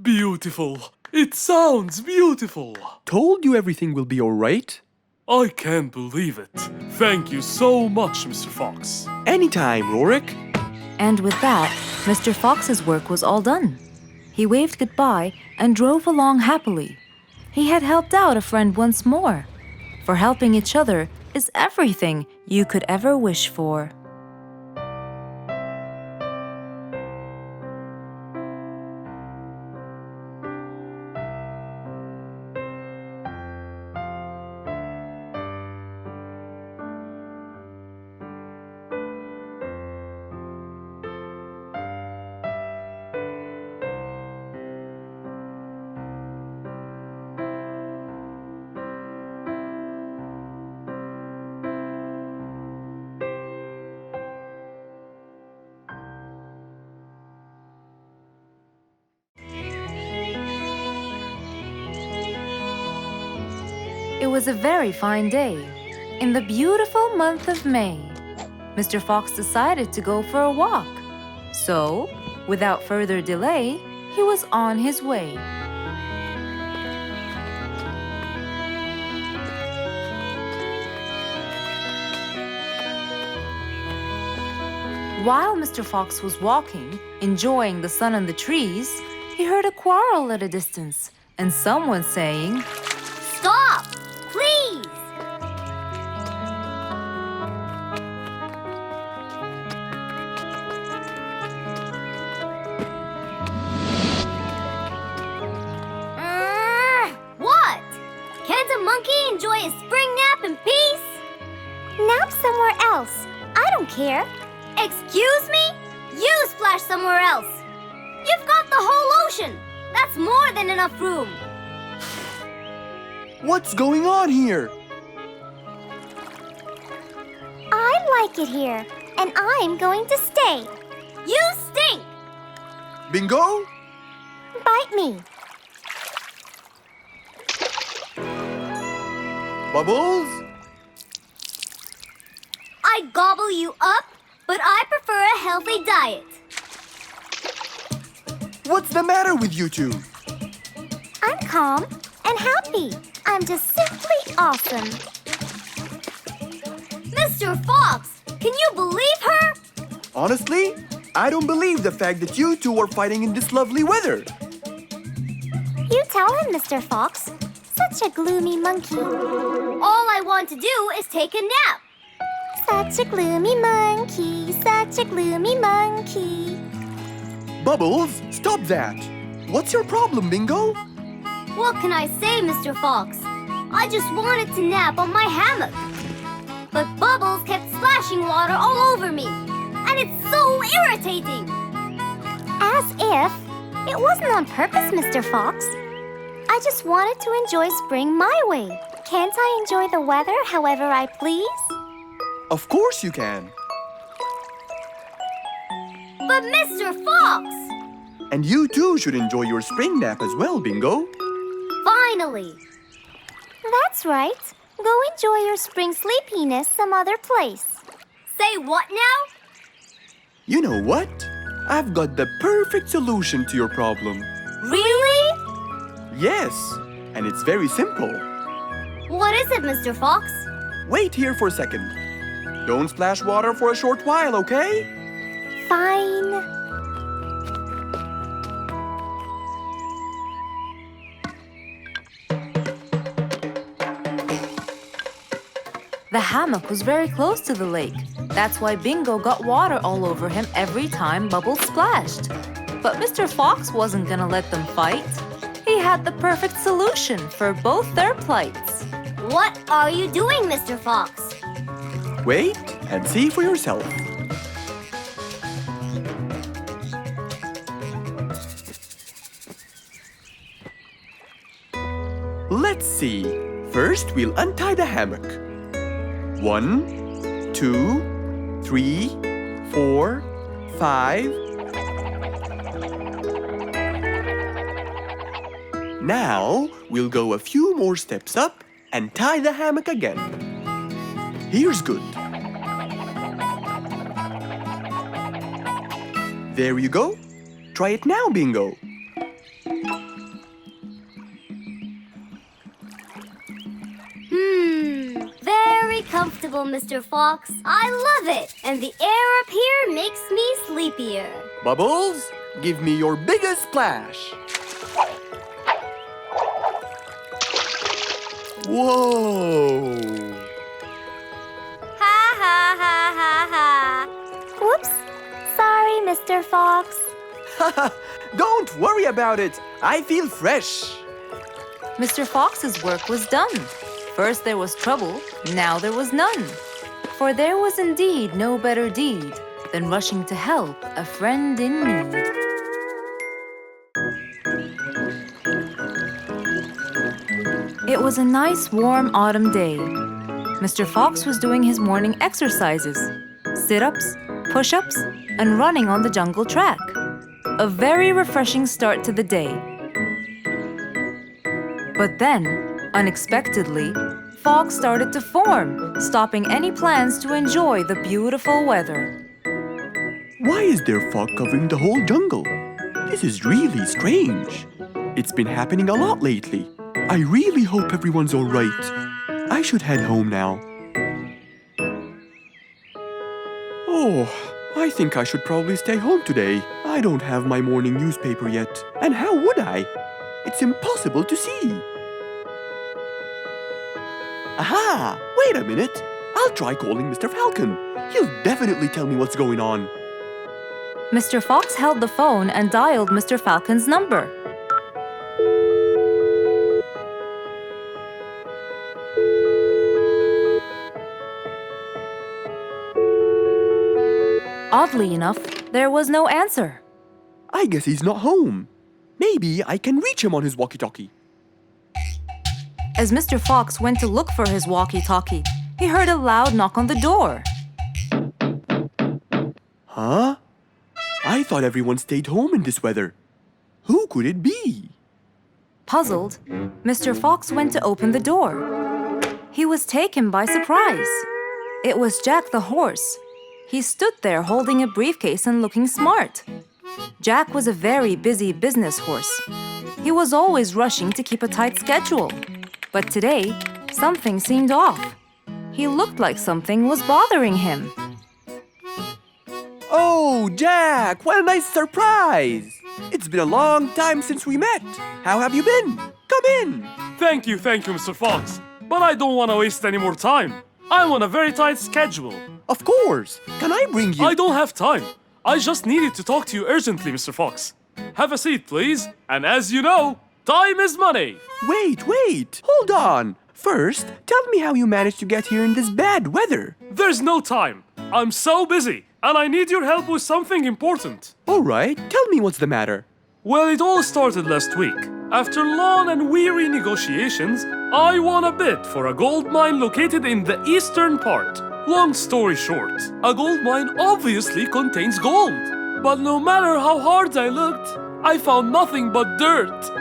Beautiful. It sounds beautiful. Told you everything will be alright. I can't believe it. Thank you so much, Mr. Fox. Anytime, Rorik. And with that, Mr. Fox's work was all done. He waved goodbye and drove along happily. He had helped out a friend once more. For helping each other is everything you could ever wish for. It was a very fine day, in the beautiful month of May. Mr. Fox decided to go for a walk. So, without further delay, he was on his way. While Mr. Fox was walking, enjoying the sun and the trees, he heard a quarrel at a distance and someone saying, Stop! Please! What? Can't a monkey enjoy a spring nap in peace? Nap somewhere else. I don't care. Excuse me? You splash somewhere else. You've got the whole ocean. That's more than enough room. What's going on here? I like it here, and I'm going to stay. You stink! Bingo? Bite me. Bubbles? I'd gobble you up, but I prefer a healthy diet. What's the matter with you two? I'm calm and happy. I'm just simply awesome. Mr. Fox, can you believe her? Honestly, I don't believe the fact that you two are fighting in this lovely weather. You tell him, Mr. Fox. Such a gloomy monkey. All I want to do is take a nap. Such a gloomy monkey, such a gloomy monkey. Bubbles, stop that. What's your problem, Bingo? What can I say, Mr. Fox? I just wanted to nap on my hammock. But Bubbles kept splashing water all over me. And it's so irritating. As if it wasn't on purpose, Mr. Fox. I just wanted to enjoy spring my way. Can't I enjoy the weather however I please? Of course you can. But Mr. Fox! And you too should enjoy your spring nap as well, Bingo. Finally! That's right. Go enjoy your spring sleepiness some other place. Say what now? You know what? I've got the perfect solution to your problem. Really? Yes, and it's very simple. What is it, Mr. Fox? Wait here for a second. Don't splash water for a short while, okay? Fine. The hammock was very close to the lake. That's why Bingo got water all over him every time Bubbles splashed. But Mr. Fox wasn't gonna let them fight. He had the perfect solution for both their plights. What are you doing, Mr. Fox? Wait and see for yourself. Let's see. First, we'll untie the hammock. 1, 2, 3, 4, 5. Now, we'll go a few more steps up and tie the hammock again. Here's good. There you go. Try it now, Bingo. Very comfortable, Mr. Fox. I love it. And the air up here makes me sleepier. Bubbles, give me your biggest splash. Whoa! Ha ha ha ha ha. Whoops. Sorry, Mr. Fox. Don't worry about it. I feel fresh. Mr. Fox's work was done. First there was trouble, now there was none. For there was indeed no better deed than rushing to help a friend in need. It was a nice warm autumn day. Mr. Fox was doing his morning exercises, sit-ups, push-ups, and running on the jungle track. A very refreshing start to the day. But then, unexpectedly, fog started to form, stopping any plans to enjoy the beautiful weather. Why is there fog covering the whole jungle? This is really strange. It's been happening a lot lately. I really hope everyone's all right. I should head home now. Oh, I think I should probably stay home today. I don't have my morning newspaper yet. And how would I? It's impossible to see. Aha! Wait a minute. I'll try calling Mr. Falcon. He'll definitely tell me what's going on. Mr. Fox held the phone and dialed Mr. Falcon's number. Oddly enough, there was no answer. I guess he's not home. Maybe I can reach him on his walkie-talkie. As Mr. Fox went to look for his walkie-talkie, he heard a loud knock on the door. Huh? I thought everyone stayed home in this weather. Who could it be? Puzzled, Mr. Fox went to open the door. He was taken by surprise. It was Jack the horse. He stood there holding a briefcase and looking smart. Jack was a very busy business horse. He was always rushing to keep a tight schedule. But today, something seemed off. He looked like something was bothering him. Oh, Jack, what a nice surprise! It's been a long time since we met. How have you been? Come in. Thank you, Mr. Fox. But I don't want to waste any more time. I'm on a very tight schedule. Of course. Can I bring you... I don't have time. I just needed to talk to you urgently, Mr. Fox. Have a seat, please. And as you know, time is money. Wait. Hold on. First, tell me how you managed to get here in this bad weather. There's no time. I'm so busy, and I need your help with something important. All right, tell me what's the matter. Well, it all started last week. After long and weary negotiations, I won a bid for a gold mine located in the eastern part. Long story short, a gold mine obviously contains gold. But no matter how hard I looked, I found nothing but dirt.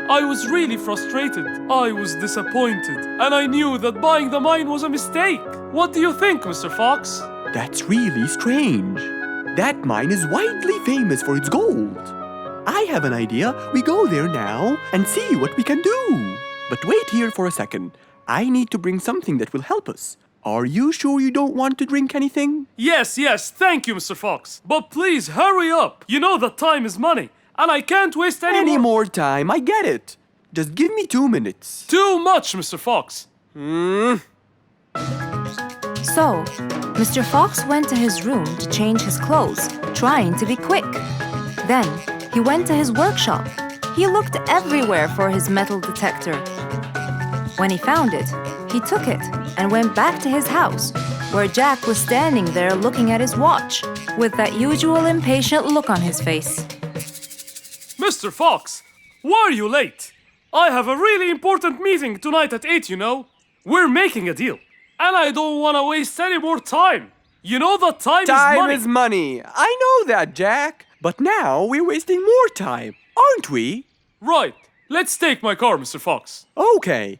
I was really frustrated. I was disappointed. And I knew that buying the mine was a mistake. What do you think, Mr. Fox? That's really strange. That mine is widely famous for its gold. I have an idea. We go there now and see what we can do. But wait here for a second. I need to bring something that will help us. Are you sure you don't want to drink anything? Yes, thank you, Mr. Fox. But please, hurry up. You know that time is money, and I can't waste any more time. I get it. Just give me 2 minutes. Too much, Mr. Fox. So, Mr. Fox went to his room to change his clothes, trying to be quick. Then, he went to his workshop. He looked everywhere for his metal detector. When he found it, he took it and went back to his house, where Jack was standing there looking at his watch, with that usual impatient look on his face. Mr. Fox, why are you late? I have a really important meeting tonight at 8, you know. We're making a deal, and I don't want to waste any more time. You know that time is money. Time is money. I know that, Jack. But now we're wasting more time, aren't we? Right. Let's take my car, Mr. Fox. Okay.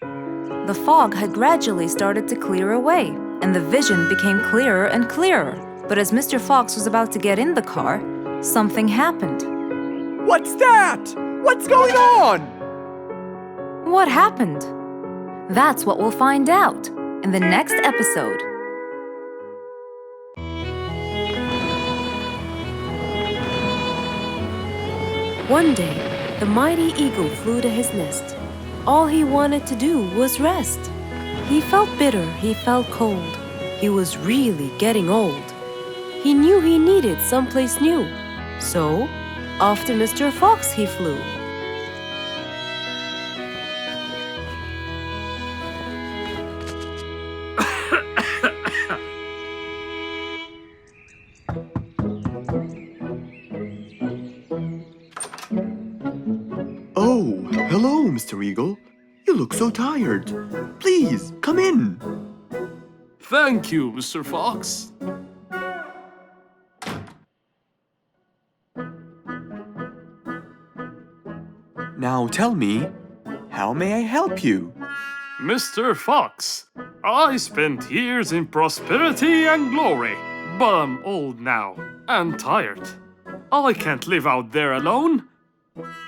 The fog had gradually started to clear away, and the vision became clearer and clearer. But as Mr. Fox was about to get in the car, something happened. What's that? What's going on? What happened? That's what we'll find out in the next episode. One day, the mighty eagle flew to his nest. All he wanted to do was rest. He felt bitter, he felt cold. He was really getting old. He knew he needed someplace new. So, off to Mr. Fox he flew. Oh, hello, Mr. Eagle. You look so tired. Please, come in. Thank you, Mr. Fox. Now tell me, how may I help you? Mr. Fox, I spent years in prosperity and glory, but I'm old now and tired. I can't live out there alone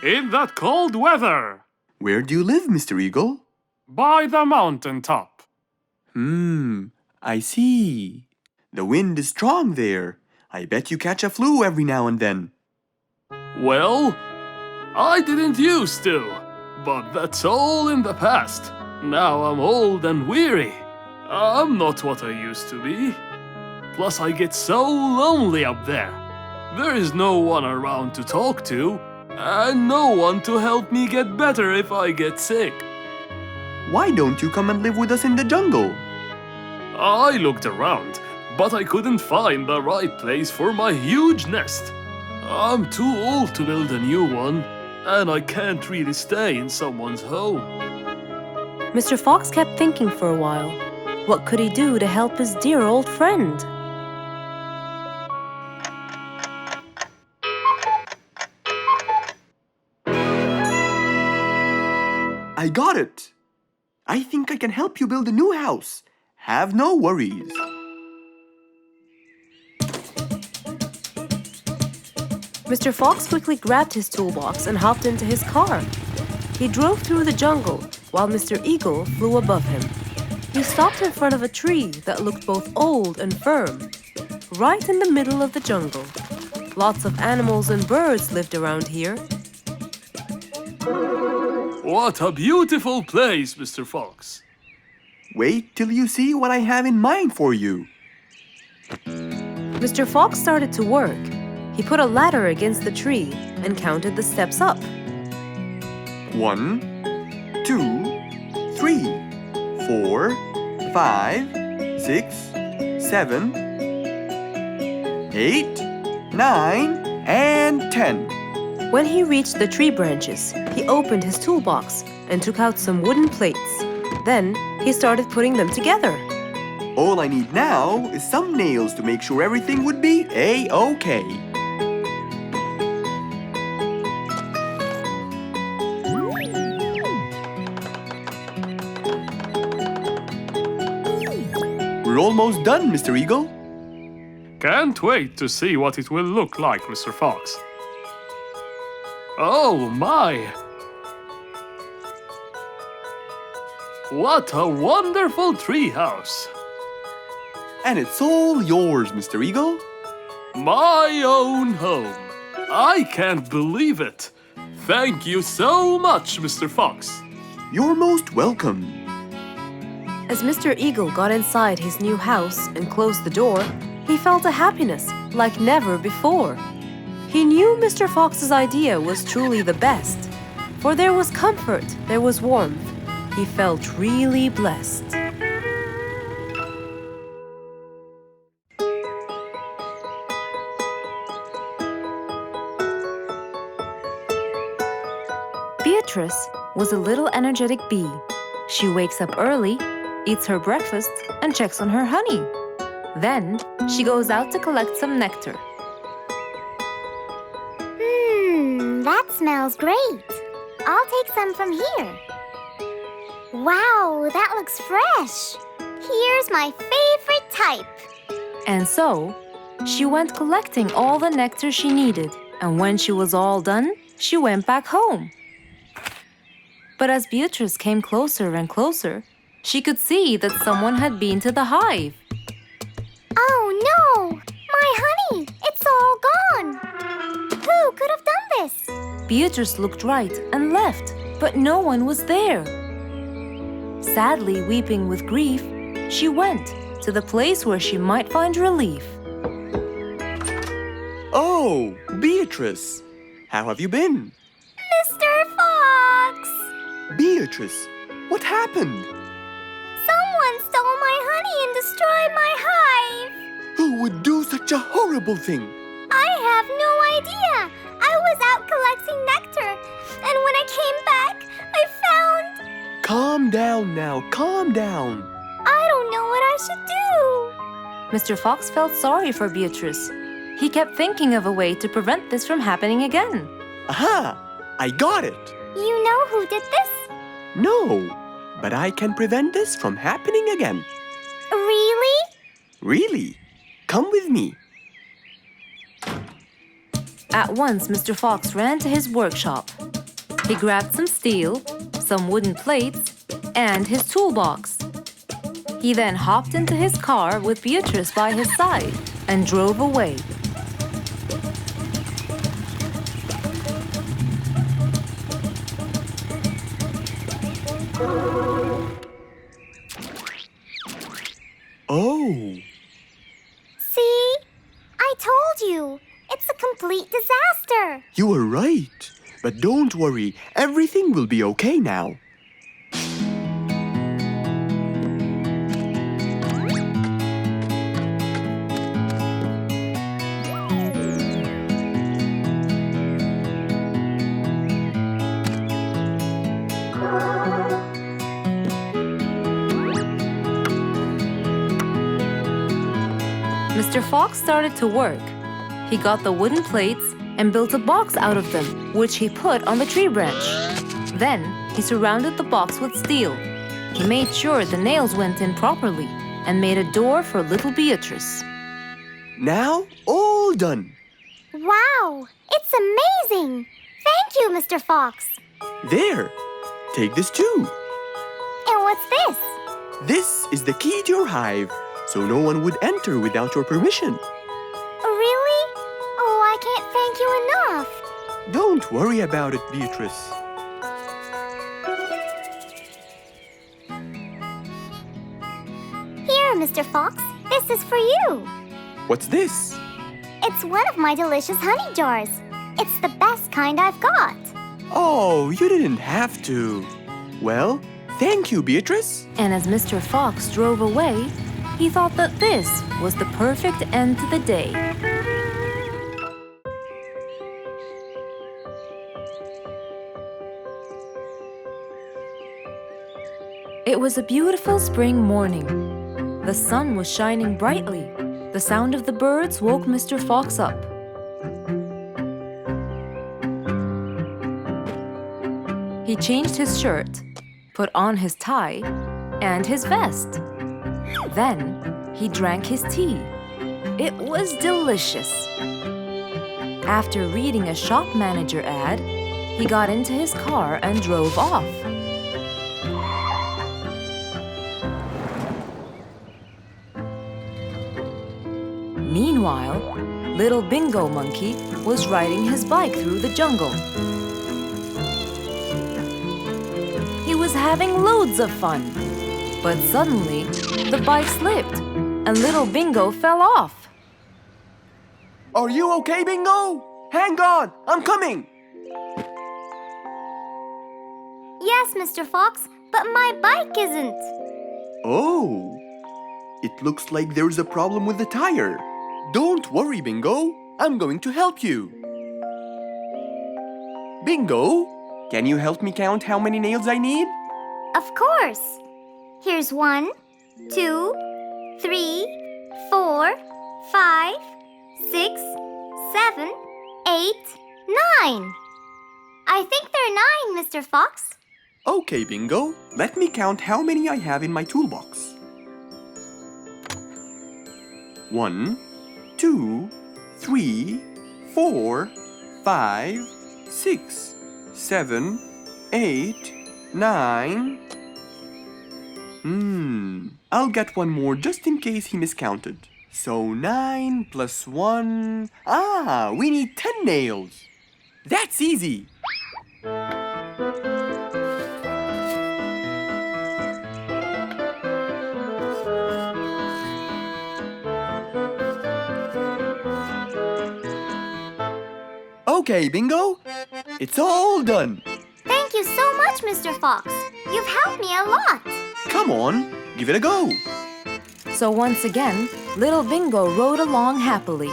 in that cold weather. Where do you live, Mr. Eagle? By the mountain top. I see. The wind is strong there. I bet you catch a flu every now and then. Well, I didn't used to, but that's all in the past. Now I'm old and weary. I'm not what I used to be. Plus I get so lonely up there. There is no one around to talk to, and no one to help me get better if I get sick. Why don't you come and live with us in the jungle? I looked around, but I couldn't find the right place for my huge nest. I'm too old to build a new one, and I can't really stay in someone's home. Mr. Fox kept thinking for a while. What could he do to help his dear old friend? I got it! I think I can help you build a new house. Have no worries. Mr. Fox quickly grabbed his toolbox and hopped into his car. He drove through the jungle while Mr. Eagle flew above him. He stopped in front of a tree that looked both old and firm, right in the middle of the jungle. Lots of animals and birds lived around here. What a beautiful place, Mr. Fox. Wait till you see what I have in mind for you. Mr. Fox started to work. He put a ladder against the tree and counted the steps up. 1, 2, 3, 4, 5, 6, 7, 8, 9, and 10. When he reached the tree branches, he opened his toolbox and took out some wooden plates. Then he started putting them together. All I need now is some nails to make sure everything would be A-OK. We're almost done, Mr. Eagle. Can't wait to see what it will look like, Mr. Fox. Oh my! What a wonderful treehouse! And it's all yours, Mr. Eagle. My own home. I can't believe it. Thank you so much, Mr. Fox. You're most welcome. As Mr. Eagle got inside his new house and closed the door, he felt a happiness like never before. He knew Mr. Fox's idea was truly the best, for there was comfort, there was warmth. He felt really blessed. Beatrice was a little energetic bee. She wakes up early, eats her breakfast, and checks on her honey. Then she goes out to collect some nectar. That smells great. I'll take some from here. Wow, that looks fresh. Here's my favorite type. And so, she went collecting all the nectar she needed, and when she was all done, she went back home. But as Beatrice came closer and closer, she could see that someone had been to the hive. Oh no! My honey! It's all gone! Who could have done this? Beatrice looked right and left, but no one was there. Sadly weeping with grief, she went to the place where she might find relief. Oh, Beatrice, how have you been? Mr. Fox! Beatrice, what happened? Someone stole my honey and destroyed my hive! Who would do such a horrible thing? I have no idea! I was out collecting nectar, and when I came back, I found... Calm down now, calm down. I don't know what I should do! Mr. Fox felt sorry for Beatrice. He kept thinking of a way to prevent this from happening again. Aha! I got it! You know who did this? No, but I can prevent this from happening again. Really? Really? Come with me. At once, Mr. Fox ran to his workshop. He grabbed some steel, some wooden plates, and his toolbox. He then hopped into his car with Beatrice by his side and drove away. Oh, See? I told you. It's a complete disaster. you were right. But don't worry, everything will be okay now. Mr. Fox started to work. He got the wooden plates and built a box out of them, which he put on the tree branch. Then, he surrounded the box with steel. He made sure the nails went in properly and made a door for little Beatrice. Now, all done. Wow! It's amazing! Thank you, Mr. Fox. There, take this too. And what's this? This is the key to your hive, so no one would enter without your permission. Really? Oh, I can't thank you enough. Don't worry about it, Beatrice. Here, Mr. Fox. This is for you. What's this? It's one of my delicious honey jars. It's the best kind I've got. Oh, you didn't have to. Well, thank you, Beatrice. And as Mr. Fox drove away, he thought that this was the perfect end to the day. It was a beautiful spring morning. The sun was shining brightly. The sound of the birds woke Mr. Fox up. He changed his shirt, put on his tie, and his vest. Then, he drank his tea. It was delicious. After reading a shop manager ad, he got into his car and drove off. Meanwhile, little Bingo Monkey was riding his bike through the jungle. He was having loads of fun. But suddenly, the bike slipped, and little Bingo fell off. Are you okay, Bingo? Hang on, I'm coming. Yes, Mr. Fox, but my bike isn't. Oh, it looks like there's a problem with the tire. Don't worry, Bingo. I'm going to help you. Bingo, can you help me count how many nails I need? Of course. Here's 1, 2, 3, 4, 5, 6, 7, 8, 9. I think they're 9, Mr. Fox. Okay, Bingo. Let me count how many I have in my toolbox. 1, 2, 3, 4, 5, 6, 7, 8, 9. I'll get one more just in case he miscounted. So 9 plus 1. We need 10 nails. That's easy. Okay, Bingo. It's all done. Thank you so much, Mr. Fox. You've helped me a lot. Come on, give it a go. So once again, little Bingo rode along happily.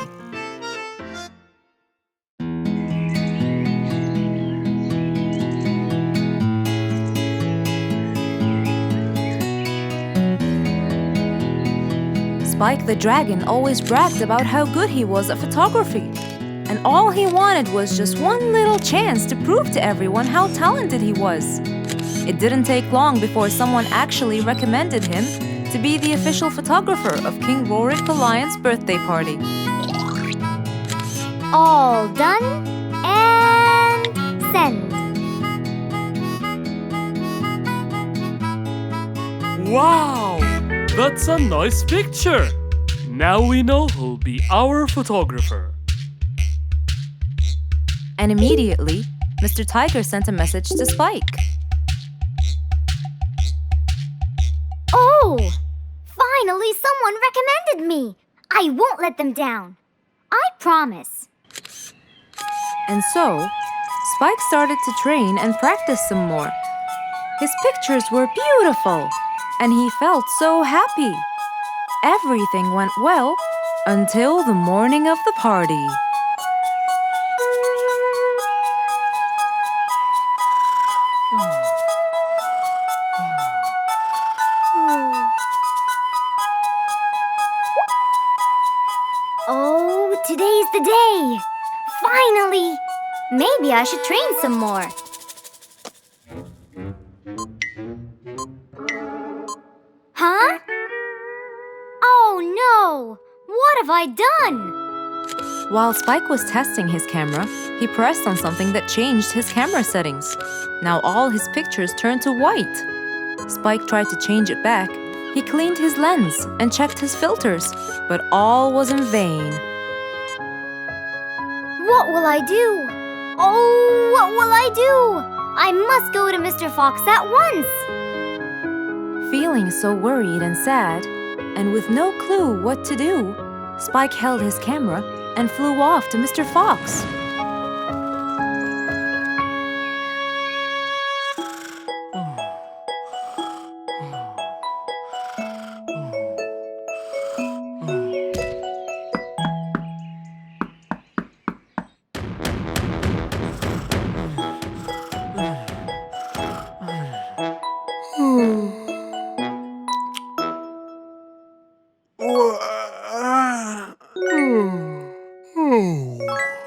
Spike the Dragon always bragged about how good he was at photography. And all he wanted was just one little chance to prove to everyone how talented he was. It didn't take long before someone actually recommended him to be the official photographer of King Rorik the Lion's birthday party. All done and send. Wow! That's a nice picture! Now we know who'll be our photographer. And immediately, Mr. Tiger sent a message to Spike. Oh! Finally, someone recommended me. I won't let them down. I promise. And so, Spike started to train and practice some more. His pictures were beautiful, and he felt so happy. Everything went well until the morning of the party. Oh, today's the day. Finally! Maybe I should train some more. Huh? Oh no! What have I done? While Spike was testing his camera, he pressed on something that changed his camera settings. Now all his pictures turned to white. Spike tried to change it back. He cleaned his lens and checked his filters, but all was in vain. What will I do? Oh, what will I do? I must go to Mr. Fox at once. Feeling so worried and sad, and with no clue what to do, Spike held his camera and flew off to Mr. Fox.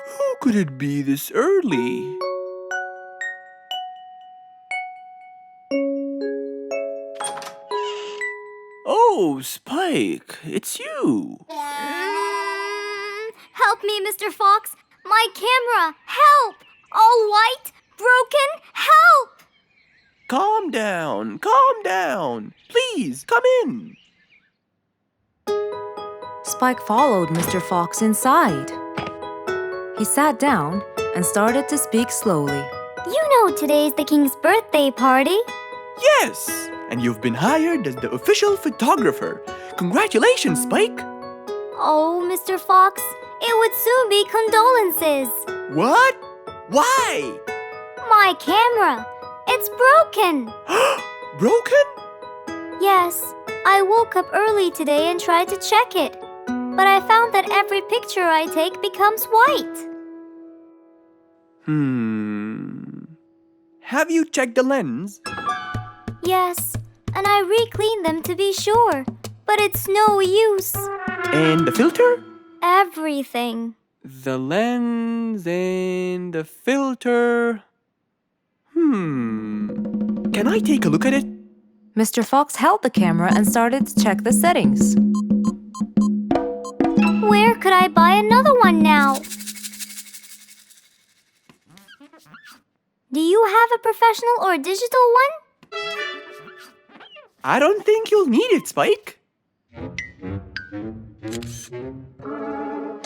How could it be this early? Oh, Spike, it's you. Help me, Mr. Fox. My camera. Help! All white, broken. Help! Calm down, calm down. Please, come in. Spike followed Mr. Fox inside. He sat down and started to speak slowly. You know today's the king's birthday party. Yes, and you've been hired as the official photographer. Congratulations, Spike. Oh, Mr. Fox, it would soon be condolences. What? Why? My camera. It's broken. Broken? Yes, I woke up early today and tried to check it. But I found that every picture I take becomes white. Have you checked the lens? Yes, and I re-cleaned them to be sure. But it's no use. And the filter? Everything. The lens and the filter. Can I take a look at it? Mr. Fox held the camera and started to check the settings. Where could I buy another one now? Do you have a professional or digital one? I don't think you'll need it, Spike.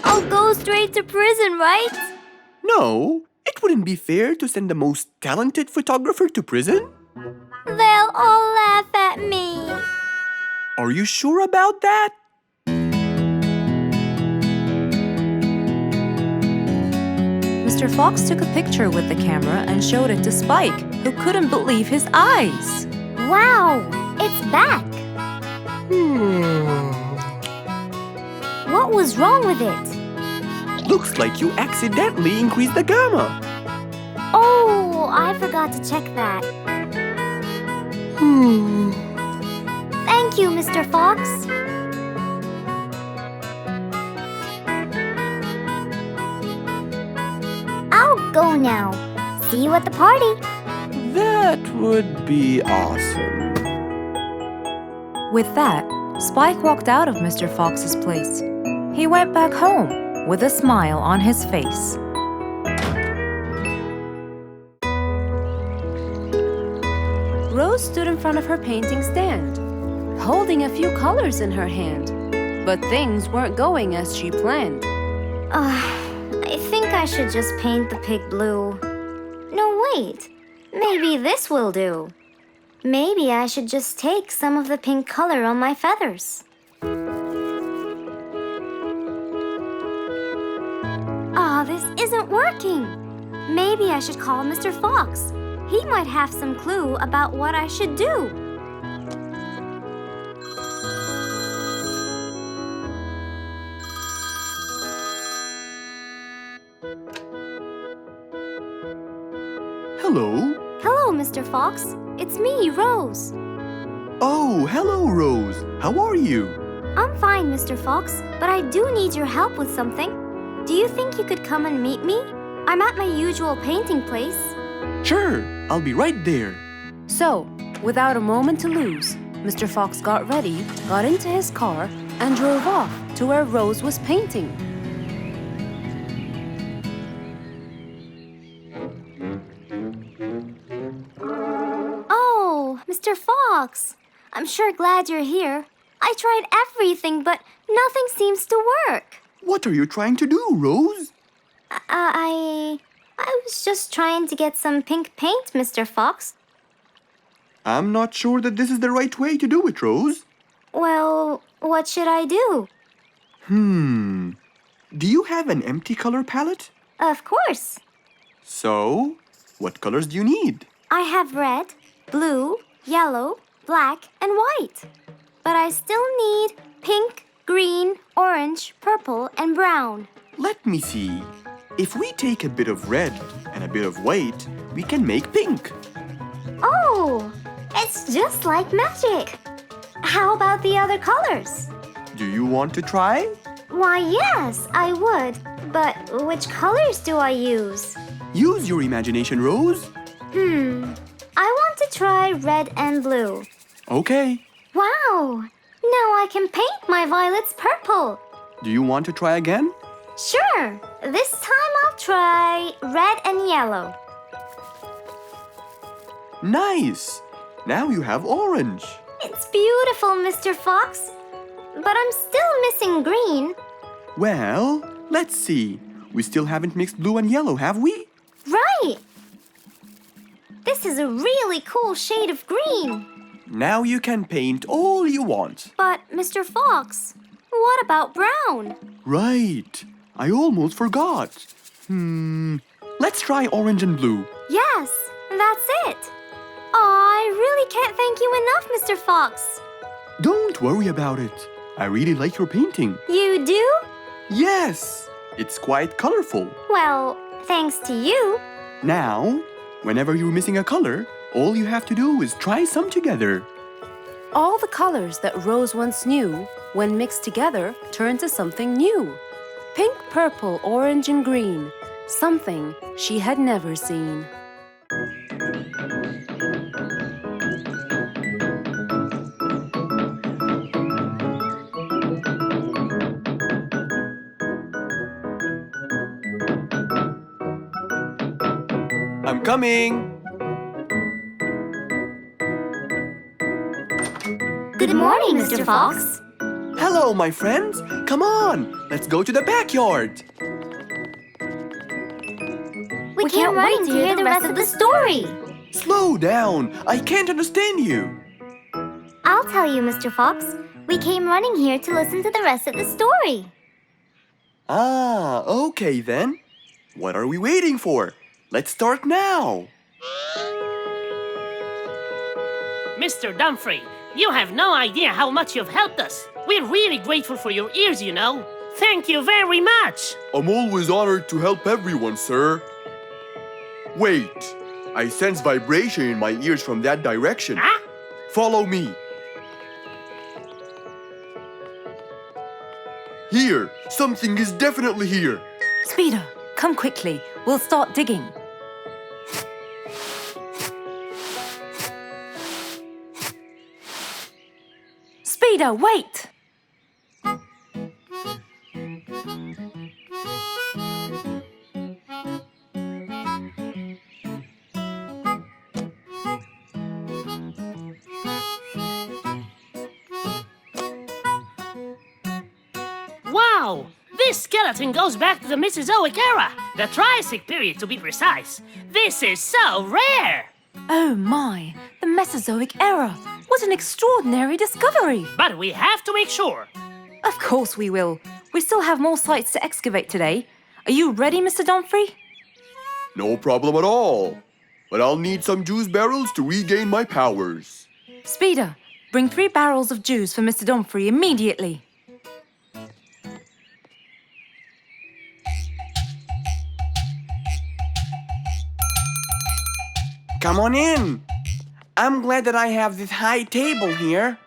I'll go straight to prison, right? No, it wouldn't be fair to send the most talented photographer to prison. They'll all laugh at me. Are you sure about that? Mr. Fox took a picture with the camera and showed it to Spike, who couldn't believe his eyes. Wow, it's back. What was wrong with it? Looks like you accidentally increased the gamma. Oh, I forgot to check that. Thank you, Mr. Fox. I'll go now. See you at the party. That would be awesome. With that, Spike walked out of Mr. Fox's place. He went back home with a smile on his face. Rose stood in front of her painting stand, holding a few colors in her hand. But things weren't going as she planned. I think I should just paint the pig blue. No, wait. Maybe this will do. Maybe I should just take some of the pink color on my feathers. This isn't working. Maybe I should call Mr. Fox. He might have some clue about what I should do. Hello? Hello, Mr. Fox. It's me, Rose. Oh, hello, Rose. How are you? I'm fine, Mr. Fox, but I do need your help with something. Do you think you could come and meet me? I'm at my usual painting place. Sure, I'll be right there. So, without a moment to lose, Mr. Fox got ready, got into his car, and drove off to where Rose was painting. Oh, Mr. Fox. I'm sure glad you're here. I tried everything, but nothing seems to work. What are you trying to do, Rose? I was just trying to get some pink paint, Mr. Fox. I'm not sure that this is the right way to do it, Rose. Well, what should I do? Do you have an empty color palette? Of course. So, what colors do you need? I have red, blue, yellow, black, and white. But I still need pink, green, orange, purple, and brown. Let me see. If we take a bit of red and a bit of white, we can make pink. Oh, it's just like magic. How about the other colors? Do you want to try? Why, yes, I would. But which colors do I use? Use your imagination, Rose. I want to try red and blue. Okay. Wow, now I can paint my violets purple. Do you want to try again? Sure, this time I'll try red and yellow. Nice. Now you have orange. It's beautiful, Mr. Fox. But I'm still missing green. Well, let's see. We still haven't mixed blue and yellow, have we? Right. This is a really cool shade of green. Now you can paint all you want. But, Mr. Fox, what about brown? Right. I almost forgot. Let's try orange and blue. Yes, that's it. I really can't thank you enough, Mr. Fox. Don't worry about it. I really like your painting. You do? Yes. It's quite colorful. Well, thanks to you. Now, whenever you're missing a color, all you have to do is try some together. All the colors that Rose once knew, when mixed together, turned to something new. Pink, purple, orange, and green. Something she had never seen. I'm coming. Good morning, Mr. Fox. Hello, my friends. Come on, let's go to the backyard. We can't wait to hear the rest of the story. Slow down. I can't understand you. I'll tell you, Mr. Fox. We came running here to listen to the rest of the story. Ah, okay then. What are we waiting for? Let's start now. Mr. Dumfrey, you have no idea how much you've helped us. We're really grateful for your ears, you know. Thank you very much. I'm always honored to help everyone, sir. Wait, I sense vibration in my ears from that direction. Huh? Follow me. Here, something is definitely here. Speeder, come quickly. We'll start digging. Speeder, wait! Wow! This skeleton goes back to the Mesozoic era, the Triassic period to be precise. This is so rare! Oh my, the Mesozoic era. What an extraordinary discovery. But we have to make sure. Of course we will. We still have more sites to excavate today. Are you ready, Mr. Dumfrey? No problem at all. But I'll need some juice barrels to regain my powers. Speeder, bring 3 barrels of juice for Mr. Dumfrey immediately. Come on in. I'm glad that I have this high table here.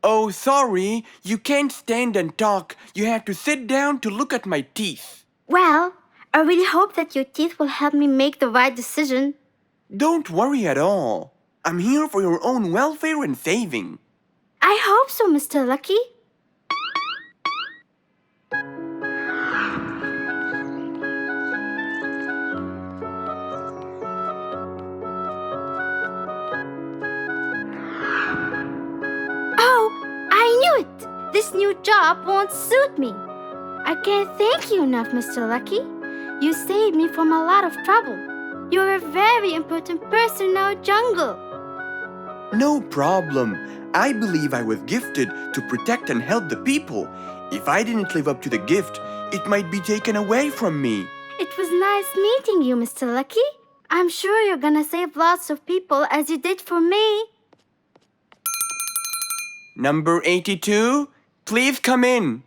Oh, sorry, you can't stand and talk. You have to sit down to look at my teeth. Well, I really hope that your teeth will help me make the right decision. Don't worry at all. I'm here for your own welfare and saving. I hope so, Mr. Lucky. This new job won't suit me. I can't thank you enough, Mr. Lucky. You saved me from a lot of trouble. You're a very important person in our jungle. No problem. I believe I was gifted to protect and help the people. If I didn't live up to the gift, it might be taken away from me. It was nice meeting you, Mr. Lucky. I'm sure you're gonna save lots of people as you did for me. Number 82, please come in.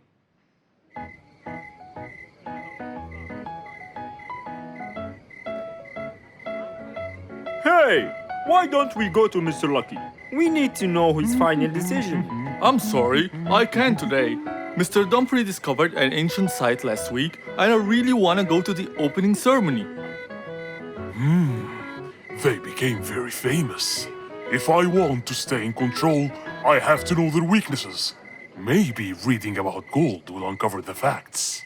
Hey, why don't we go to Mr. Lucky? We need to know his final decision. I'm sorry, I can't today. Mr. Dumfrey discovered an ancient site last week, and I really want to go to the opening ceremony. They became very famous. If I want to stay in control, I have to know their weaknesses. Maybe reading about gold will uncover the facts.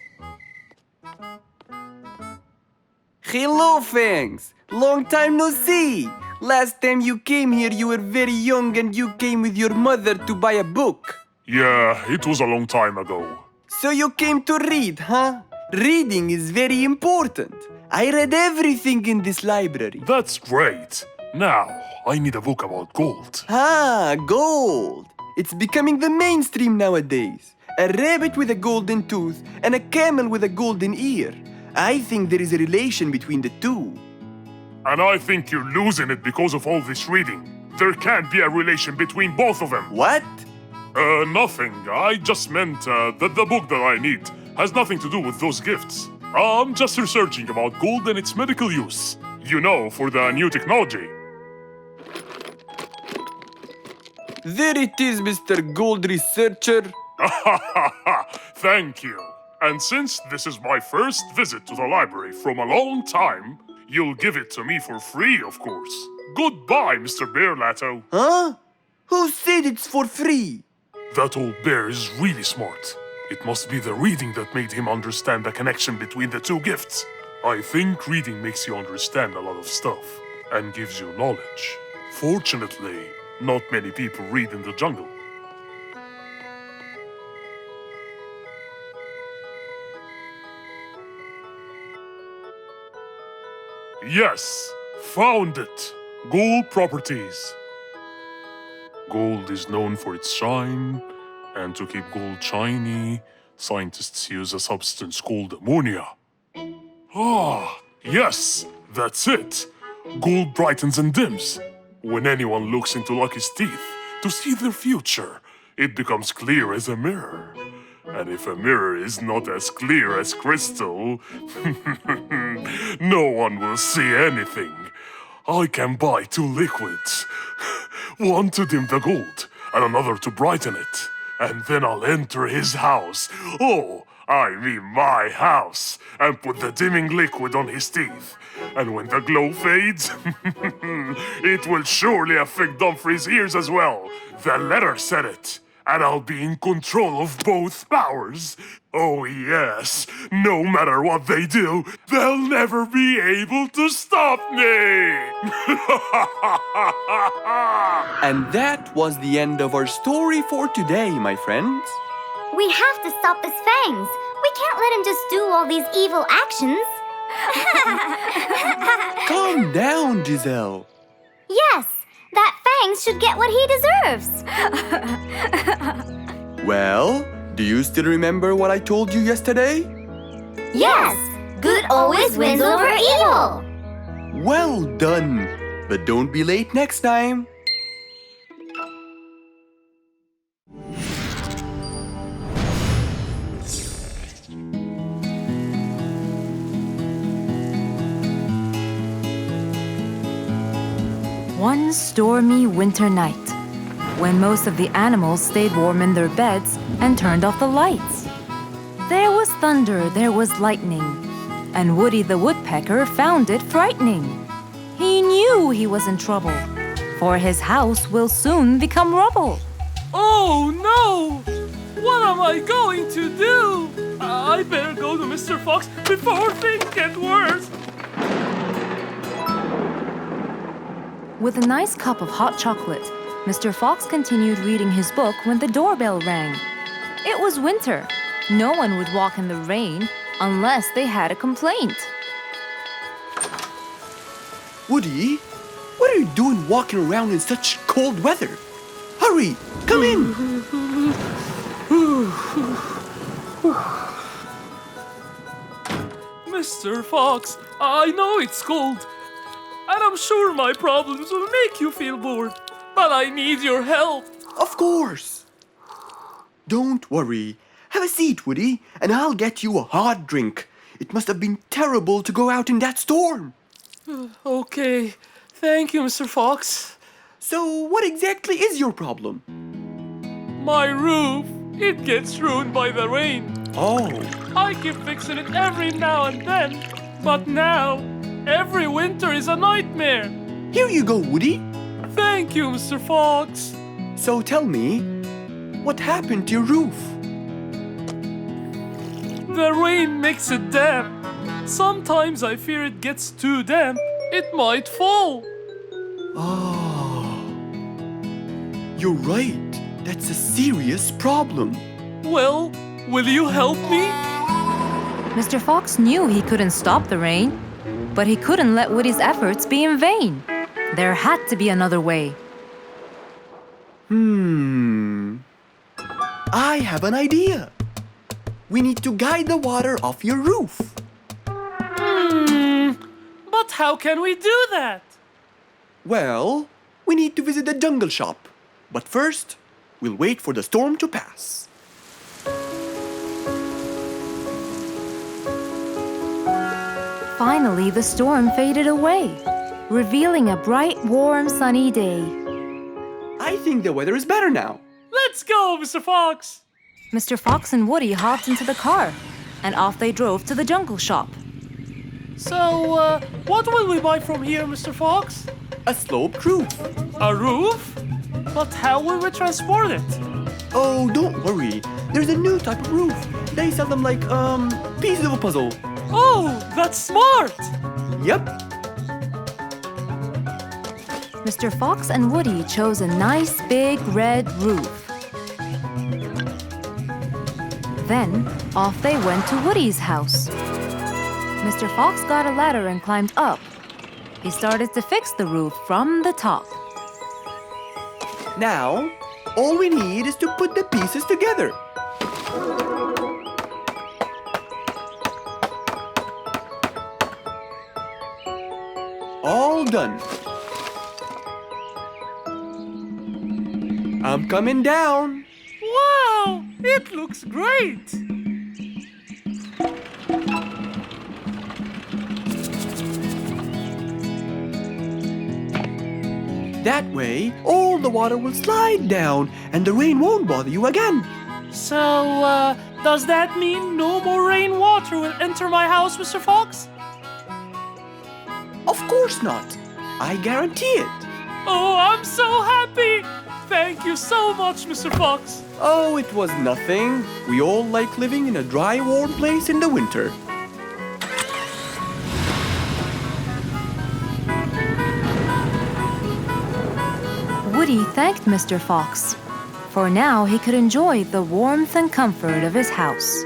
Hello, Fangs. Long time no see. Last time you came here, you were very young and you came with your mother to buy a book. Yeah, it was a long time ago. So you came to read, huh? Reading is very important. I read everything in this library. That's great. Now, I need a book about gold. Ah, gold. It's becoming the mainstream nowadays. A rabbit with a golden tooth and a camel with a golden ear. I think there is a relation between the two. And I think you're losing it because of all this reading. There can't be a relation between both of them. What? Nothing. I just meant that the book that I need has nothing to do with those gifts. I'm just researching about gold and its medical use. You know, for the new technology. There it is, Mr. Gold Researcher. Thank you. And since this is my first visit to the library from a long time, you'll give it to me for free, of course. Goodbye, Mr. Bear Lato. Huh? Who said it's for free? That old bear is really smart. It must be the reading that made him understand the connection between the two gifts. I think reading makes you understand a lot of stuff and gives you knowledge. Fortunately, not many people read in the jungle. Yes, found it. Gold properties. Gold is known for its shine, and to keep gold shiny, scientists use a substance called ammonia. Ah, yes, that's it. Gold brightens and dims. When anyone looks into Lucky's teeth to see their future, it becomes clear as a mirror. And if a mirror is not as clear as crystal, no one will see anything. I can buy 2 liquids. One to dim the gold, and another to brighten it. And then I'll enter his house. Oh, I mean my house. And put the dimming liquid on his teeth. And when the glow fades, it will surely affect Dumfrey's ears as well. The letter said it. And I'll be in control of both powers. Oh yes, no matter what they do, they'll never be able to stop me! And that was the end of our story for today, my friends. We have to stop this Fangs. We can't let him just do all these evil actions. Calm down, Giselle. Yes, that Fangs should get what he deserves. Well, do you still remember what I told you yesterday? Yes, good always wins over evil. Well done. But don't be late next time. One stormy winter night, when most of the animals stayed warm in their beds and turned off the lights. There was thunder, there was lightning, and Woody the Woodpecker found it frightening. He knew he was in trouble, for his house will soon become rubble. Oh no! What am I going to do? I better go to Mr. Fox before things get worse. With a nice cup of hot chocolate, Mr. Fox continued reading his book when the doorbell rang. It was winter. No one would walk in the rain unless they had a complaint. Woody, what are you doing walking around in such cold weather? Hurry, come in. Mr. Fox, I know it's cold, and I'm sure my problems will make you feel bored, but I need your help. Of course. Don't worry. Have a seat, Woody, and I'll get you a hot drink. It must have been terrible to go out in that storm. Okay, thank you, Mr. Fox. So, what exactly is your problem? My roof, it gets ruined by the rain. Oh. I keep fixing it every now and then, but now, every winter is a nightmare. Here you go, Woody. Thank you, Mr. Fox. So tell me, what happened to your roof? The rain makes it damp. Sometimes I fear it gets too damp. It might fall. Oh. You're right. That's a serious problem. Well, will you help me? Mr. Fox knew he couldn't stop the rain, but he couldn't let Woody's efforts be in vain. There had to be another way. I have an idea. We need to guide the water off your roof. But how can we do that? Well, we need to visit the jungle shop. But first, we'll wait for the storm to pass. Finally, the storm faded away, revealing a bright, warm, sunny day. I think the weather is better now. Let's go, Mr. Fox. Mr. Fox and Woody hopped into the car, and off they drove to the jungle shop. So, what will we buy from here, Mr. Fox? A sloped roof. A roof? But how will we transport it? Oh, don't worry. There's a new type of roof. They sell them like, pieces of a puzzle. Oh, that's smart! Yep. Mr. Fox and Woody chose a nice big red roof. Then, off they went to Woody's house. Mr. Fox got a ladder and climbed up, He started to fix the roof from the top. Now, all we need is to put the pieces together. All done. I'm coming down. Wow! It looks great! That way, all the water will slide down and the rain won't bother you again. So, does that mean no more rainwater will enter my house, Mr. Fox? Of course not. I guarantee it. Oh, I'm so happy! Thank you so much, Mr. Fox. Oh, it was nothing. We all like living in a dry, warm place in the winter. Woody thanked Mr. Fox, for now he could enjoy the warmth and comfort of his house.